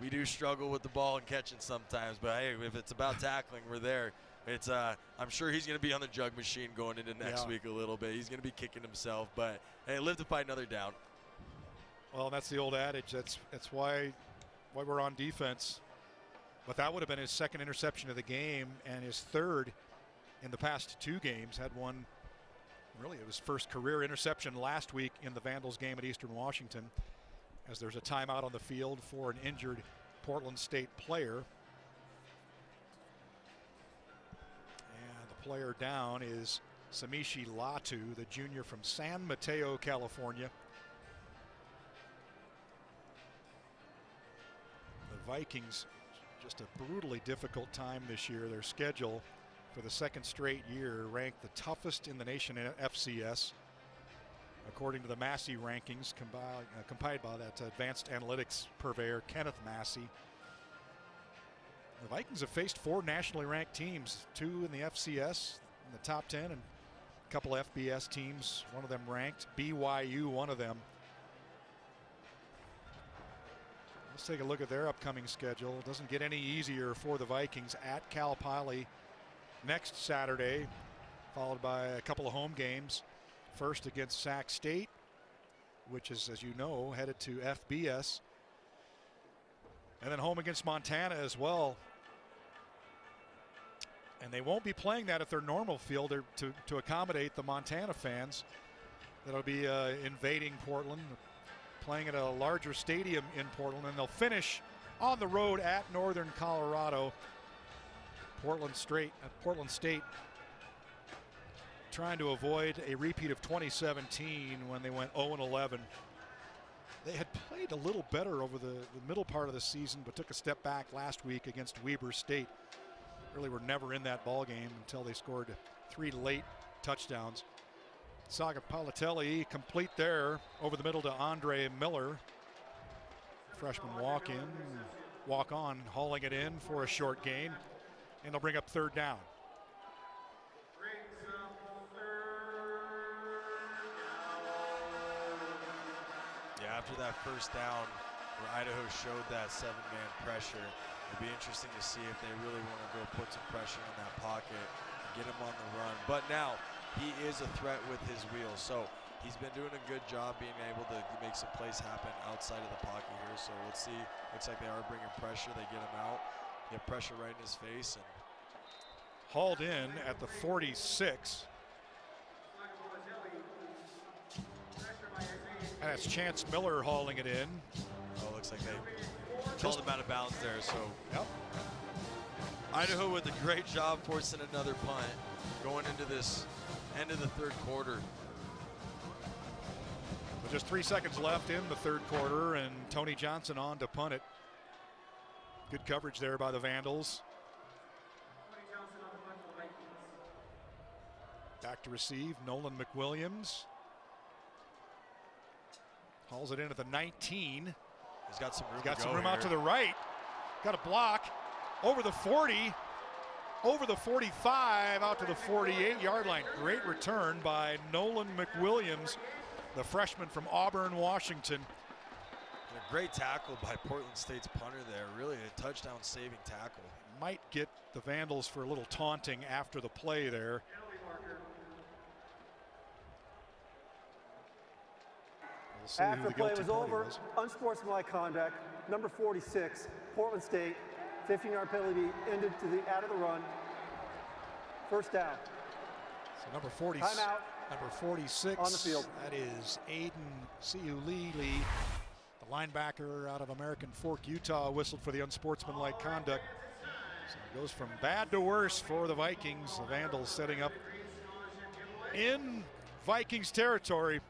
we do struggle with the ball and catching sometimes. But hey, if it's about tackling, we're there. It's I'm sure he's going to be on the jug machine going into next week a little bit. He's going to be kicking himself, but hey, live to fight another down. Well, that's the old adage. That's why we're on defense. But that would have been his 2nd interception of the game and his 3rd in the past 2 games. Had one, really, it was first career interception last week in the Vandals game at Eastern Washington, as there's a timeout on the field for an injured Portland State player. Player down is Samishi Latu, the junior from San Mateo, California. The Vikings, just a brutally difficult time this year. Their schedule for the 2nd straight year ranked the toughest in the nation in FCS. according to the Massey rankings compiled by that advanced analytics purveyor Kenneth Massey. The Vikings have faced 4 nationally ranked teams, 2 in the FCS in the top 10, and a couple FBS teams, one of them ranked, BYU one of them. Let's take a look at their upcoming schedule. It doesn't get any easier for the Vikings at Cal Poly next Saturday, followed by a couple of home games. First against Sac State, which is, as you know, headed to FBS. And then home against Montana as well. And they won't be playing that at their normal field to accommodate the Montana fans that'll be invading Portland, playing at a larger stadium in Portland. And they'll finish on the road at Northern Colorado. Portland State trying to avoid a repeat of 2017 when they went 0-11. They had played a little better over the middle part of the season, but took a step back last week against Weber State. Really were never in that ball game until they scored 3 late touchdowns. Saga Palatelli complete there over the middle to Andre Miller. Freshman walk on, hauling it in for a short gain, and they'll bring up 3rd down. Yeah, after that first down where Idaho showed that 7-man pressure, it'll be interesting to see if they really want to go put some pressure in that pocket and get him on the run. But now he is a threat with his wheels, so he's been doing a good job being able to make some plays happen outside of the pocket here. So let's see. Looks like they are bringing pressure. They get him out, get pressure right in his face, and hauled in at the 46. And that's Chance Miller hauling it in. oh, looks like they called him out of bounds there. So yep. Idaho with a great job forcing another punt going into this end of the 3rd quarter. With just 3 seconds left in the 3rd quarter, and Tony Johnson on to punt it. Good coverage there by the Vandals. Back to receive, Nolan McWilliams. Hauls it in at the 19. He's got some room. Got some room out to the right. Got a block over the 40, over the 45, out to the 48-yard line. Great return by Nolan McWilliams, the freshman from Auburn, Washington. And a great tackle by Portland State's punter there. Really a touchdown-saving tackle. Might get the Vandals for a little taunting after the play there. We'll After the play was over, unsportsmanlike conduct, number 46, Portland State, 15-yard penalty ended to the out of the run. 1st down. So number 40, timeout. Number 46 on the field. That is Aiden Siulili, the linebacker out of American Fork, Utah, whistled for the unsportsmanlike conduct. So it goes from bad to worse for the Vikings. The Vandals setting up in Vikings territory.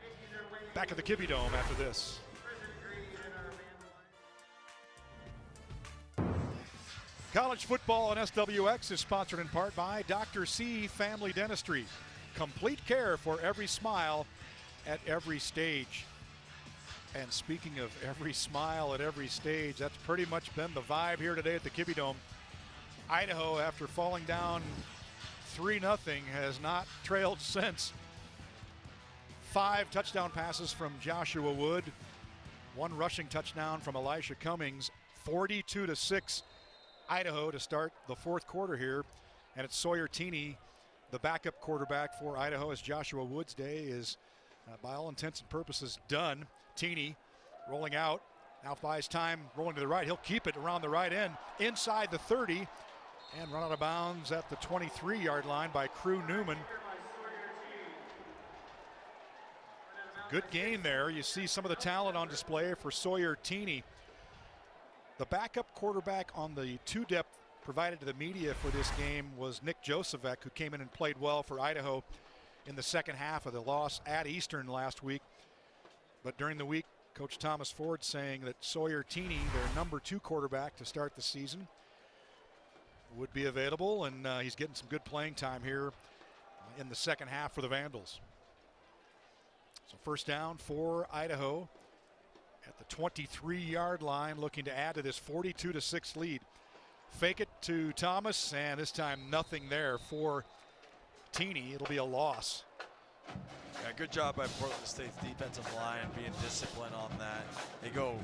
Back at the Kibbie Dome after this. College football on SWX is sponsored in part by Dr. C Family Dentistry. Complete care for every smile at every stage. And speaking of every smile at every stage, that's pretty much been the vibe here today at the Kibbie Dome. Idaho, after falling down 3-0, has not trailed since. 5 touchdown passes from Joshua Wood, 1 rushing touchdown from Elisha Cummings. 42-6 Idaho to start the 4th quarter here. And it's Sawyer Teeney, the backup quarterback for Idaho, as Joshua Wood's day is by all intents and purposes done. Teeney rolling out, now buys time, rolling to the right. He'll keep it around the right end, inside the 30, and run out of bounds at the 23-yard line by Crew Newman. Good game there. You see some of the talent on display for Sawyer Teeney. The backup quarterback on the 2-depth provided to the media for this game was Nick Josevek, who came in and played well for Idaho in the second half of the loss at Eastern last week. But during the week, Coach Thomas Ford saying that Sawyer Teeney, their number 2 quarterback to start the season, would be available, and he's getting some good playing time here in the second half for the Vandals. So first down for Idaho at the 23-yard line, looking to add to this 42-6 lead. Fake it to Thomas, and this time nothing there for Teeny. It'll be a loss. Yeah, good job by Portland State's defensive line being disciplined on that. They go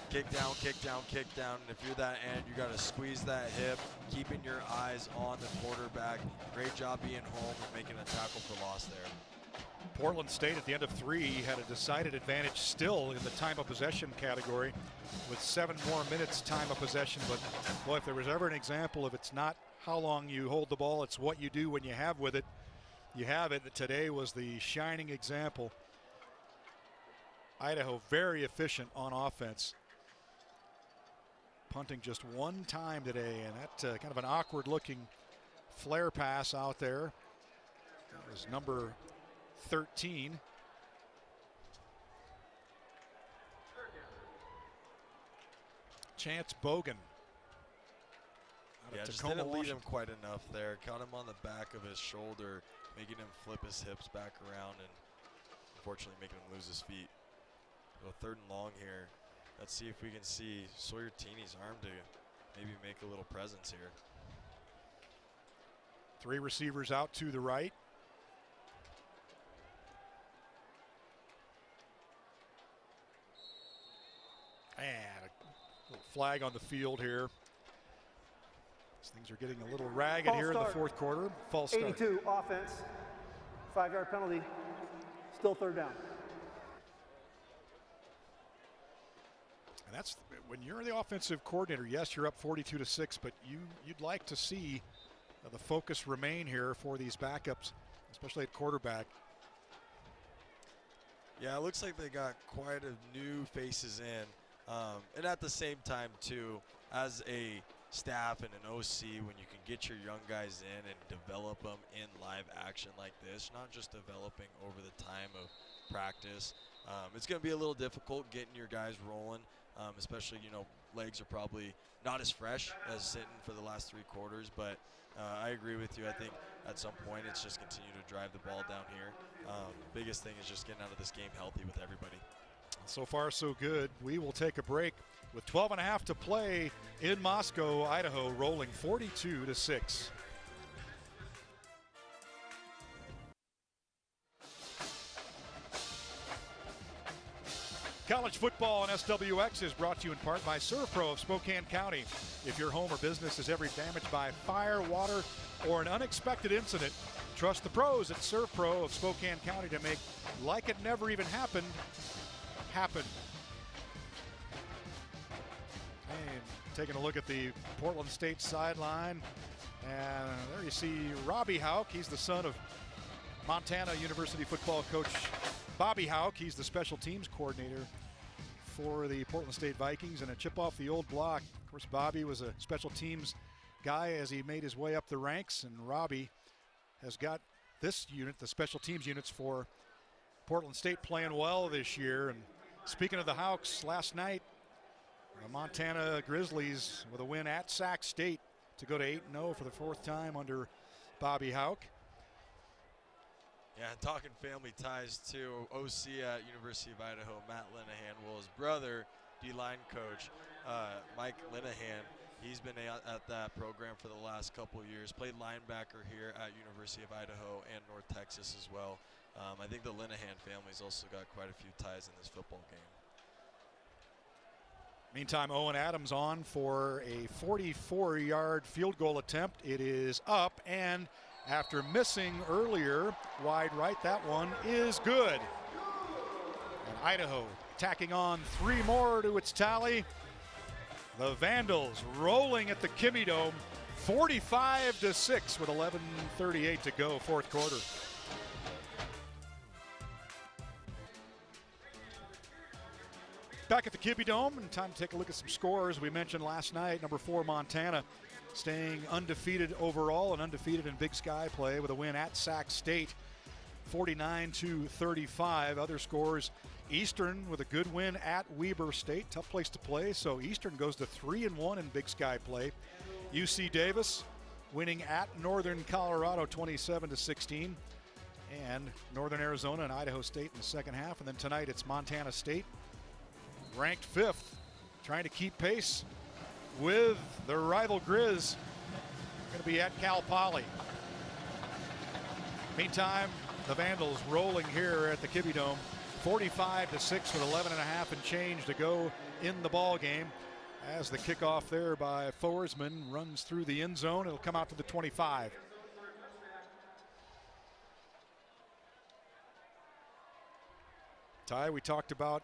kick down, kick down, kick down. And if you're that end, you got to squeeze that hip, keeping your eyes on the quarterback. Great job being home and making a tackle for loss there. Portland State at the end of 3 had a decided advantage still in the time of possession category with 7 more minutes time of possession. But boy, if there was ever an example of it's not how long you hold the ball, it's what you do when you have with it. You have it. Today was the shining example. Idaho very efficient on offense. Punting just 1 time today, and that kind of an awkward looking flare pass out there. That was number 13. Chance Bogan. Yeah, just didn't lead him quite enough there. Caught him on the back of his shoulder, making him flip his hips back around and unfortunately making him lose his feet. So 3rd and long here. Let's see if we can see Sawyer Teeny's arm to maybe make a little presence here. 3 receivers out to the right. And a little flag on the field here. Things are getting a little ragged here in the 4th quarter. False start. 82 offense, 5-yard penalty, still 3rd down. And that's when you're the offensive coordinator. Yes, you're up 42-6, but you'd like to see the focus remain here for these backups, especially at quarterback. Yeah, it looks like they got quite a new faces in, and at the same time too, as a staff and an OC, when you can get your young guys in and develop them in live action like this, not just developing over the time of practice. It's going to be a little difficult getting your guys rolling, especially, legs are probably not as fresh as sitting for the last 3 quarters, but I agree with you. I think at some point it's just continue to drive the ball down here. Biggest thing is just getting out of this game healthy with everybody. So far, so good. We will take a break with 12.5 to play in Moscow. Idaho rolling 42-6. College football on SWX is brought to you in part by ServPro of Spokane County. If your home or business is ever damaged by fire, water, or an unexpected incident, trust the pros at ServPro of Spokane County to make like it never even happened happen. And taking a look at the Portland State sideline, and there you see Robbie Hauk. He's the son of Montana University football coach Bobby Hauk. He's the special teams coordinator for the Portland State Vikings, and a chip off the old block. Of course, Bobby was a special teams guy as he made his way up the ranks, and Robbie has got this unit, the special teams units for Portland State, playing well this year. And speaking of the Hawks, last night, the Montana Grizzlies with a win at Sac State to go to 8-0 for the 4th time under Bobby Hauk. Yeah, talking family ties too. OC at University of Idaho, Matt Linehan, well, his brother, D-line coach, Mike Linehan, he's been at that program for the last couple of years. Played linebacker here at University of Idaho and North Texas as well. I think the Linehan family's also got quite a few ties in this football game. Meantime, Owen Adams on for a 44-yard field goal attempt. It is up, and after missing earlier wide right, that one is good. And Idaho tacking on 3 more to its tally. The Vandals rolling at the Kibbie Dome, 45-6 with 11:38 to go, 4th quarter. Back at the Kibbie Dome, and time to take a look at some scores. We mentioned last night, number 4 Montana staying undefeated overall and undefeated in Big Sky play with a win at Sac State, 49-35. Other scores, Eastern with a good win at Weber State, tough place to play, so Eastern goes to 3-1 in Big Sky play. UC Davis winning at Northern Colorado 27-16. and Northern Arizona and Idaho State in the second half. And then tonight it's Montana State, ranked 5th, trying to keep pace with their rival Grizz. Going to be at Cal Poly. Meantime, the Vandals rolling here at the Kibbie Dome, 45-6 with 11.5 and change to go in the ball game. As the kickoff there by Forsman runs through the end zone, it'll come out to the 25. Ty, we talked about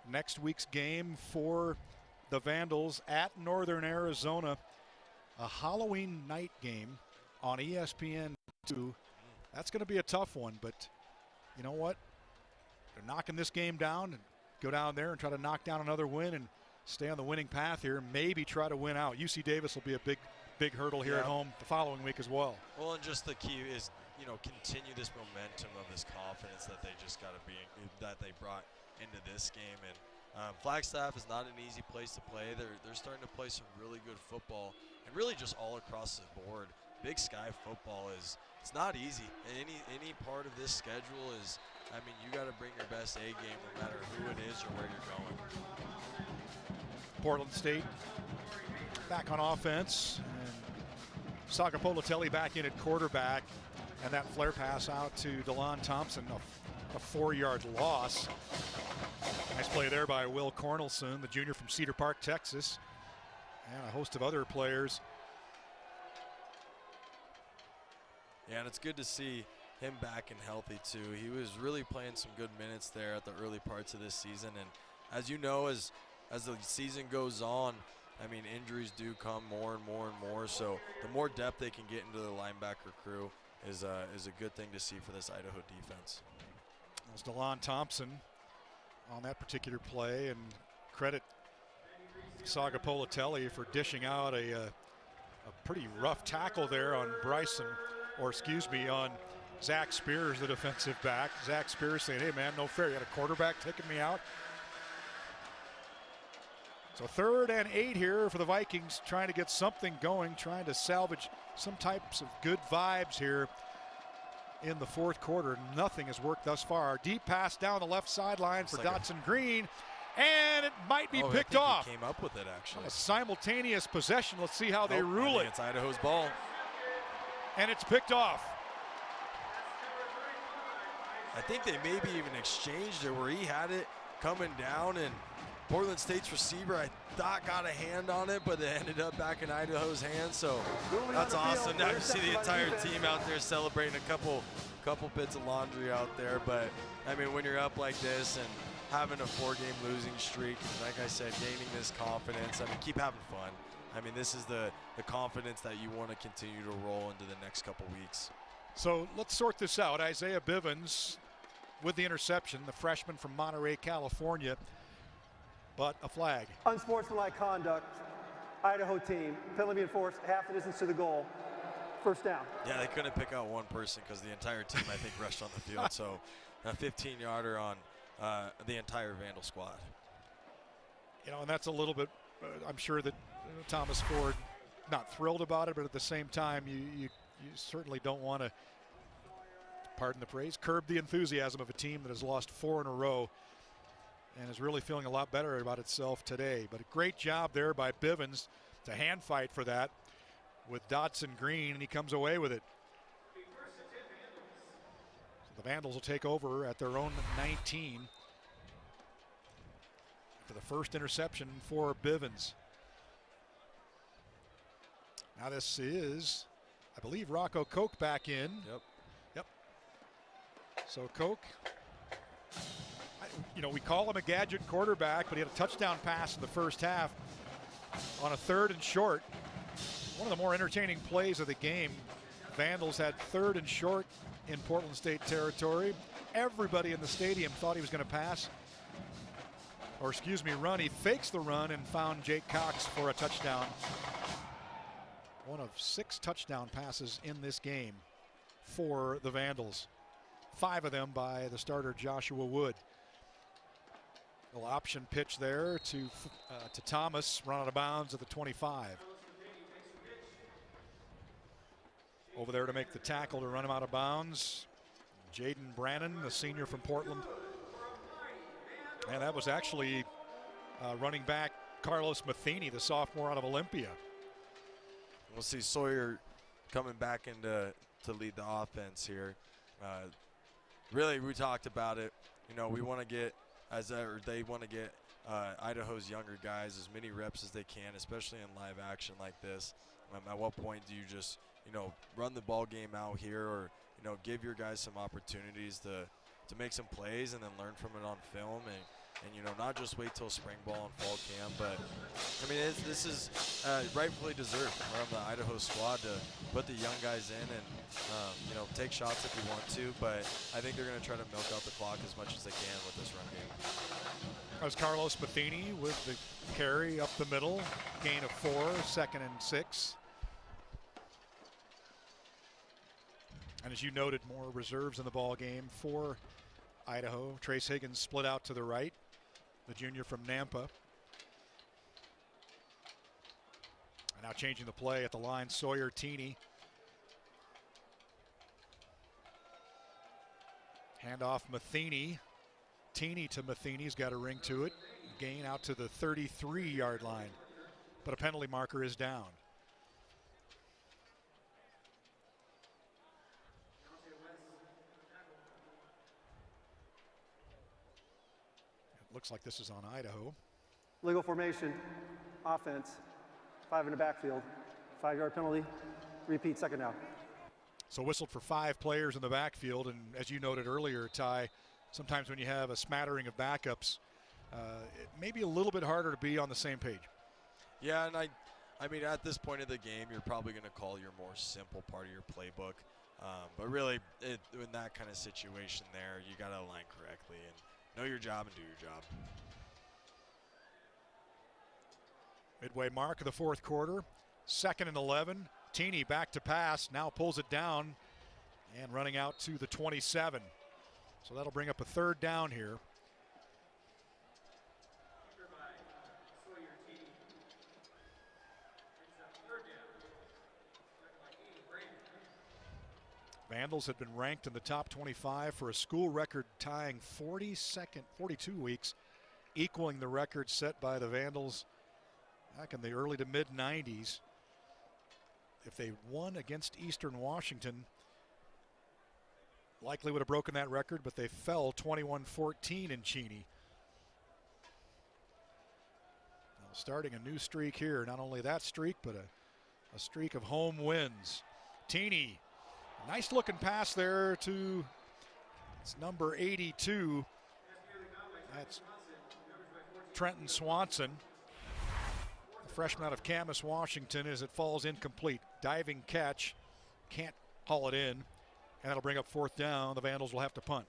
next week's game for the Vandals at Northern Arizona, a Halloween night game on ESPN2. That's going to be a tough one, but you know what? They're knocking this game down and go down there and try to knock down another win and stay on the winning path here, maybe try to win out. UC Davis will be a big hurdle here at home the following week as well. Well, and just the key is, you know, continue this momentum of this confidence that they just got to be, that they brought into this game. And Flagstaff is not an easy place to play. They're starting to play some really good football, and really just all across the board. Big Sky football it's not easy. Any part of this schedule is, I mean, you got to bring your best A game no matter who it is or where you're going. Portland State back on offense, and Sagapolatelli back in at quarterback, and that flare pass out to DeLon Thompson, a 4-yard loss. Nice play there by Will Cornelson, the junior from Cedar Park, Texas, and a host of other players. Yeah, and it's good to see him back and healthy too. He was really playing some good minutes there at the early parts of this season, and as you know, as the season goes on, I mean, injuries do come more and more and more, so the more depth they can get into the linebacker crew is a good thing to see for this Idaho defense. It was DeLon Thompson on that particular play, and credit Sagapolatelli for dishing out a pretty rough tackle there on on Zach Spears, the defensive back. Zach Spears saying, hey man, no fair, you got a quarterback taking me out. So 3rd and 8 here for the Vikings, trying to get something going, trying to salvage some types of good vibes here in the 4th quarter. Nothing has worked thus far. Deep pass down the left sideline for Dotson Green, and it might be picked off. He came up with it, actually. A simultaneous possession. Let's see how they rule it. It's Idaho's ball. And it's picked off. I think they maybe even exchanged it where he had it coming down, and Portland State's receiver, I thought, got a hand on it, but it ended up back in Idaho's hands. So that's awesome. Now you see the entire team out there celebrating a couple bits of laundry out there. But I mean, when you're up like this and having a 4-game losing streak, and like I said, gaining this confidence, I mean, keep having fun. I mean, this is the confidence that you want to continue to roll into the next couple weeks. So let's sort this out. Isaiah Bivens with the interception, the freshman from Monterey, California, but a flag. Unsportsmanlike conduct. Idaho team. Penalty enforced, half the distance to the goal. First down. Yeah, they couldn't pick out one person because the entire team, I think, rushed on the field. So a 15-yarder on the entire Vandal squad. You know, and that's a little bit, I'm sure that Thomas Ford not thrilled about it, but at the same time, you certainly don't want to, pardon the phrase, curb the enthusiasm of a team that has lost 4 in a row and is really feeling a lot better about itself today. But a great job there by Bivens to hand fight for that with Dotson Green, and he comes away with it. So the Vandals will take over at their own 19 for the first interception for Bivens. Now this is, I believe, Rocco Koch back in. Yep. So Koch, you know, we call him a gadget quarterback, but he had a touchdown pass in the first half on a 3rd and short. One of the more entertaining plays of the game. Vandals had 3rd and short in Portland State territory. Everybody in the stadium thought he was going to pass, or excuse me, run. He fakes the run and found Jake Cox for a touchdown. One of 6 touchdown passes in this game for the Vandals. 5 of them by the starter Joshua Wood. A little option pitch there to Thomas, run out of bounds at the 25. Over there to make the tackle to run him out of bounds Jaden Brannon, the senior from Portland. And that was actually running back Carlos Matheny, the sophomore out of Olympia. We'll see Sawyer coming back into to lead the offense here. Really, we talked about it. You know, we want to get, they want to get Idaho's younger guys as many reps as they can, especially in live action like this. At what point do you just, you know, run the ball game out here, or, you know, give your guys some opportunities to make some plays and then learn from it on film, and you know, not just wait till spring ball and fall camp. But I mean, this is rightfully deserved from the Idaho squad to put the young guys in and you know, take shots if you want to. But I think they're going to try to milk out the clock as much as they can with this run game. That was Carlos Matheny with the carry up the middle, gain of 4, 2nd and 6. And as you noted, more reserves in the ball game for Idaho. Trace Higgins split out to the right, the junior from Nampa. And now changing the play at the line, Sawyer Teeney. Handoff Matheny. Teeney to Matheny's got a ring to it. Gain out to the 33-yard line. But a penalty marker is down. Looks like this is on Idaho. Legal formation, offense, 5 in the backfield, 5-yard penalty, repeat, second down. So whistled for 5 players in the backfield, and as you noted earlier, Ty, sometimes when you have a smattering of backups, it may be a little bit harder to be on the same page. Yeah, and I mean, at this point of the game, you're probably going to call your more simple part of your playbook. But really, in that kind of situation there, you got to align correctly and know your job and do your job. Midway mark of the 4th quarter, 2nd and 11. Teeney back to pass, now pulls it down and running out to the 27. So that'll bring up a 3rd down here. Vandals had been ranked in the top 25 for a school record tying 42 weeks, equaling the record set by the Vandals back in the early to mid 90s. If they won against Eastern Washington, likely would have broken that record, but they fell 21-14 in Cheney. Now starting a new streak here, not only that streak, but a streak of home wins. Teeney. Nice looking pass there to it's number 82. That's Trenton Swanson, the freshman out of Camas, Washington, as it falls incomplete. Diving catch, can't haul it in, and that'll bring up 4th down. The Vandals will have to punt.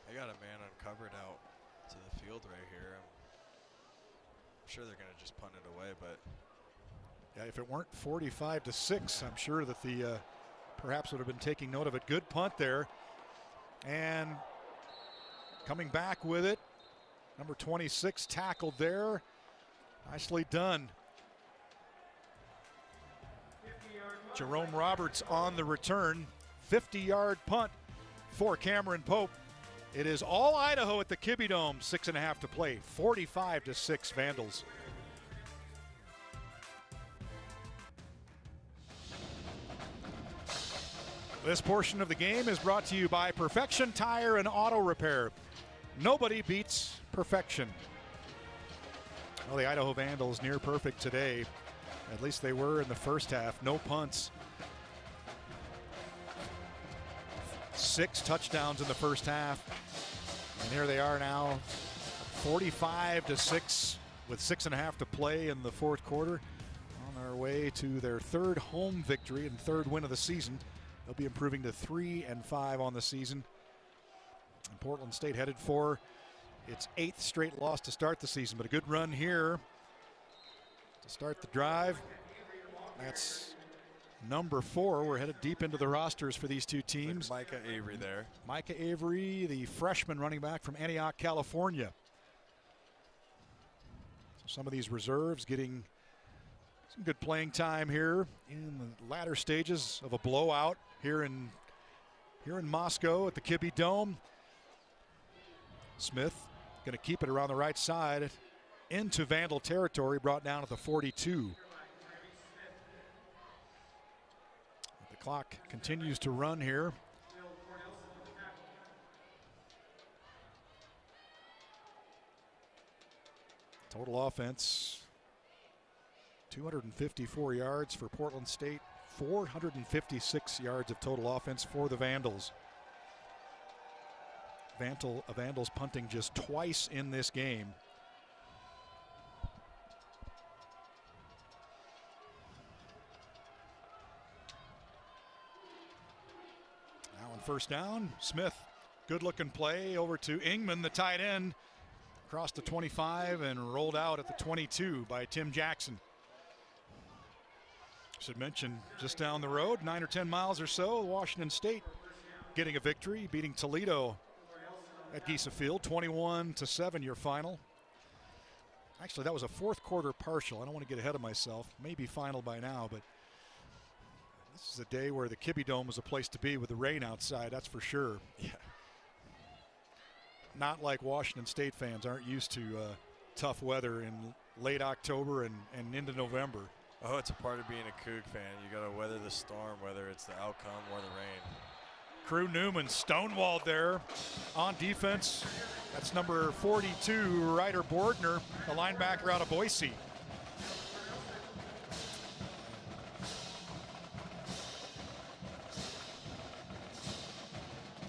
They got a man uncovered out to the field right here. I'm sure they're going to just punt it away, but yeah, if it weren't 45-6, I'm sure that the perhaps would have been taking note of it. Good punt there, and coming back with it, number 26 tackled there. Nicely done. Jerome Roberts on the return. 50-yard punt for Cameron Pope. It is all Idaho at the Kibbie Dome. 6.5 to play. 45-6 Vandals. This portion of the game is brought to you by Perfection Tire and Auto Repair. Nobody beats perfection. Well, the Idaho Vandals near perfect today. At least they were in the first half. No punts. 6 touchdowns in the first half. And here they are now, 45-6 with 6.5 to play in the 4th quarter. On their way to their 3rd home victory and 3rd win of the season. They'll be improving to 3-5 on the season. And Portland State headed for its 8th straight loss to start the season, but a good run here to start the drive. That's number 4. We're headed deep into the rosters for these two teams. Micah Avery there. Micah Avery, the freshman running back from Antioch, California. Some of these reserves getting some good playing time here in the latter stages of a blowout here in Moscow at the Kibbie Dome. Smith going to keep it around the right side into Vandal territory, brought down at the 42. The clock continues to run here. Total offense, 254 yards for Portland State, 456 yards of total offense for the Vandals. Vandals punting just twice in this game. Now on first down, Smith, good looking play over to Ingman, the tight end, crossed the 25 and rolled out at the 22 by Tim Jackson. Should mention just down the road, 9 or 10 miles or so, Washington State getting a victory, beating Toledo at Giesa Field, 21-7 your final. Actually, that was a fourth quarter partial. I don't want to get ahead of myself. Maybe final by now, but this is a day where the Kibbie Dome was a place to be with the rain outside, that's for sure. Yeah. Not like Washington State fans aren't used to tough weather in late October and into November. Oh, it's a part of being a Coug fan. You got to weather the storm, whether it's the outcome or the rain. Crew Newman stonewalled there on defense. That's number 42, Ryder Bordner, the linebacker out of Boise.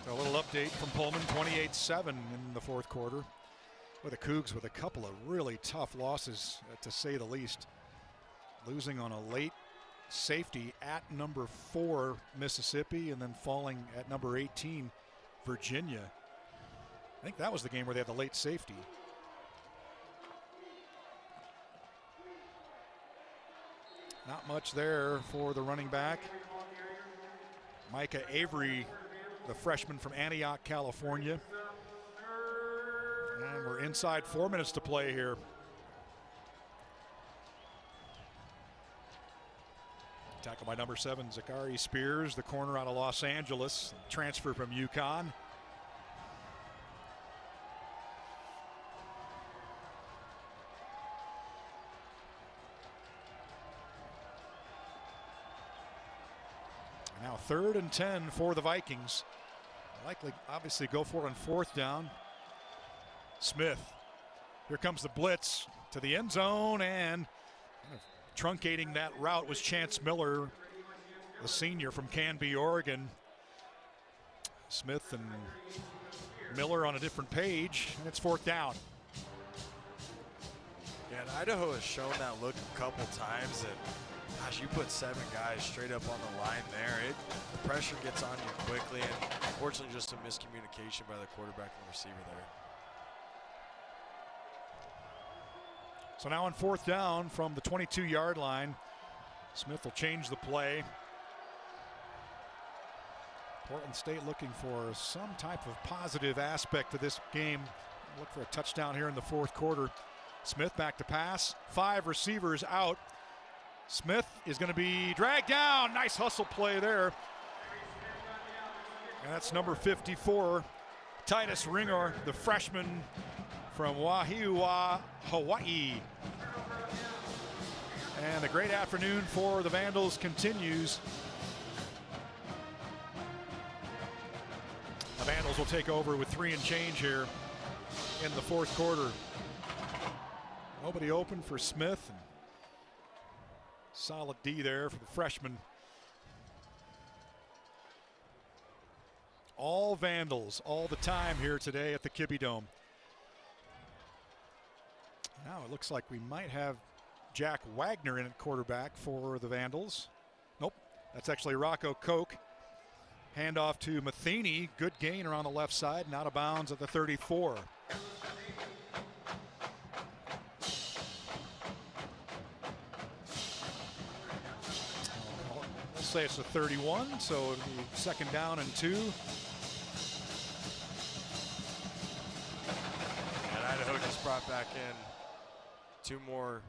A little update from Pullman, 28-7 in the fourth quarter. With the Cougs with a couple of really tough losses, to say the least. Losing on a late safety at number 4, Mississippi, and then falling at number 18, Virginia. I think that was the game where they had the late safety. Not much there for the running back. Micah Avery, the freshman from Antioch, California. And we're inside 4 minutes to play here. Tackled by number 7, Zachary Spears, the corner out of Los Angeles, transfer from UConn. Now 3rd and 10 for the Vikings. Likely, obviously, go for it on 4th down. Smith, here comes the blitz to the end zone, and truncating that route was Chance Miller, the senior from Canby, Oregon. Smith and Miller on a different page, and it's 4th down. Yeah, and Idaho has shown that look a couple times, and gosh, you put 7 guys straight up on the line there. The pressure gets on you quickly, and unfortunately just a miscommunication by the quarterback and the receiver there. So now on 4th down from the 22-yard line, Smith will change the play. Portland State looking for some type of positive aspect to this game. Look for a touchdown here in the 4th quarter. Smith back to pass. 5 receivers out. Smith is going to be dragged down. Nice hustle play there. And that's number 54, Titus Ringer, the freshman from Wahiawa, Hawaii. And the great afternoon for the Vandals continues. The Vandals will take over with 3 and change here in the 4th quarter. Nobody open for Smith. And solid D there for the freshman. All Vandals all the time here today at the Kibbie Dome. Now it looks like we might have Jack Wagner in at quarterback for the Vandals. Nope, that's actually Rocco Koch. Handoff to Matheny. Good gain around the left side and out of bounds at the 34. We'll say it's a 31, so it'll be 2nd down and 2. And Idaho just brought back in 2 more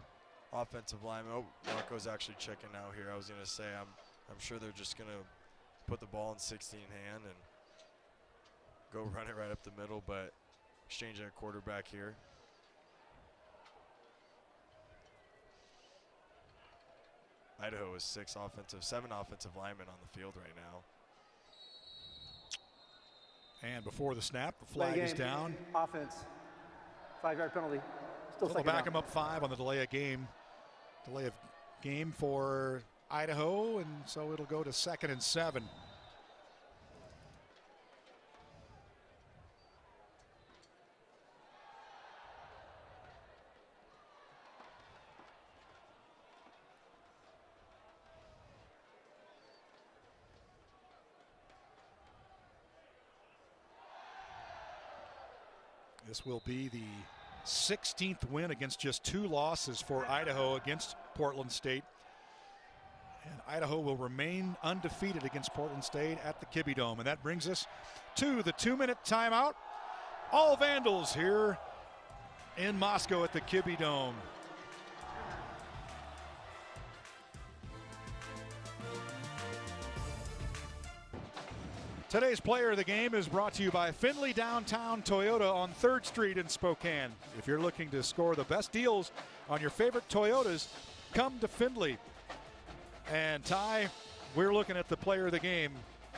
offensive linemen. Oh, Marco's actually checking out here. I was going to say, I'm sure they're just going to put the ball in 16 hand and go run it right up the middle, but exchange at quarterback here. Idaho is 7 offensive linemen on the field right now. And before the snap, the flag is down. Offense. 5-yard penalty. Still They'll back him up 5 on the delay of game. Delay of game for Idaho, and so it'll go to 2nd and 7. This will be the 16th win against just 2 losses for Idaho against Portland State. And Idaho will remain undefeated against Portland State at the Kibbie Dome. And that brings us to the 2-minute timeout. All Vandals here in Moscow at the Kibbie Dome. Today's player of the game is brought to you by Findlay Downtown Toyota on 3rd Street in Spokane. If you're looking to score the best deals on your favorite Toyotas, come to Findlay. And Ty, we're looking at the player of the game,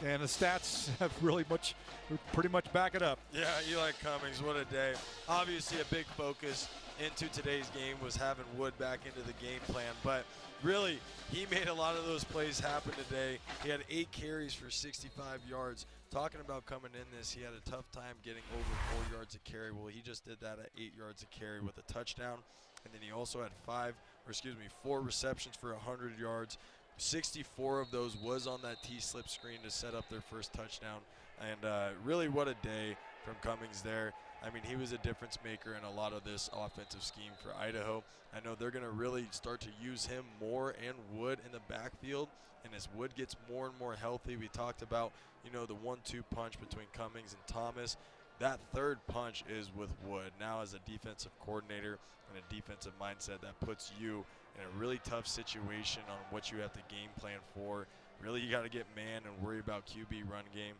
and the stats have pretty much back it up. Yeah, Eli Cummings, what a day. Obviously a big focus into today's game was having Wood back into the game plan, but really he made a lot of those plays happen today. He had 8 carries for 65 yards. Talking about coming in this, he had a tough time getting over 4 yards a carry. Well, he just did that at 8 yards a carry with a touchdown, and then he also had 4 receptions for 100 yards. 64 of those was on that T-slip screen to set up their first touchdown. And really what a day from Cummings there. I mean, he was a difference maker in a lot of this offensive scheme for Idaho. I know they're going to really start to use him more and Wood in the backfield. And as Wood gets more and more healthy, we talked about, the 1-2 punch between Cummings and Thomas. That third punch is with Wood. Now as a defensive coordinator and a defensive mindset, that puts you in a really tough situation on what you have to game plan for. Really, you got to get man and worry about QB run game.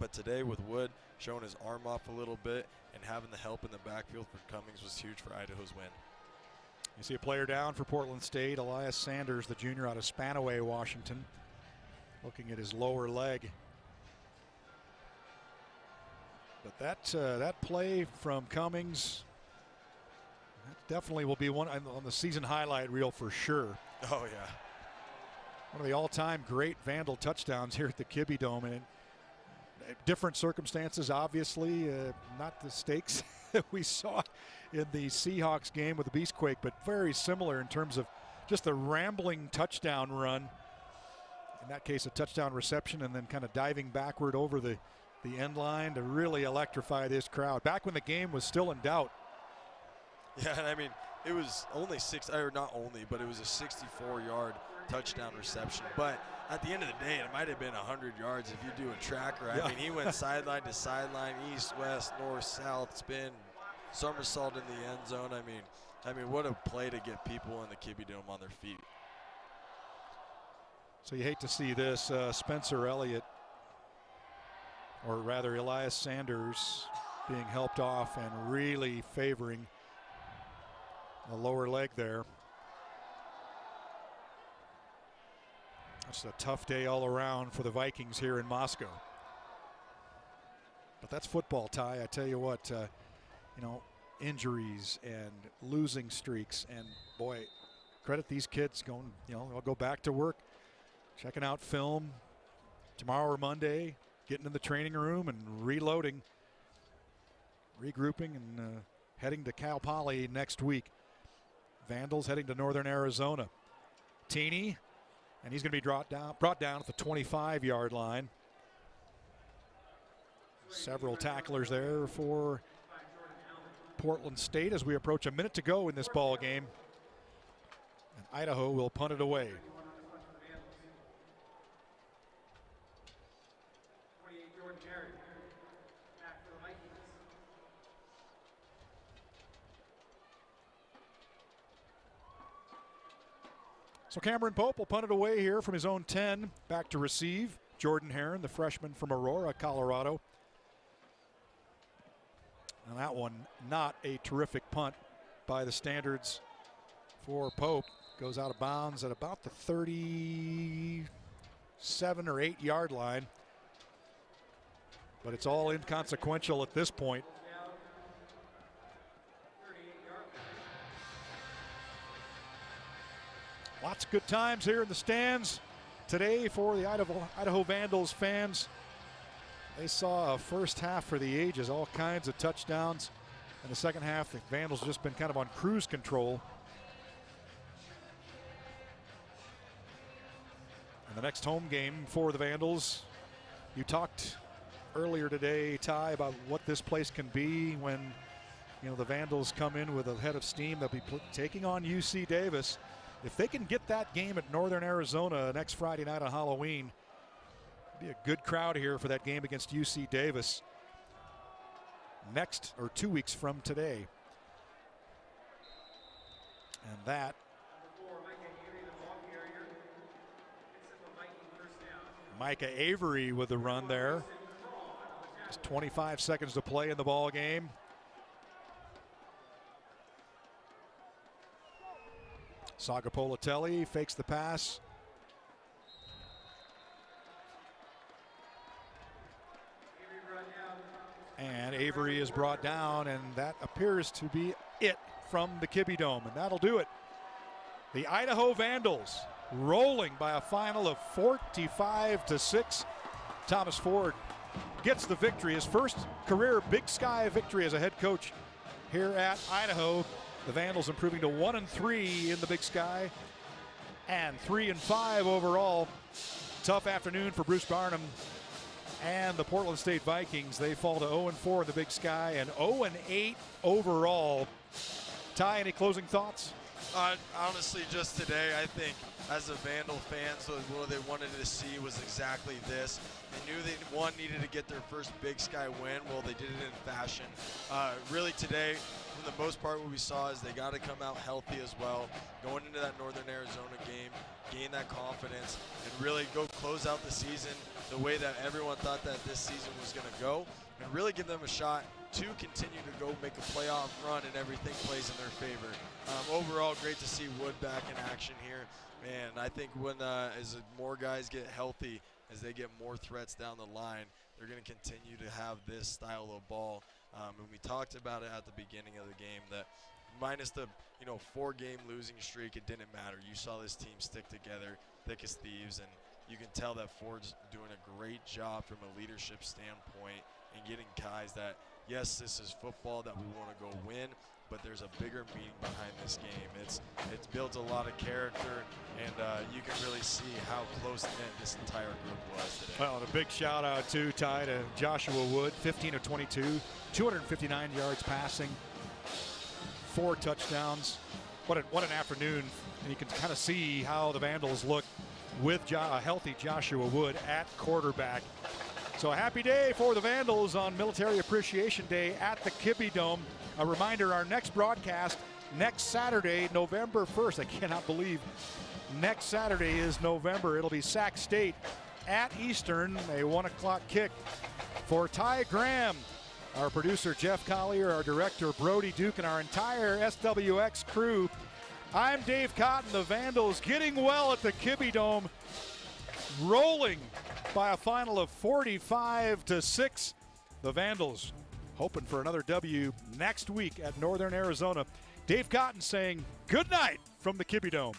But today with Wood showing his arm off a little bit and having the help in the backfield for Cummings was huge for Idaho's win. You see a player down for Portland State, Elias Sanders, the junior out of Spanaway, Washington, looking at his lower leg. But that play from Cummings, that definitely will be one on the season highlight reel for sure. Oh, yeah. One of the all-time great Vandal touchdowns here at the Kibbie Dome. And different circumstances, obviously, not the stakes that we saw in the Seahawks game with the Beastquake, but very similar in terms of just the rambling touchdown run. In that case, a touchdown reception and then kind of diving backward over the end line to really electrify this crowd. Back when the game was still in doubt. Yeah, and I mean, it was only it was a 64-yard touchdown reception. But at the end of the day, it might have been 100 yards if you do a tracker. I mean, he went sideline to sideline, east, west, north, south, spin, somersault in the end zone. I mean, what a play to get people in the Kibbie Dome on their feet. So you hate to see this. Spencer Elliott, or rather Elias Sanders, being helped off and really favoring the lower leg there. It's a tough day all around for the Vikings here in Moscow. But that's football, Ty. I tell you what, injuries and losing streaks, and boy, credit these kids going, they'll go back to work, checking out film tomorrow or Monday, getting in the training room and reloading, regrouping, and heading to Cal Poly next week. Vandals heading to Northern Arizona. Teeny, and he's going to be brought down at the 25-yard line. Several tacklers there for Portland State as we approach a minute to go in this ball game. And Idaho will punt it away. So Cameron Pope will punt it away here from his own 10. Back to receive. Jordan Herron, the freshman from Aurora, Colorado. And that one, not a terrific punt by the standards for Pope. Goes out of bounds at about the 37 or 8 yard line. But it's all inconsequential at this point. Lots of good times here in the stands today for the Idaho Vandals fans. They saw a first half for the ages, all kinds of touchdowns. In the second half, the Vandals just been kind of on cruise control. And the next home game for the Vandals, you talked earlier today, Ty, about what this place can be when, you know, the Vandals come in with a head of steam. They'll be taking on UC Davis. If they can get that game at Northern Arizona next Friday night on Halloween, it'll be a good crowd here for that game against UC Davis next or 2 weeks from today. And that Micah Avery with the run there. Just 25 seconds to play in the ball game. Sagapolitelli fakes the pass. And Avery is brought down, and that appears to be it from the Kibbie Dome, and that'll do it. The Idaho Vandals rolling by a final of 45-6. Thomas Ford gets the victory, his first career Big Sky victory as a head coach here at Idaho. The Vandals improving to 1-3 in the Big Sky and 3-5 overall. Tough afternoon for Bruce Barnum and the Portland State Vikings. They fall to 0-4 in the Big Sky and 0-8 overall. Ty, any closing thoughts? Honestly, just today, I think as a Vandal fans, what they wanted to see was exactly this. They knew they, needed to get their first Big Sky win. Well, they did it in fashion. Really today, for the most part, what we saw is they got to come out healthy as well, going into that Northern Arizona game, gain that confidence, and really go close out the season the way that everyone thought that this season was going to go, and really give them a shot to continue to go make a playoff run and everything plays in their favor. Overall, great to see Wood back in action here. And I think when as more guys get healthy, as they get more threats down the line, they're going to continue to have this style of ball. And we talked about it at the beginning of the game that minus the 4-game losing streak, it didn't matter. You saw this team stick together, thick as thieves, and you can tell that Ford's doing a great job from a leadership standpoint and getting guys that, yes, this is football that we want to go win, but there's a bigger meaning behind this game. It's built a lot of character, and you can really see how close-knit this entire group was today. Well, and a big shout-out, too, Ty, to Joshua Wood, 15 of 22, 259 yards passing, 4 touchdowns. What an afternoon, and you can kind of see how the Vandals look with a healthy Joshua Wood at quarterback. So a happy day for the Vandals on Military Appreciation Day at the Kibbie Dome. A reminder, our next broadcast next Saturday, November 1st. I cannot believe next Saturday is November. It'll be Sac State at Eastern, a 1 o'clock kick. For Ty Graham, our producer Jeff Collier, our director Brody Duke, and our entire SWX crew, I'm Dave Cotton. The Vandals getting well at the Kibbie Dome, rolling by a final of 45-6. The Vandals hoping for another W next week at Northern Arizona. Dave Cotton saying good night from the Kibbie Dome.